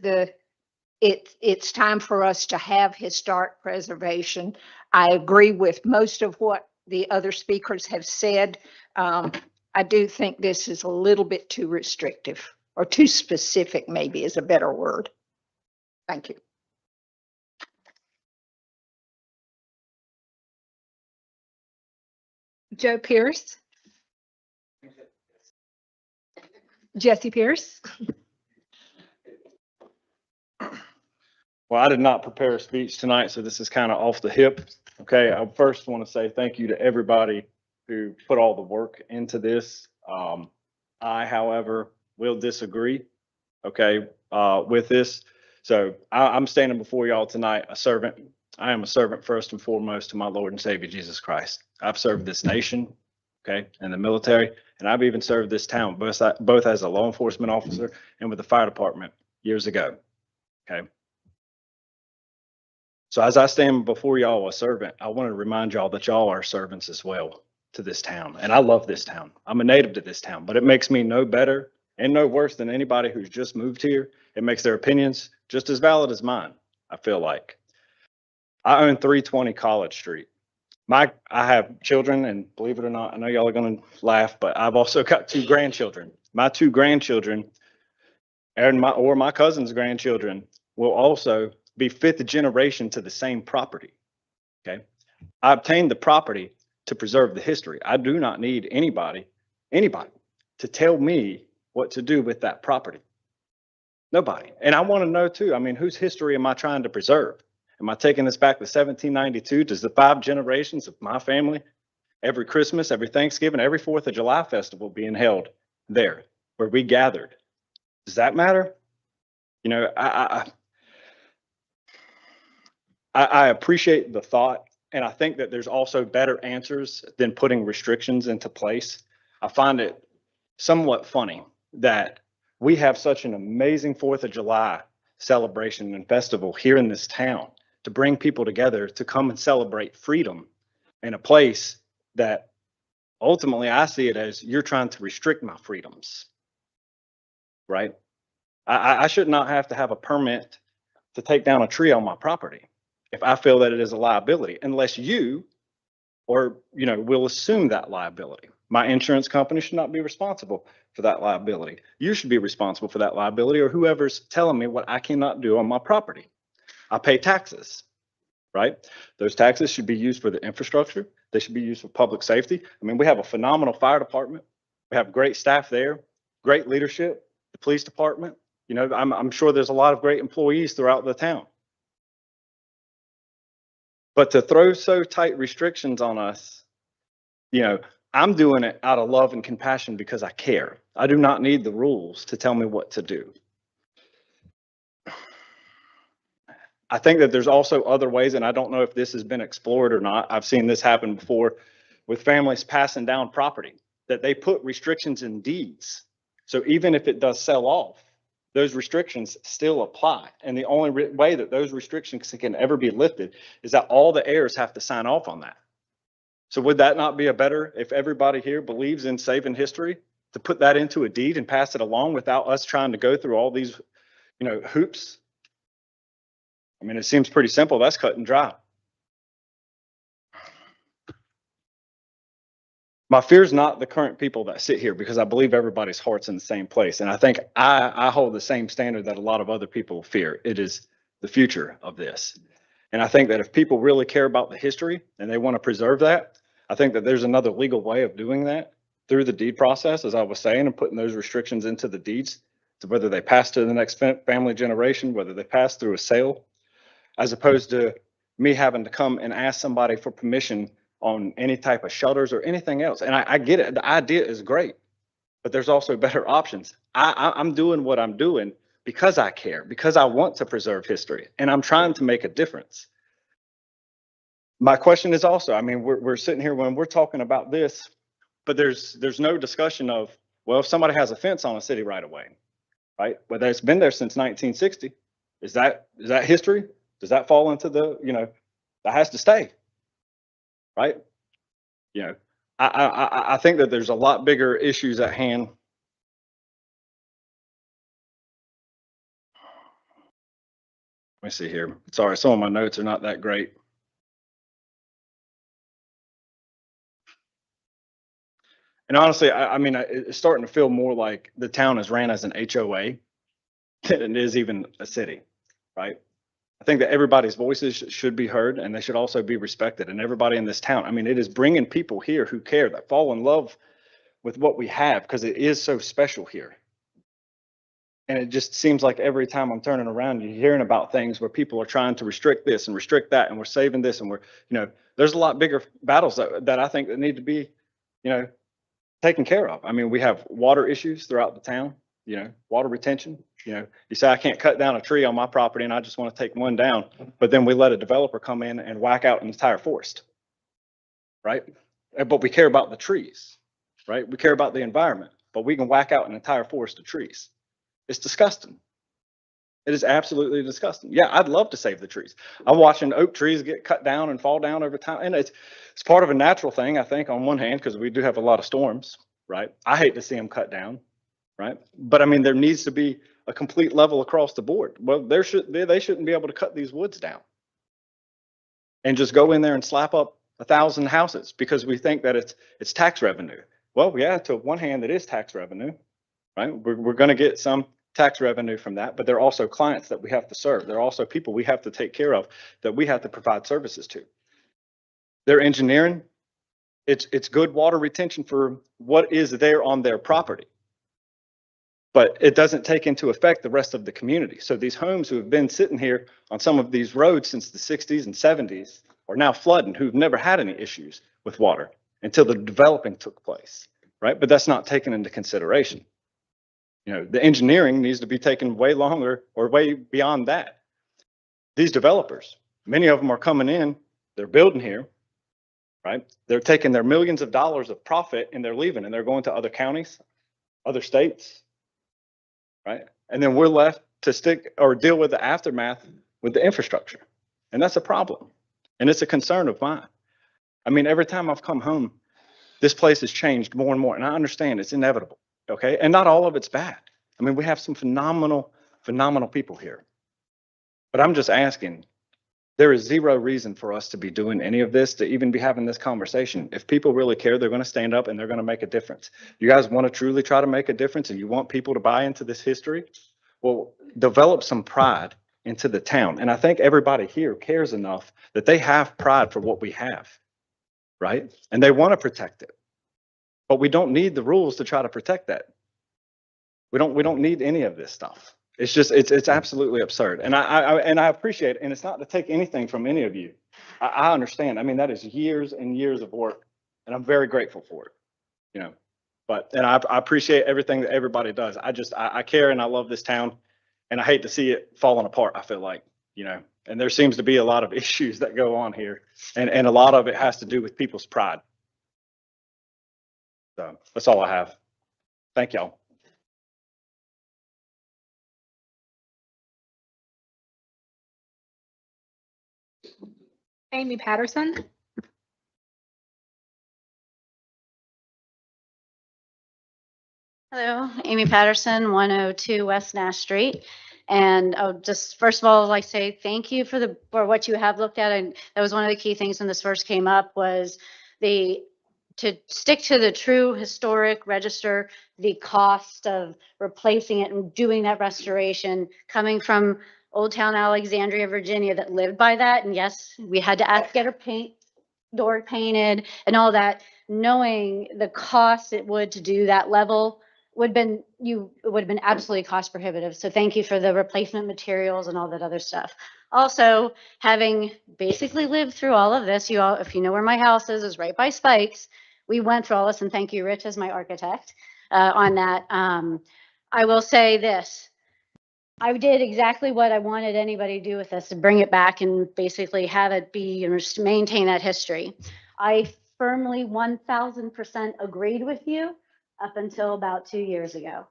it's time for us to have historic preservation. I agree with most of what the other speakers have said. I do think this is a little bit too restrictive, or too specific, maybe is a better word. Thank you. Joe Pierce. Jesse Pierce. Well, I did not prepare a speech tonight, so this is kind of off the hip. Okay, I first want to say thank you to everybody who put all the work into this. I, however, will disagree, okay, with this. So I'm standing before y'all tonight, a servant. I am a servant first and foremost to my Lord and Savior, Jesus Christ. I've served this nation, okay, in the military, and I've even served this town, both as a law enforcement officer and with the fire department years ago, okay? So as I stand before y'all a servant, I want to remind y'all that y'all are servants as well to this town. And I love this town. I'm a native to this town, but it makes me no better and no worse than anybody who's just moved here. It makes their opinions just as valid as mine, I feel like. I own 320 College Street. I have children, and believe it or not, I know y'all are going to laugh, but I've also got 2 grandchildren. My 2 grandchildren and my cousin's grandchildren will also be 5th generation to the same property. Okay. I obtained the property to preserve the history. I do not need anybody to tell me what to do with that property. Nobody. And I want to know too, I mean, whose history am I trying to preserve? Am I taking this back to 1792? Does the 5 generations of my family, every Christmas, every Thanksgiving, every 4th of July festival being held there where we gathered? Does that matter? You know, I appreciate the thought, and I think that there's also better answers than putting restrictions into place. I find it somewhat funny that we have such an amazing 4th of July celebration and festival here in this town to bring people together to come and celebrate freedom in a place that ultimately I see it as you're trying to restrict my freedoms, right? I should not have to have a permit to take down a tree on my property if I feel that it is a liability, unless you will assume that liability. My insurance company should not be responsible for that liability. You should be responsible for that liability, or whoever's telling me what I cannot do on my property. I pay taxes, right? Those taxes should be used for the infrastructure. They should be used for public safety. I mean, we have a phenomenal fire department. We have great staff there, great leadership, the police department. You know, I'm sure there's a lot of great employees throughout the town. But to throw so tight restrictions on us, you know, I'm doing it out of love and compassion because I care. I do not need the rules to tell me what to do. I think that there's also other ways, and I don't know if this has been explored or not. I've seen this happen before with families passing down property, that they put restrictions in deeds. So even if it does sell off, those restrictions still apply. And the only way that those restrictions can ever be lifted is that all the heirs have to sign off on that. So would that not be a better, if everybody here believes in saving history, to put that into a deed and pass it along without us trying to go through all these, hoops? I mean, it seems pretty simple. That's cut and dry. My fear is not the current people that sit here, because I believe everybody's heart's in the same place. And I think I hold the same standard that a lot of other people fear. It is the future of this. And I think that if people really care about the history and they want to preserve that, I think that there's another legal way of doing that through the deed process, as I was saying, and putting those restrictions into the deeds, to whether they pass to the next family generation, whether they pass through a sale, as opposed to me having to come and ask somebody for permission on any type of shutters or anything else. And I get it. The idea is great, but there's also better options. I'm doing what I'm doing because I care, because I want to preserve history, and I'm trying to make a difference. My question is also, I mean, we're sitting here when we're talking about this, but there's no discussion of, well, if somebody has a fence on a city right away, right? Whether it's been there since 1960, is that history? Does that fall into the, that has to stay, right? I think that there's a lot bigger issues at hand. Let me see here. Sorry, some of my notes are not that great. And honestly, I mean, it's starting to feel more like the town is ran as an HOA than it is even a city, right? I think that everybody's voices should be heard, and they should also be respected. And everybody in this town, I mean, it is bringing people here who care, that fall in love with what we have, because it is so special here. And it just seems like every time I'm turning around, you're hearing about things where people are trying to restrict this and restrict that, and we're saving this, and there's a lot bigger battles that I think that need to be, taken care of. I mean, we have water issues throughout the town, water retention. You say I can't cut down a tree on my property and I just want to take one down, but then we let a developer come in and whack out an entire forest, right? But we care about the trees, right? We care about the environment, but we can whack out an entire forest of trees. It's disgusting. It is absolutely disgusting. Yeah, I'd love to save the trees. I'm watching oak trees get cut down and fall down over time. And it's part of a natural thing, I think, on one hand, because we do have a lot of storms, right? I hate to see them cut down, right? But I mean, there needs to be a complete level across the board. Well, they shouldn't be able to cut these woods down and just go in there and slap up 1,000 houses because we think that it's tax revenue. Well, yeah, to one hand, it is tax revenue, right? We're going to get some tax revenue from that, but there are also clients that we have to serve. There are also people we have to take care of that we have to provide services to. Their engineering, it's good water retention for what is there on their property, but it doesn't take into effect the rest of the community. So these homes who have been sitting here on some of these roads since the 60s and 70s are now flooding, who've never had any issues with water until the developing took place, right? But that's not taken into consideration. The engineering needs to be taken way longer or way beyond that. These developers, many of them are coming in, they're building here, right? They're taking their millions of dollars of profit and they're leaving and they're going to other counties, other states, right? And then we're left to stick or deal with the aftermath with the infrastructure. And that's a problem. And it's a concern of mine. I mean, every time I've come home, this place has changed more and more. And I understand it's inevitable. Okay. And not all of it's bad. I mean, we have some phenomenal people here. But I'm just asking, there is zero reason for us to be doing any of this, to even be having this conversation. If people really care, they're going to stand up and they're going to make a difference. You guys want to truly try to make a difference and you want people to buy into this history? Well, develop some pride into the town. And I think everybody here cares enough that they have pride for what we have, right? And they want to protect it. But we don't need the rules to try to protect that. We don't need any of this stuff. It's just it's absolutely absurd. And I appreciate it. And it's not to take anything from any of you. I understand. I mean, that is years and years of work, and I'm very grateful for it. But I appreciate everything that everybody does. I care and I love this town, and I hate to see it falling apart. I feel like, and there seems to be a lot of issues that go on here, and a lot of it has to do with people's pride. So that's all I have. Thank y'all. Amy Patterson. Hello, Amy Patterson, 102 West Nash Street. And I'll just, first of all, like say thank you for what you have looked at. And that was one of the key things when this first came up was to stick to the true historic register, the cost of replacing it and doing that restoration coming from Old Town Alexandria, Virginia that lived by that. And yes, we had to ask to get her door painted and all that, knowing the cost it would to do that level would have been absolutely cost prohibitive. So thank you for the replacement materials and all that other stuff. Also, having basically lived through all of this, if you know where my house is right by Spikes. We went through all this, and thank you, Rich, as my architect on that. I will say this. I did exactly what I wanted anybody to do with this, to bring it back and basically have it be and just maintain that history. I firmly 1000% agreed with you up until about 2 years ago.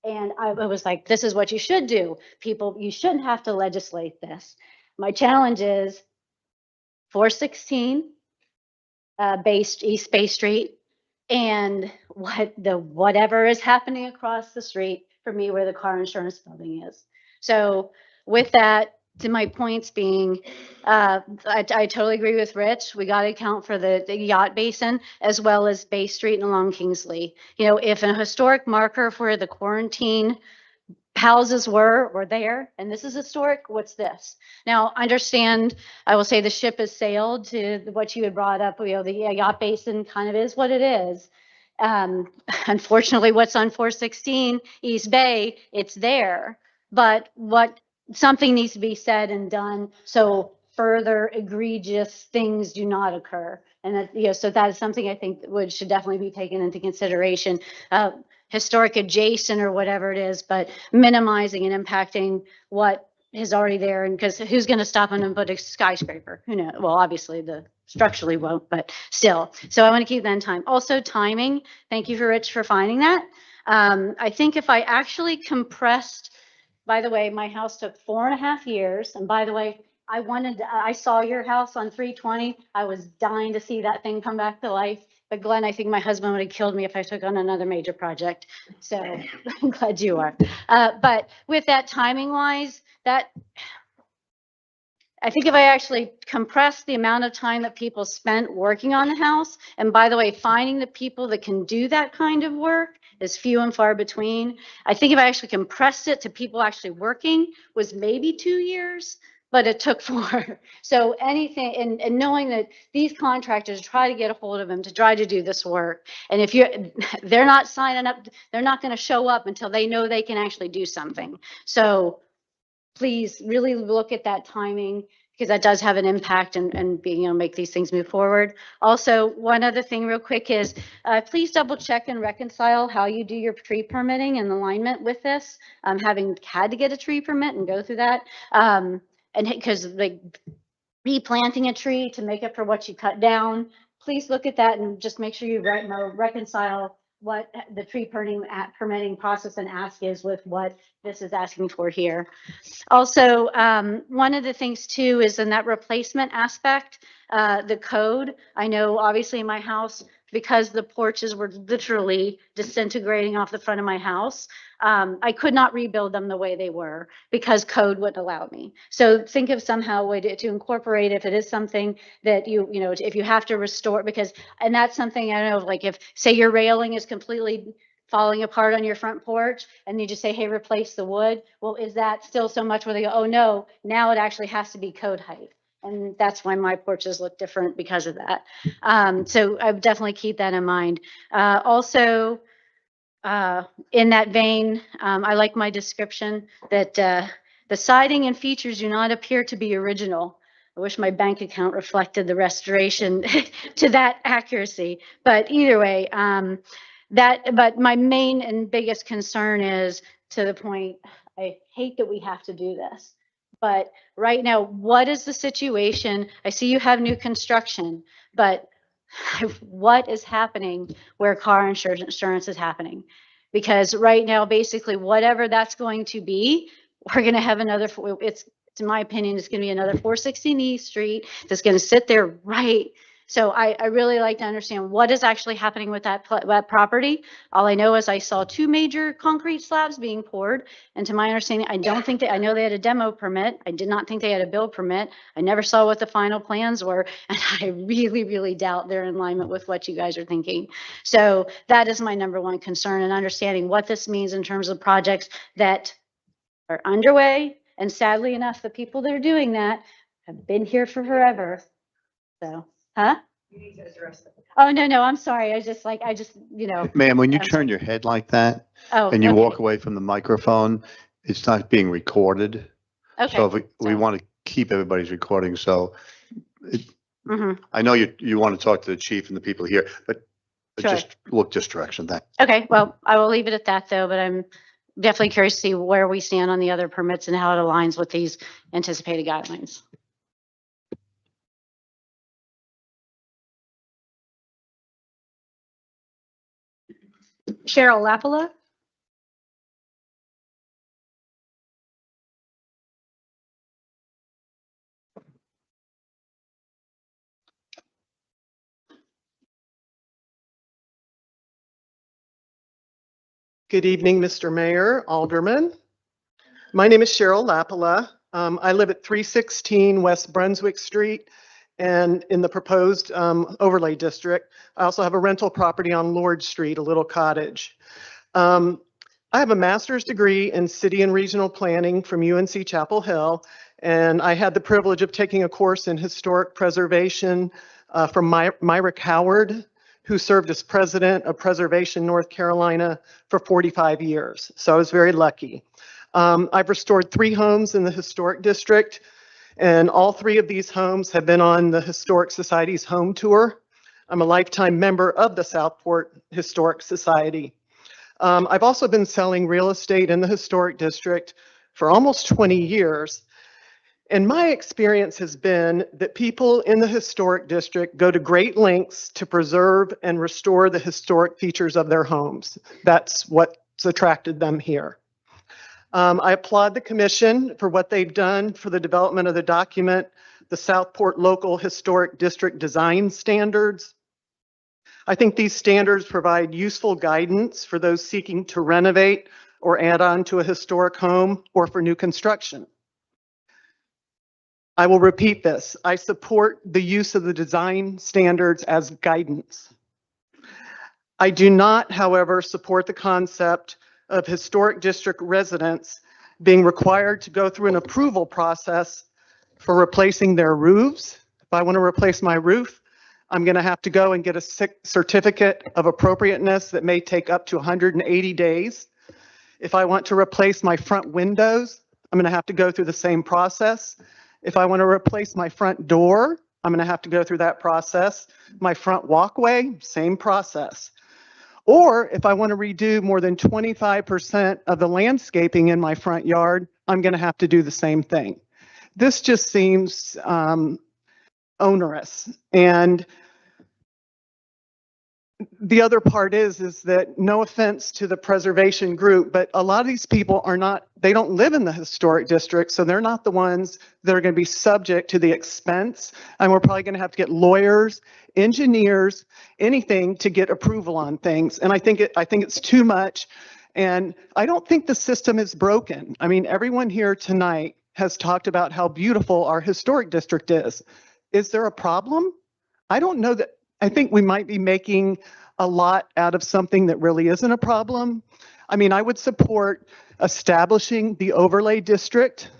And I was like, this is what you should do. People, you shouldn't have to legislate this. My challenge is 416 East Bay Street and whatever is happening across the street for me where the car insurance building is. So with that, to my points being, I totally agree with Rich. We got to account for the yacht basin as well as Bay Street and along Kingsley. If a historic marker for the quarantine houses were there, and this is historic, what's this? Now, understand, I will say the ship has sailed to what you had brought up, the yacht basin kind of is what it is. Unfortunately, what's on 416 East Bay, it's there. But something needs to be said and done so further egregious things do not occur. And that, so that is something I think should definitely be taken into consideration. Historic adjacent or whatever it is, but minimizing and impacting what is already there. And because who's going to stop them and put a skyscraper? Who knows? Well, obviously the structurally won't, but still. So I want to keep that in time. Also timing. Thank you for Rich for finding that. I think if I actually compressed, by the way, my house took 4.5 years. And by the way, I saw your house on 320. I was dying to see that thing come back to life. But Glenn, I think my husband would have killed me if I took on another major project. So I'm glad you are. But with that timing wise, I think if I actually compress the amount of time that people spent working on the house, and by the way, finding the people that can do that kind of work is few and far between. I think if I actually compressed it to people actually working was maybe 2 years, but it took 4. So anything, and knowing that these contractors try to get a hold of them to try to do this work. And if they're not signing up, they're not going to show up until they know they can actually do something. So please really look at that timing because that does have an impact and being able to make these things move forward. Also, one other thing real quick is please double check and reconcile how you do your tree permitting and alignment with this. Having had to get a tree permit and go through that. And because like replanting a tree to make up for what you cut down, please look at that and just make sure you reconcile what the tree permitting process and ask is with what this is asking for here. Also, one of the things too is in that replacement aspect, the code. I know obviously in my house, because the porches were literally disintegrating off the front of my house, I could not rebuild them the way they were because code wouldn't allow me. So think of somehow a way to incorporate if it is something that you know, if you have to restore, because, and that's something I know, like if say your railing is completely falling apart on your front porch and you just say, hey, replace the wood. Well, is that still so much where they go, oh no, now it actually has to be code height. And that's why my porches look different because of that. So I would definitely keep that in mind. Also, in that vein, I like my description that the siding and features do not appear to be original. I wish my bank account reflected the restoration to that accuracy. But either way, but my main and biggest concern is to the point, I hate that we have to do this. But right now, what is the situation? I see you have new construction, but what is happening where car insurance is happening? Because right now, basically, whatever that's going to be, we're going to have another, it's, in my opinion, it's going to be another 416 East Street that's going to sit there right. So I really like to understand what is actually happening with that property. All I know is I saw 2 major concrete slabs being poured. And to my understanding, I don't think I know they had a demo permit. I did not think they had a build permit. I never saw what the final plans were. And I really, really doubt they're in alignment with what you guys are thinking. So that is my number one concern, and understanding what this means in terms of projects that are underway. And sadly enough, the people that are doing that have been here for forever. So. Huh? You need to address that. Oh, no, I'm sorry. I just, you know. Ma'am, when you turn your head like that and you walk away from the microphone, it's not being recorded. Okay. So if we want to keep everybody's recording, so I know you want to talk to the chief and the people here, but Sure. just look this direction. Thanks. Okay, well, I will leave it at that though, but I'm definitely curious to see where we stand on the other permits and how it aligns with these anticipated guidelines. Cheryl Lapola. Good evening, Mr. Mayor, Aldermen. My name is Cheryl Lapola. I live at 316 West Brunswick Street and in the proposed overlay district. I also have a rental property on Lord Street, a little cottage. I have a master's degree in city and regional planning from UNC Chapel Hill, and I had the privilege of taking a course in historic preservation from Myrick Howard who served as president of Preservation North Carolina for 45 years. So I was very lucky. I've restored 3 homes in the historic district, and all 3 of these homes have been on the Historic Society's home tour. I'm a lifetime member of the Southport Historic Society. I've also been selling real estate in the historic district for almost 20 years. And my experience has been that people in the historic district go to great lengths to preserve and restore the historic features of their homes. That's what's attracted them here. I applaud the commission for what they've done for the development of the document, the Southport Local Historic District Design Standards. I think these standards provide useful guidance for those seeking to renovate or add on to a historic home or for new construction. I will repeat this. I support the use of the design standards as guidance. I do not, however, support the concept of historic district residents being required to go through an approval process for replacing their roofs. If I want to replace my roof, I'm going to have to go and get a certificate of appropriateness that may take up to 180 days. If I want to replace my front windows, I'm going to have to go through the same process. If I want to replace my front door, I'm going to have to go through that process. My front walkway, same process. Or if I want to redo more than 25% of the landscaping in my front yard, I'm going to have to do the same thing. This just seems onerous. And the other part is that, no offense to the preservation group, but a lot of these people they don't live in the historic district, so they're not the ones that are going to be subject to the expense. And we're probably going to have to get lawyers, engineers, anything to get approval on things. And I think it's too much. And I don't think the system is broken. I mean, everyone here tonight has talked about how beautiful our historic district is. Is there a problem? I don't know that. I think we might be making a lot out of something that really isn't a problem. I mean, I would support establishing the overlay district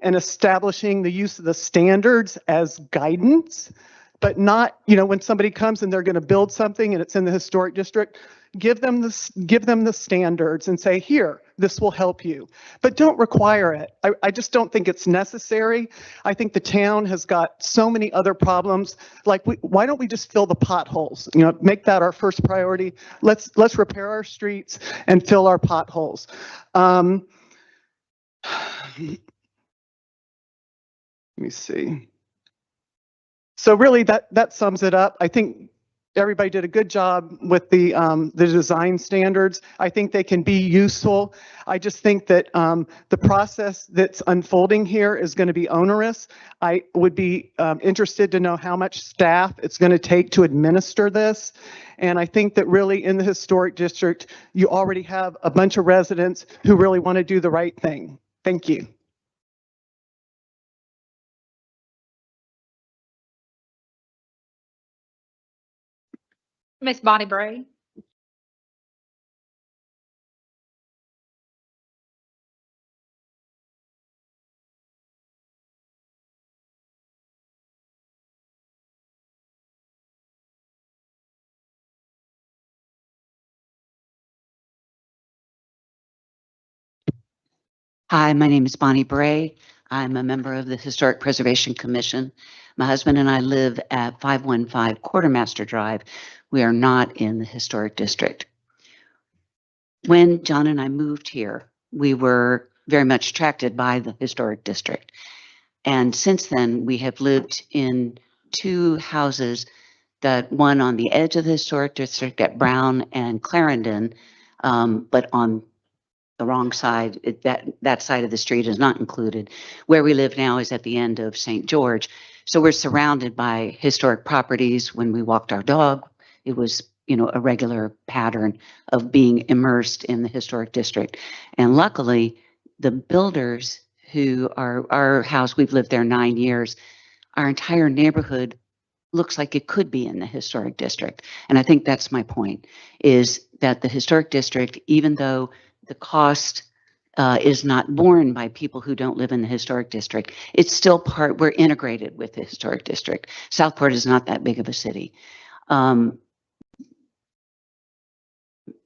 and establishing the use of the standards as guidance, but not, when somebody comes and they're going to build something and it's in the historic district, give them the standards and say, here, this will help you, but don't require it. I just don't think it's necessary. I think the town has got so many other problems. Like, why don't we just fill the potholes? Make that our first priority. Let's repair our streets and fill our potholes. Let me see. So really, that sums it up. I think everybody did a good job with the design standards. I think they can be useful. I just think that the process that's unfolding here is going to be onerous. I would be interested to know how much staff it's going to take to administer this. And I think that really in the historic district, you already have a bunch of residents who really want to do the right thing. Thank you. Miss Bonnie Bray. Hi, my name is Bonnie Bray. I'm a member of the Historic Preservation Commission. My husband and I live at 515 Quartermaster Drive. We are not in the historic district. When John and I moved here, we were very much attracted by the historic district. And since then, we have lived in 2 houses, that one on the edge of the historic district at Brown and Clarendon, but on the wrong side. That side of the street is not included. Where we live now is at the end of St. George. So we're surrounded by historic properties. When we walked our dog, it was, a regular pattern of being immersed in the historic district. And luckily, the builders who are our house, we've lived there 9 years, our entire neighborhood looks like it could be in the historic district. And I think that's my point, is that the historic district, even though the cost is not borne by people who don't live in the historic district, it's still we're integrated with the historic district. Southport is not that big of a city.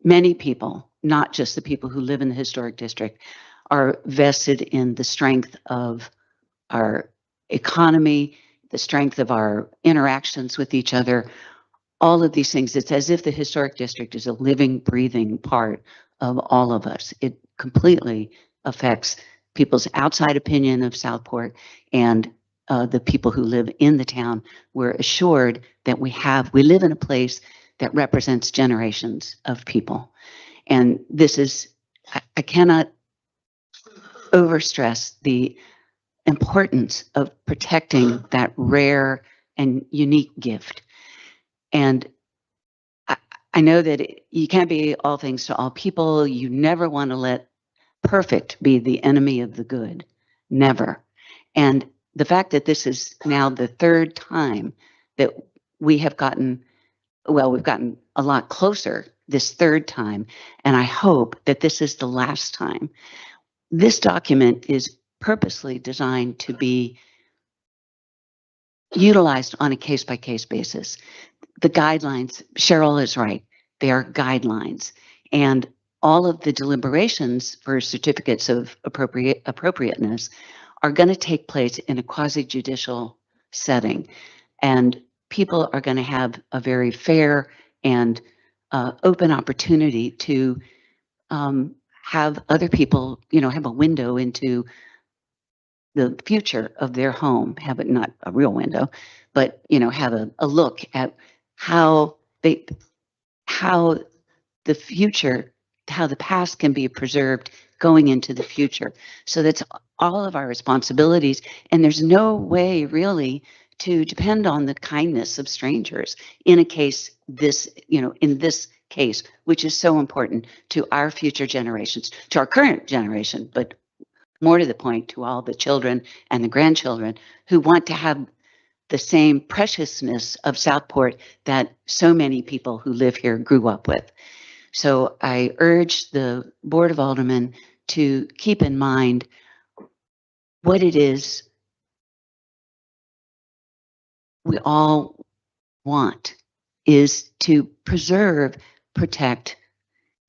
many people, not just the people who live in the historic district, are vested in the strength of our economy, the strength of our interactions with each other, all of these things. It's as if the historic district is a living, breathing part of all of us. It completely affects people's outside opinion of Southport and the people who live in the town. We're assured that we live in a place that represents generations of people. And this is, I cannot overstress the importance of protecting that rare and unique gift. And I know that you can't be all things to all people. You never want to let perfect be the enemy of the good. Never. And the fact that this is now the third time that we have gotten, well, we've gotten a lot closer this third time, and I hope that this is the last time. This document is purposely designed to be utilized on a case-by-case basis. The guidelines, Cheryl is right, they are guidelines. And all of the deliberations for certificates of appropriateness are going to take place in a quasi-judicial setting. And people are going to have a very fair and open opportunity to have other people, have a window into the future of their home, have it not a real window, but, have a look at how the future, how the past can be preserved going into the future. So that's all of our responsibilities. And there's no way really to depend on the kindness of strangers in a case in this case, which is so important to our future generations, to our current generation, but more to the point, to all the children and the grandchildren who want to have the same preciousness of Southport that so many people who live here grew up with. So I urge the Board of Aldermen to keep in mind what it is we all want is to preserve, protect,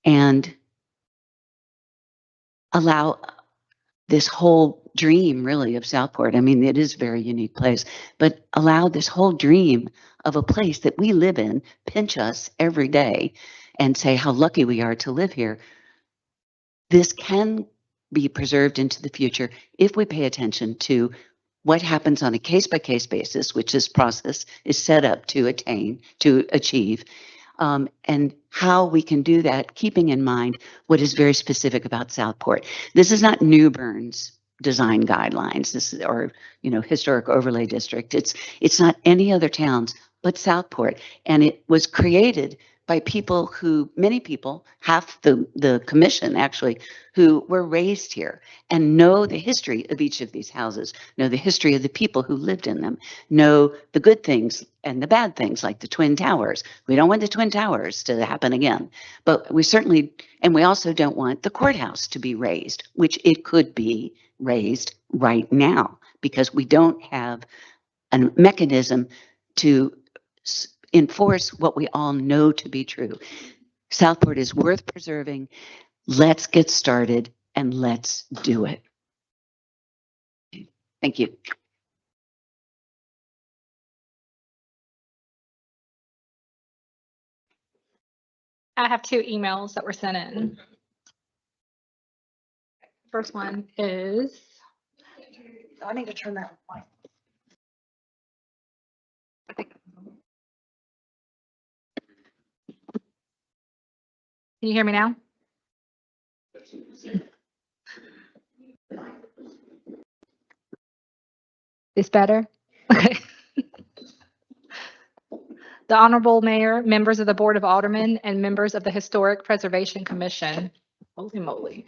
and allow this whole dream really of Southport. I mean, it is a very unique place, but allow this whole dream of a place that we live in, pinch us every day and say how lucky we are to live here. This can be preserved into the future if we pay attention to what happens on a case-by-case basis, which this process is set up to achieve, and how we can do that, keeping in mind what is very specific about Southport. This is not New Bern's design guidelines, this is, or historic overlay district. It's not any other towns but Southport, and it was created by people who, many people, half the commission actually, who were raised here and know the history of each of these houses, know the history of the people who lived in them, know the good things and the bad things like the Twin Towers. We don't want the Twin Towers to happen again, but we certainly, and we also don't want the courthouse to be raised, which it could be raised right now because we don't have a mechanism to enforce what we all know to be true. Southport is worth preserving. Let's get started and let's do it. Thank you. I have 2 emails that were sent in. First one is. I need to turn that light. Can you hear me now? Is better? Okay. The Honorable Mayor, members of the Board of Aldermen, and members of the Historic Preservation Commission. Holy moly.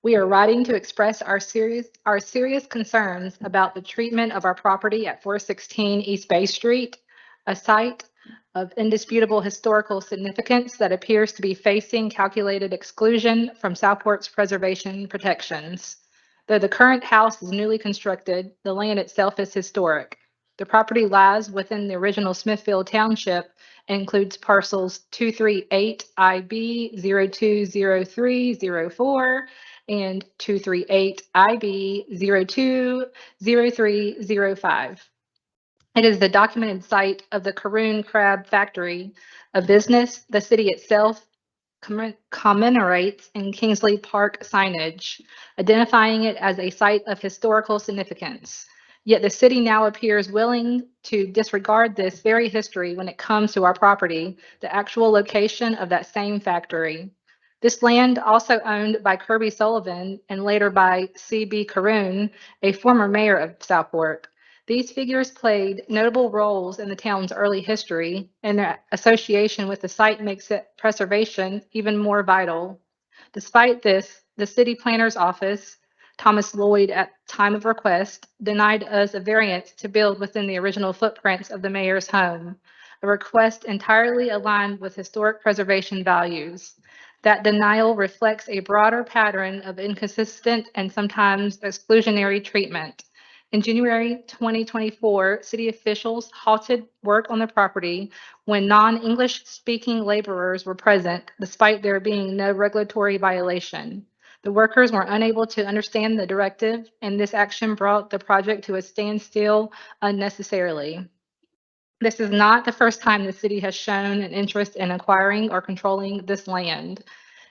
We are writing to express our serious concerns about the treatment of our property at 416 East Bay Street, a site of indisputable historical significance that appears to be facing calculated exclusion from Southport's preservation protections. Though the current house is newly constructed, the land itself is historic. The property lies within the original Smithfield Township and includes parcels 238 IB 020304 and 238 IB 020305. It is the documented site of the Caroon Crab Factory, a business the city itself commemorates in Kingsley Park signage, identifying it as a site of historical significance. Yet the city now appears willing to disregard this very history when it comes to our property, the actual location of that same factory. This land, also owned by Kirby Sullivan and later by C.B. Caroon, a former mayor of Southport. These figures played notable roles in the town's early history, and their association with the site makes its preservation even more vital. Despite this, the city planner's office, Thomas Lloyd at time of request, denied us a variance to build within the original footprints of the mayor's home, a request entirely aligned with historic preservation values. That denial reflects a broader pattern of inconsistent and sometimes exclusionary treatment. In January 2024, city officials halted work on the property when non-English speaking laborers were present, despite there being no regulatory violation. The workers were unable to understand the directive, and this action brought the project to a standstill unnecessarily. This is not the first time the city has shown an interest in acquiring or controlling this land.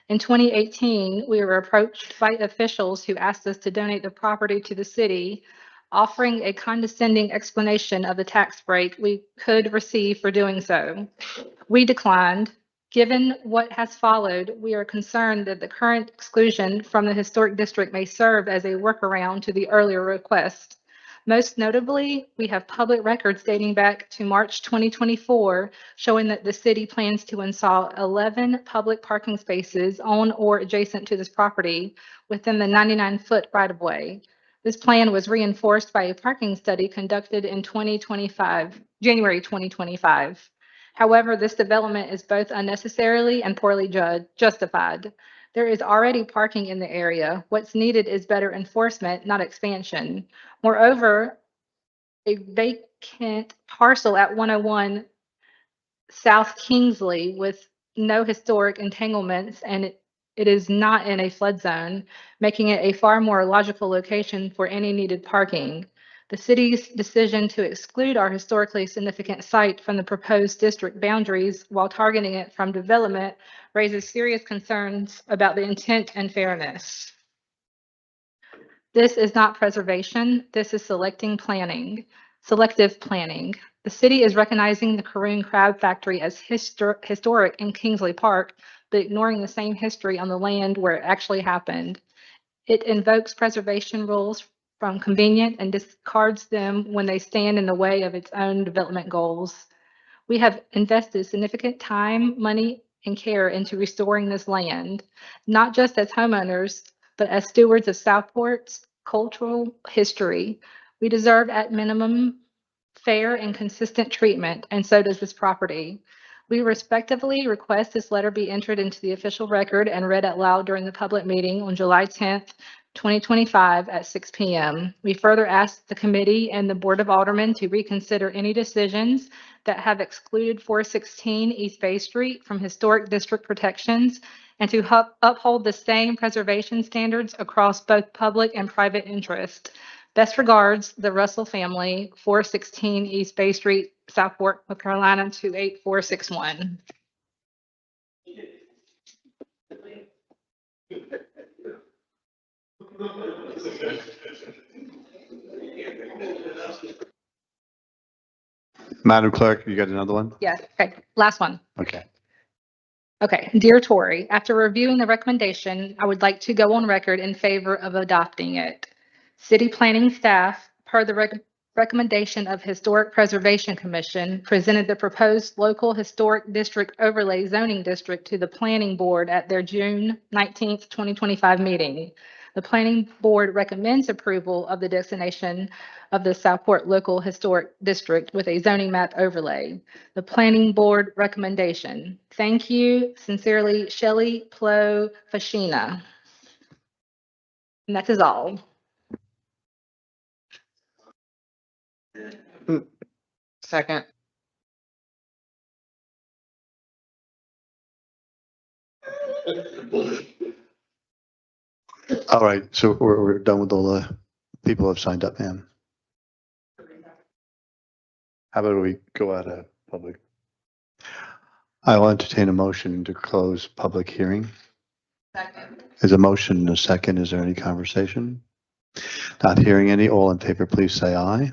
In 2018, we were approached by officials who asked us to donate the property to the city, offering a condescending explanation of the tax break we could receive for doing so. We declined. Given what has followed, we are concerned that the current exclusion from the historic district may serve as a workaround to the earlier request. Most notably, we have public records dating back to March 2024 showing that the city plans to install 11 public parking spaces on or adjacent to this property within the 99-foot right-of-way. This plan was reinforced by a parking study conducted in January 2025. However, this development is both unnecessarily and poorly justified. There is already parking in the area. What's needed is better enforcement, not expansion. Moreover, a vacant parcel at 101 South Kingsley with no historic entanglements, and it is not in a flood zone, making it a far more logical location for any needed parking. The city's decision to exclude our historically significant site from the proposed district boundaries while targeting it from development raises serious concerns about the intent and fairness. This is not preservation. This is selective planning. The city is recognizing the Caroon Crab Factory as historic in Kingsley Park, but ignoring the same history on the land where it actually happened. It invokes preservation rules from convenient and discards them when they stand in the way of its own development goals. We have invested significant time, money, and care into restoring this land, not just as homeowners, but as stewards of Southport's cultural history. We deserve at minimum fair and consistent treatment, and so does this property. We respectively request this letter be entered into the official record and read out loud during the public meeting on July 10th, 2025 at 6 p.m. We further ask the committee and the Board of Aldermen to reconsider any decisions that have excluded 416 East Bay Street from historic district protections and to uphold the same preservation standards across both public and private interest. Best regards, the Russell family, 416 East Bay Street, Southport, North Carolina, 28461. Madam Clerk, you got another one? Yes, okay, last one. Okay. Okay, dear Tori, after reviewing the recommendation, I would like to go on record in favor of adopting it. City planning staff, per the recommendation of Historic Preservation Commission, presented the proposed local historic district overlay zoning district to the planning board at their June 19th, 2025 meeting. The planning board recommends approval of the designation of the Southport Local Historic District with a zoning map overlay. The planning board recommendation. Thank you. Sincerely, Shelley Plo Fashina. And that is all. Second. All right, so we're done with all the people who have signed up, ma'am. How about we go out of public? I will entertain a motion to close public hearing. Second. There's a motion and a second. Is there any conversation? Not hearing any. All in favor, please say aye.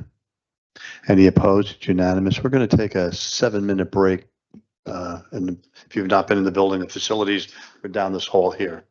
Any opposed? It's unanimous. We're going to take a 7-minute break. And if you've not been in the building, the facilities are down this hall here.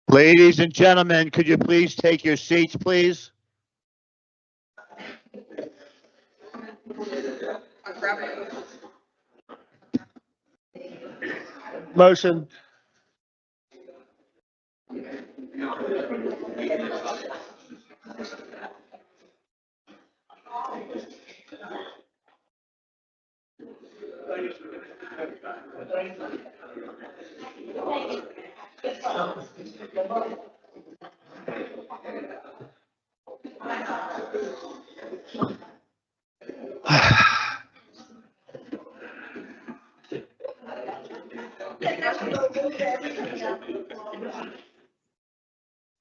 Ladies and gentlemen, could you please take your seats, please? Motion.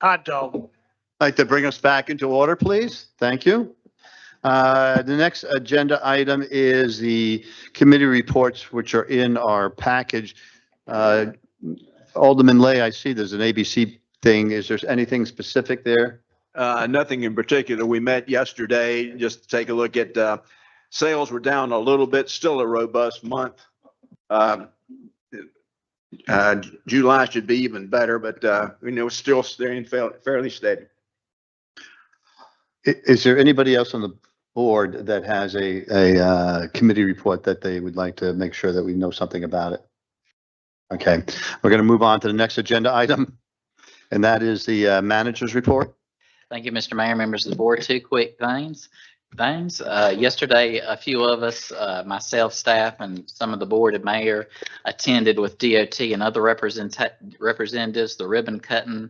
I don't. Like to bring us back into order, please? Thank you. The next agenda item is the committee reports, which are in our package. Alderman Lay, I see there's an ABC thing. Is there anything specific there? Nothing in particular. We met yesterday just to take a look at, sales were down a little bit, still a robust month. July should be even better, but, still staying fairly steady. Is there anybody else on the board that has a committee report that they would like to make sure that we know something about it? Okay, we're going to move on to the next agenda item, and that is the manager's report. Thank you, Mr. Mayor, members of the board. Two quick things. Yesterday, a few of us, myself, staff, and some of the board and mayor attended with DOT and other representatives, the ribbon cutting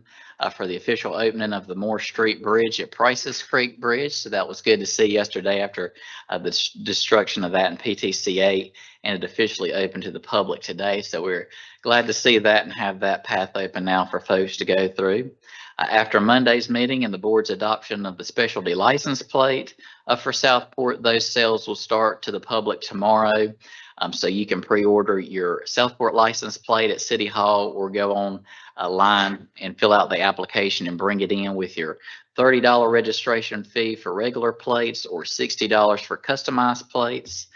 for the official opening of the Moore Street Bridge at Prices Creek Bridge. So that was good to see yesterday after the destruction of that in PTC 8, and it officially opened to the public today. So we're glad to see that and have that path open now for folks to go through. After Monday's meeting and the board's adoption of the specialty license plate for Southport, those sales will start to the public tomorrow. So you can pre-order your Southport license plate at City Hall or go on a line and fill out the application and bring it in with your $30 registration fee for regular plates or $60 for customized plates.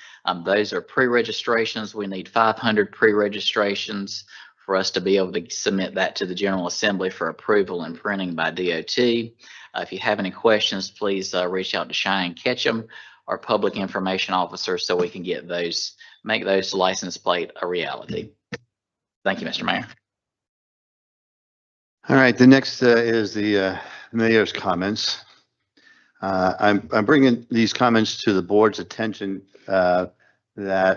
Those are pre-registrations. We need 500 pre-registrations for us to be able to submit that to the General Assembly for approval and printing by DOT. If you have any questions, please reach out to Cheyenne Ketchum, our public information officer, so we can get those, make those license plate a reality. Thank you, Mr. Mayor. All right, the next is the mayor's comments. I'm bringing these comments to the board's attention that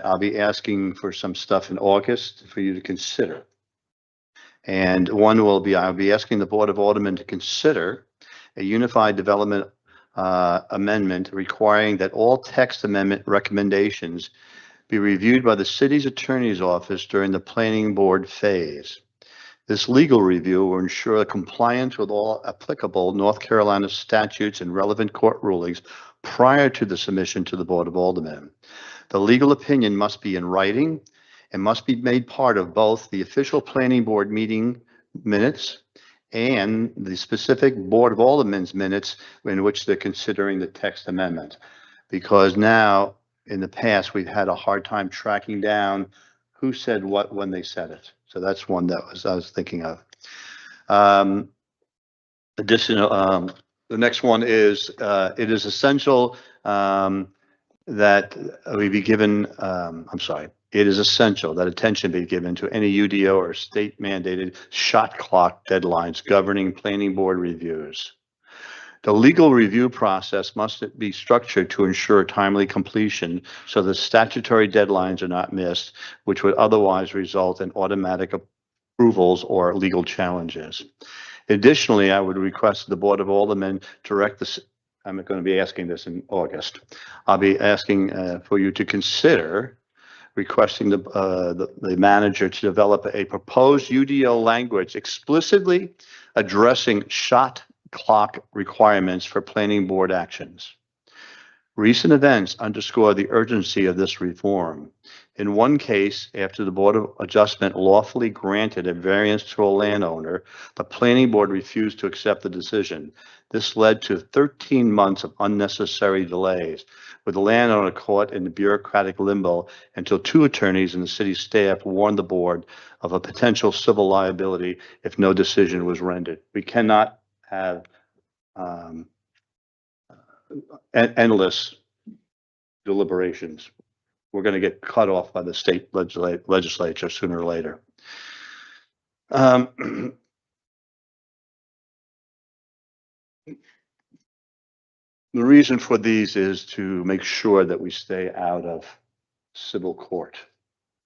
I'll be asking for some stuff in August for you to consider. And one will be, I'll be asking the Board of Aldermen to consider a unified development amendment requiring that all text amendment recommendations be reviewed by the city's attorney's office during the planning board phase. This legal review will ensure compliance with all applicable North Carolina statutes and relevant court rulings prior to the submission to the Board of Aldermen. The legal opinion must be in writing and must be made part of both the official planning board meeting minutes and the specific Board of Aldermen's minutes in which they're considering the text amendment. Because now, in the past, we've had a hard time tracking down who said what when they said it. So that's one that I was thinking of. The next one is, it is essential that we be given, it is essential that attention be given to any UDO or state mandated shot clock deadlines governing planning board reviews. The legal review process must be structured to ensure timely completion so the statutory deadlines are not missed, which would otherwise result in automatic approvals or legal challenges. Additionally, I would request the Board of Aldermen direct this. I'm going to be asking this in August. I'll be asking for you to consider requesting the manager to develop a proposed UDO language explicitly addressing shot clock requirements for planning board actions. Recent events underscore the urgency of this reform. In one case, after the Board of Adjustment lawfully granted a variance to a landowner, the planning board refused to accept the decision. This led to 13 months of unnecessary delays, with the landowner caught in the bureaucratic limbo until two attorneys and the city staff warned the board of a potential civil liability if no decision was rendered. We cannot have endless deliberations. We're going to get cut off by the state legislature sooner or later. The reason for these is to make sure that we stay out of civil court.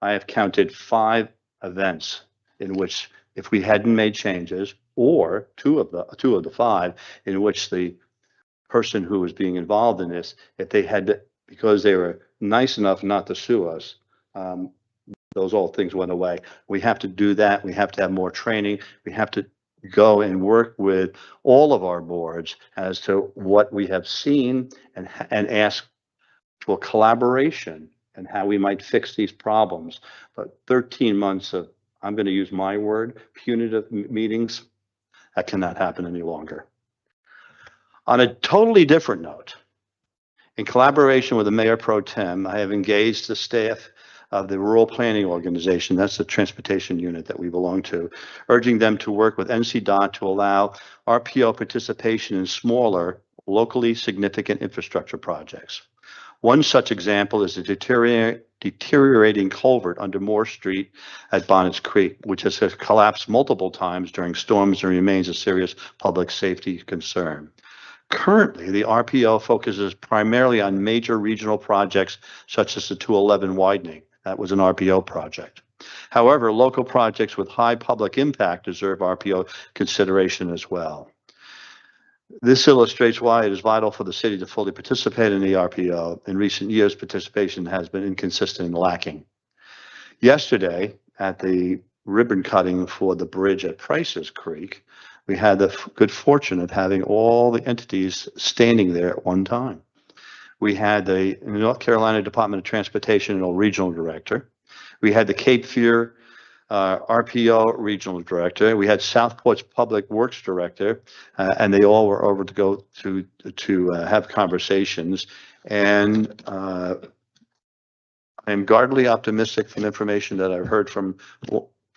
I have counted 5 events in which, if we hadn't made changes, or two of the 5 in which the person who was being involved in this, if they had to, because they were nice enough not to sue us, those all things went away. We have to do that. We have to have more training. We have to go and work with all of our boards as to what we have seen and ask for collaboration and how we might fix these problems. But 13 months of, I'm going to use my word, punitive meetings, that cannot happen any longer. On a totally different note, in collaboration with the Mayor Pro Tem, I have engaged the staff of the Rural Planning Organization, that's the transportation unit that we belong to, urging them to work with NCDOT to allow RPO participation in smaller, locally significant infrastructure projects. One such example is the deteriorating culvert under Moore Street at Bonnets Creek, which has collapsed multiple times during storms and remains a serious public safety concern. Currently, the RPO focuses primarily on major regional projects such as the 211 widening. That was an RPO project. However, local projects with high public impact deserve RPO consideration as well. This illustrates why it is vital for the city to fully participate in the RPO. In recent years, participation has been inconsistent and lacking. Yesterday, at the ribbon cutting for the bridge at Prices Creek, we had the good fortune of having all the entities standing there at one time. We had the North Carolina Department of Transportation and Regional Director. We had the Cape Fear RPO Regional Director. We had Southport's Public Works Director, and they all were over to go to have conversations. And I'm guardedly optimistic from information that I've heard from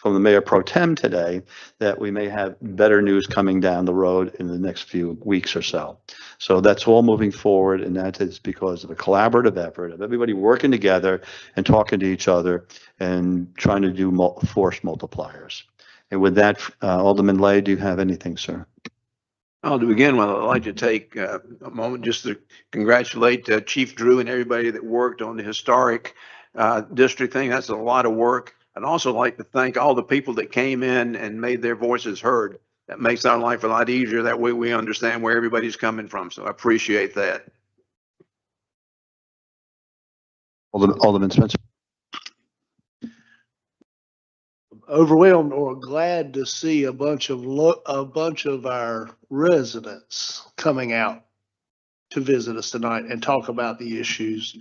the Mayor Pro Tem today that we may have better news coming down the road in the next few weeks or so. So that's all moving forward, and that is because of a collaborative effort of everybody working together and talking to each other and trying to do force multipliers. And with that, Alderman Lay, do you have anything, sir? Well, to begin with, I'd like to take a moment just to congratulate Chief Drew and everybody that worked on the historic district thing. That's a lot of work. I'd also like to thank all the people that came in and made their voices heard. That makes our life a lot easier. That way we understand where everybody's coming from. So I appreciate that. Alderman Spencer. Overwhelmed or glad to see a bunch of our residents coming out to visit us tonight and talk about the issues.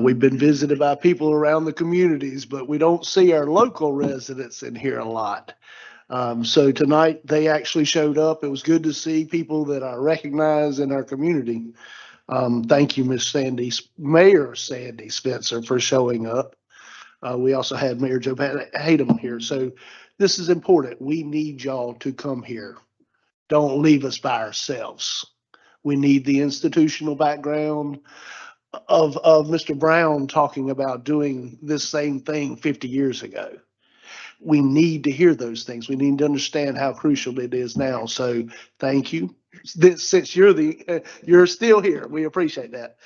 We've been visited by people around the communities, but we don't see our local residents in here a lot. So tonight they actually showed up. It was good to see people that I recognize in our community. Thank you, Mayor Sandy Spencer, for showing up. We also had Mayor Joe Hayden here. So this is important. We need y'all to come here. Don't leave us by ourselves. We need the institutional background of Mr. Brown talking about doing this same thing 50 years ago. We need to hear those things. We need to understand how crucial it is now. So thank you. Since you're still here, we appreciate that.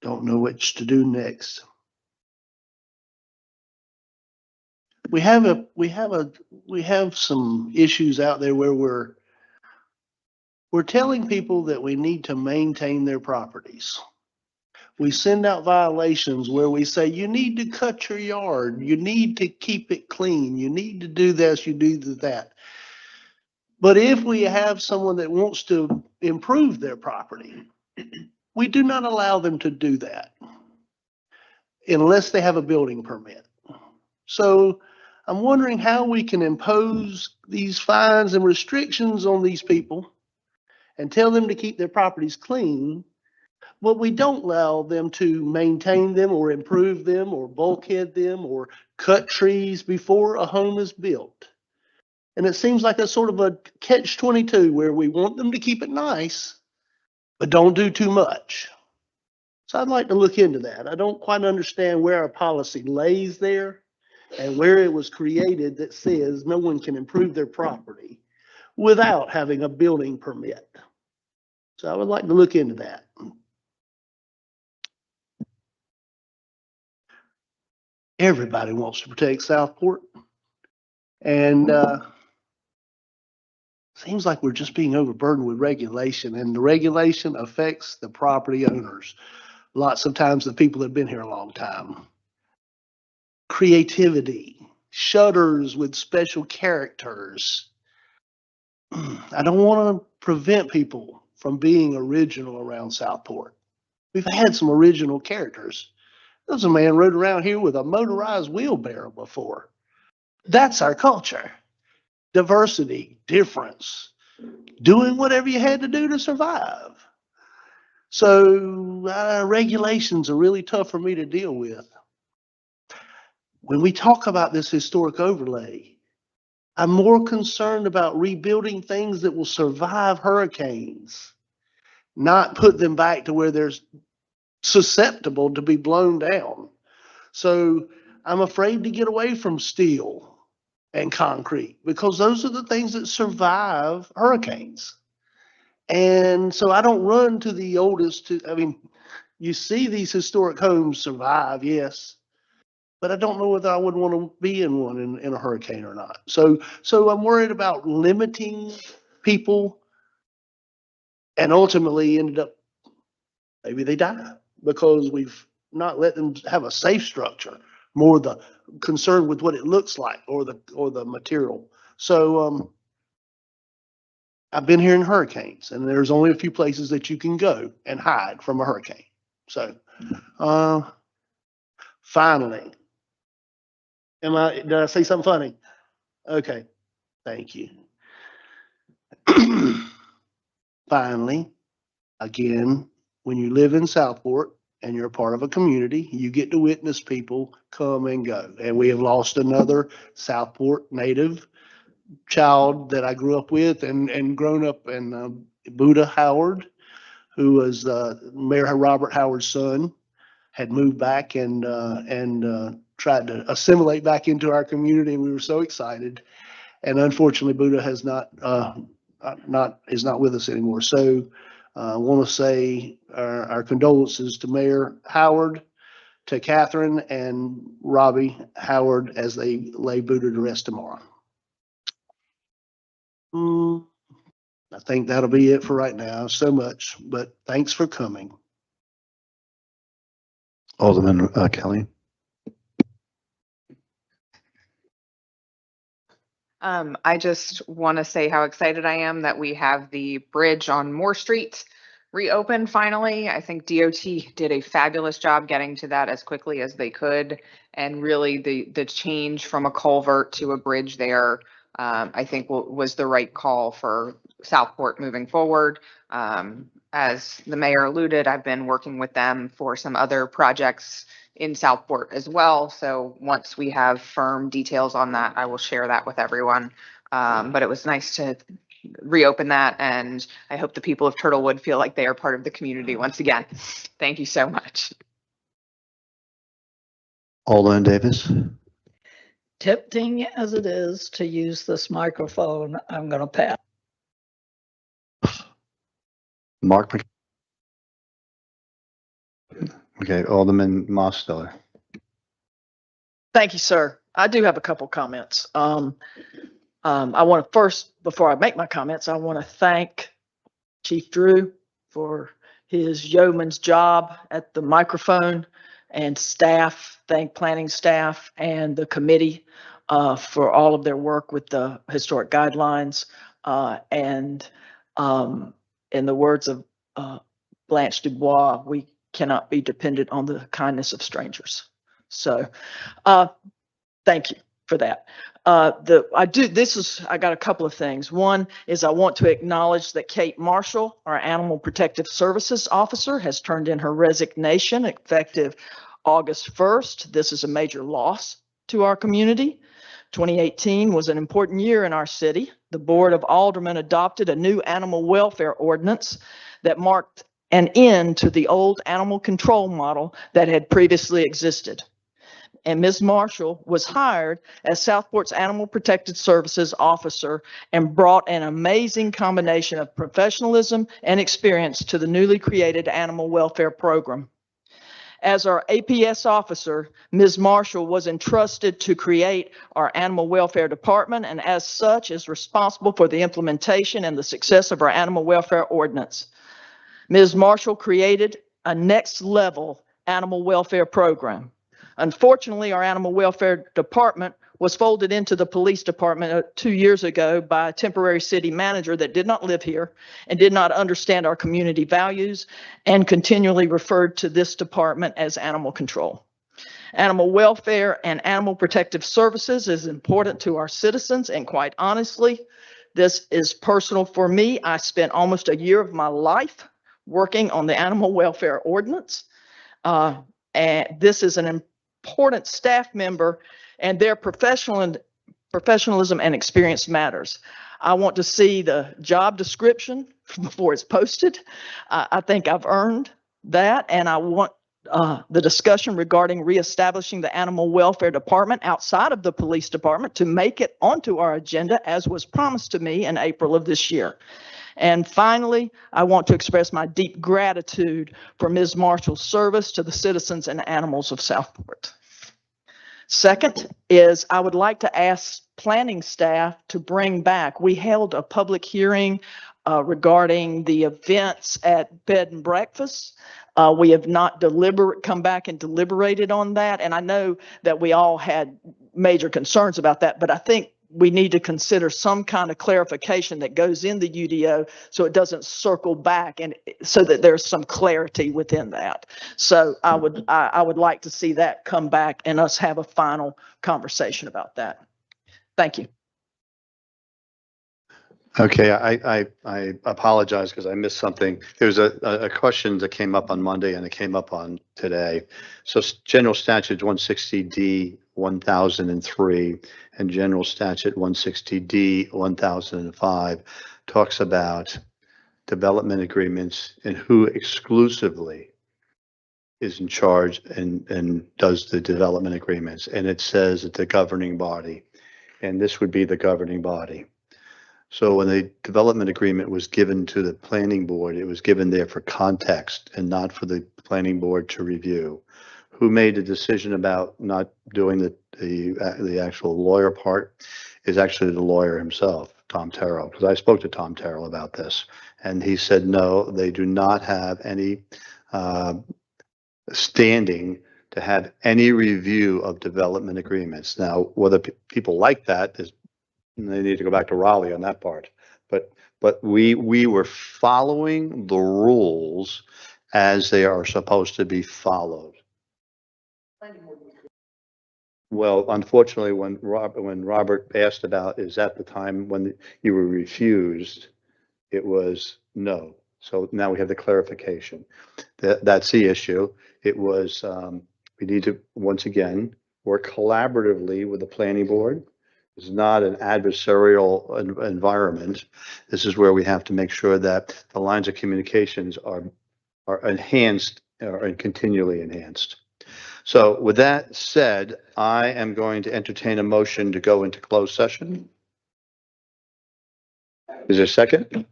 Don't know which to do next. We have some issues out there where we're telling people that we need to maintain their properties. We send out violations where we say, you need to cut your yard. You need to keep it clean. You need to do this, you do that. But if we have someone that wants to improve their property, we do not allow them to do that unless they have a building permit. So I'm wondering how we can impose these fines and restrictions on these people and tell them to keep their properties clean, but we don't allow them to maintain them or improve them or bulkhead them or cut trees before a home is built. And it seems like a sort of a catch-22 where we want them to keep it nice, but don't do too much. So I'd like to look into that. I don't quite understand where our policy lays there and where it was created that says no one can improve their property without having a building permit. So I would like to look into that. Everybody wants to protect Southport. And seems like we're just being overburdened with regulation, and the regulation affects the property owners. Lots of times the people that have been here a long time. Creativity, shutters with special characters. I don't want to prevent people from being original around Southport. We've had some original characters. There was a man rode around here with a motorized wheelbarrow before. That's our culture. Diversity, difference, doing whatever you had to do to survive. So regulations are really tough for me to deal with. When we talk about this historic overlay, I'm more concerned about rebuilding things that will survive hurricanes, not put them back to where they're susceptible to be blown down. So I'm afraid to get away from steel and concrete because those are the things that survive hurricanes. And so I don't run to the oldest. I mean, you see these historic homes survive, yes, but I don't know whether I would want to be in one in a hurricane or not. So I'm worried about limiting people, and ultimately ended up maybe they die because we've not let them have a safe structure. More the concern with what it looks like or the material. So I've been here in hurricanes, and there's only a few places that you can go and hide from a hurricane. So finally, did I say something funny? Okay, thank you. Finally, again, when you live in Southport and you're a part of a community, you get to witness people come and go. And we have lost another Southport native child that I grew up with and grown up in, Buddha Howard, who was Mayor Robert Howard's son, had moved back and tried to assimilate back into our community. And we were so excited. And unfortunately, Buddha has is not with us anymore. So I want to say our condolences to Mayor Howard, to Catherine and Robbie Howard as they lay Buddha to rest tomorrow. I think that'll be it for right now. So much, but thanks for coming. Alderman Kelly. I just want to say how excited I am that we have the bridge on Moore Street reopened finally. I think DOT did a fabulous job getting to that as quickly as they could. And really the change from a culvert to a bridge there, I think was the right call for Southport moving forward. As the mayor alluded, I've been working with them for some other projects in Southport as well. So once we have firm details on that, I will share that with everyone. But it was nice to reopen that, and I hope the people of Turtlewood feel like they are part of the community once again. Thank you so much. Alderman Davis. Tempting as it is to use this microphone, I'm going to pass. Mark. Okay, Alderman Mosteller. Thank you, sir. I do have a couple comments. I want to first, before I make my comments, I want to thank Chief Drew for his yeoman's job at the microphone, and staff, thank planning staff and the committee for all of their work with the historic guidelines. And in the words of Blanche Dubois, we cannot be dependent on the kindness of strangers. So thank you for that. I got a couple of things. One is I want to acknowledge that Kate Marshall, our Animal Protective Services officer, has turned in her resignation effective August 1st. This is a major loss to our community. 2018 was an important year in our city. The Board of Aldermen adopted a new animal welfare ordinance that marked an end to the old animal control model that had previously existed. And Ms. Marshall was hired as Southport's Animal Protective Services officer and brought an amazing combination of professionalism and experience to the newly created animal welfare program. As our APS officer, Ms. Marshall was entrusted to create our animal welfare department, and as such is responsible for the implementation and the success of our animal welfare ordinance. Ms. Marshall created a next level animal welfare program. Unfortunately, our animal welfare department was folded into the police department 2 years ago by a temporary city manager that did not live here and did not understand our community values and continually referred to this department as animal control. Animal welfare and animal protective services is important to our citizens, and quite honestly, this is personal for me. I spent almost a year of my life working on the animal welfare ordinance. And this is an important staff member, and their professionalism and experience matters. I want to see the job description before it's posted. I think I've earned that, and I want the discussion regarding reestablishing the animal welfare department outside of the police department to make it onto our agenda as was promised to me in April of this year. And finally, I want to express my deep gratitude for Ms. Marshall's service to the citizens and animals of Southport. Second is I would like to ask planning staff to bring back, we held a public hearing regarding the events at bed and breakfast. We have not come back and deliberated on that. And I know that we all had major concerns about that, but I think we need to consider some kind of clarification that goes in the UDO so it doesn't circle back, and so that there's some clarity within that. So I would like to see that come back and us have a final conversation about that. Thank you. Okay, I apologize because I missed something. There was a question that came up on Monday and it came up on today. So General Statute 160D 1003 and General Statute 160D 1005 talks about development agreements and who exclusively is in charge and does the development agreements. And it says that the governing body, and this would be the governing body. So when the development agreement was given to the planning board, it was given there for context and not for the planning board to review. Who made the decision about not doing the actual lawyer part is actually the lawyer himself, Tom Terrell, because I spoke to Tom Terrell about this, and he said, no, they do not have any standing to have any review of development agreements. Now, whether people like that is, they need to go back to Raleigh on that part. But we were following the rules as they are supposed to be followed. Well, unfortunately, when Robert asked about is that the time when you were refused, it was no. So now we have the clarification. That's the issue. It was we need to once again work collaboratively with the planning board. It's not an adversarial environment. This is where we have to make sure that the lines of communications are enhanced and continually enhanced. So with that said, I am going to entertain a motion to go into closed session. Is there a second?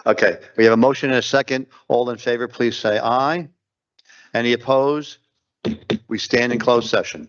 Okay, we have a motion and a second. All in favor, please say aye. Any opposed? We stand in closed session.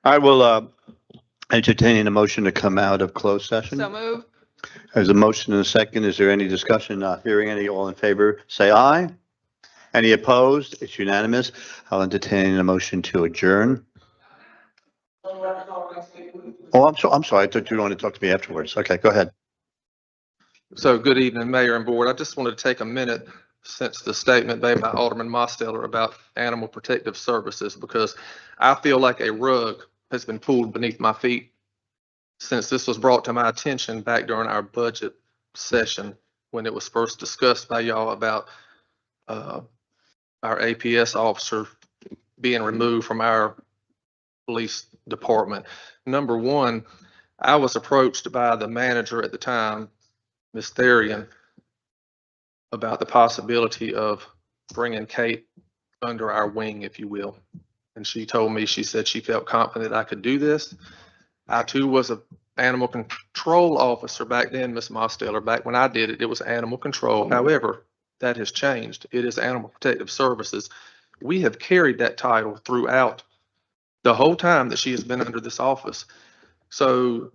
I will entertain a motion to come out of closed session. So move. There's a motion and a second. Is there any discussion? Not hearing any. All in favor, say aye. Any opposed? It's unanimous. I'll entertain a motion to adjourn. Oh, I'm sorry. I thought you wanted to talk to me afterwards. Okay, go ahead. So good evening, Mayor and Board. I just wanted to take a minute since the statement made by Alderman Mosteller about Animal Protective Services, because I feel like a rug has been pulled beneath my feet since this was brought to my attention back during our budget session when it was first discussed by y'all about our APS officer being removed from our police department. Number one, I was approached by the manager at the time, Ms. Therian, about the possibility of bringing Kate under our wing, if you will. And she told me, she said she felt confident I could do this. I too was a animal control officer back then, Ms. Mosteller. Back when I did it, it was animal control. However, that has changed. It is Animal Protective Services. We have carried that title throughout the whole time that she has been under this office. So,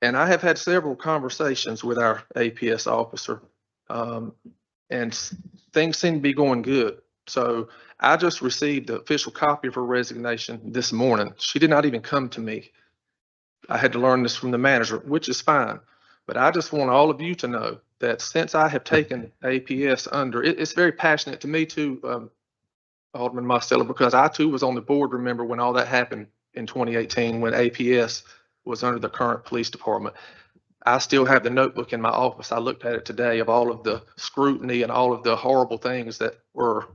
and I have had several conversations with our APS officer, and things seem to be going good. So I just received the official copy of her resignation this morning. She did not even come to me. I had to learn this from the manager, which is fine. But I just want all of you to know that since I have taken APS under, it's very passionate to me too, Alderman Mosteller, because I too was on the board, remember, when all that happened in 2018, when APS was under the current police department. I still have the notebook in my office. I looked at it today of all of the scrutiny and all of the horrible things that were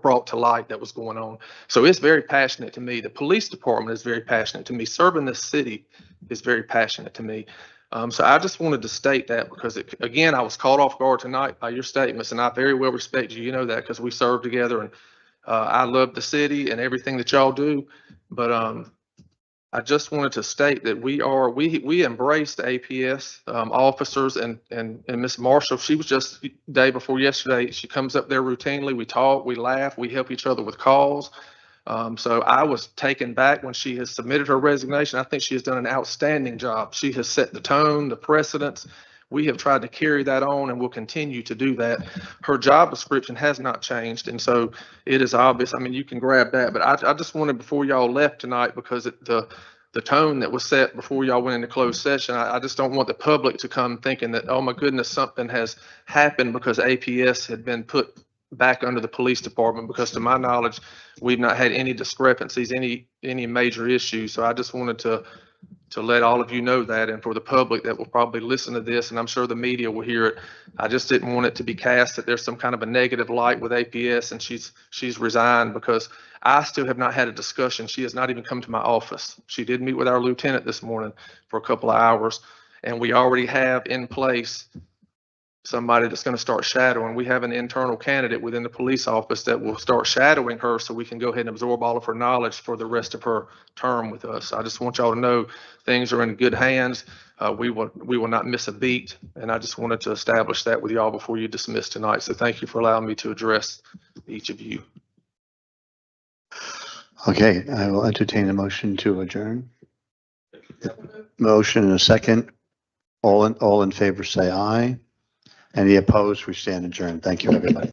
brought to light that was going on. So it's very passionate to me. The police department is very passionate to me. Serving this city is very passionate to me. So I just wanted to state that because, again, I was caught off guard tonight by your statements, and I very well respect you. You know that because we served together, and I love the city and everything that y'all do. But I just wanted to state that we embrace the APS officers, and Miss Marshall, she was just day before yesterday. She comes up there routinely. We talk, we laugh, we help each other with calls. So I was taken back when she has submitted her resignation. I think she has done an outstanding job. She has set the tone, the precedents. We have tried to carry that on and will continue to do that. Her job description has not changed. And so it is obvious. I mean, you can grab that, but I just wanted, before y'all left tonight, because the tone that was set before y'all went into closed session, I just don't want the public to come thinking that, oh my goodness, something has happened because APS had been put back under the police department, because to my knowledge, we've not had any discrepancies, any major issues. So I just wanted to let all of you know that, and for the public that will probably listen to this, and I'm sure the media will hear it, I just didn't want it to be cast that there's some kind of a negative light with APS and she's resigned, because I still have not had a discussion. She has not even come to my office. She did meet with our lieutenant this morning for a couple of hours, and we already have in place somebody that's going to start shadowing. We have an internal candidate within the police office that will start shadowing her so we can go ahead and absorb all of her knowledge for the rest of her term with us. I just want y'all to know things are in good hands. We will not miss a beat. And I just wanted to establish that with y'all before you dismiss tonight. So thank you for allowing me to address each of you. Okay, I will entertain a motion to adjourn. Motion and a second. All in favor, say aye. Any opposed? We stand adjourned. Thank you, everybody.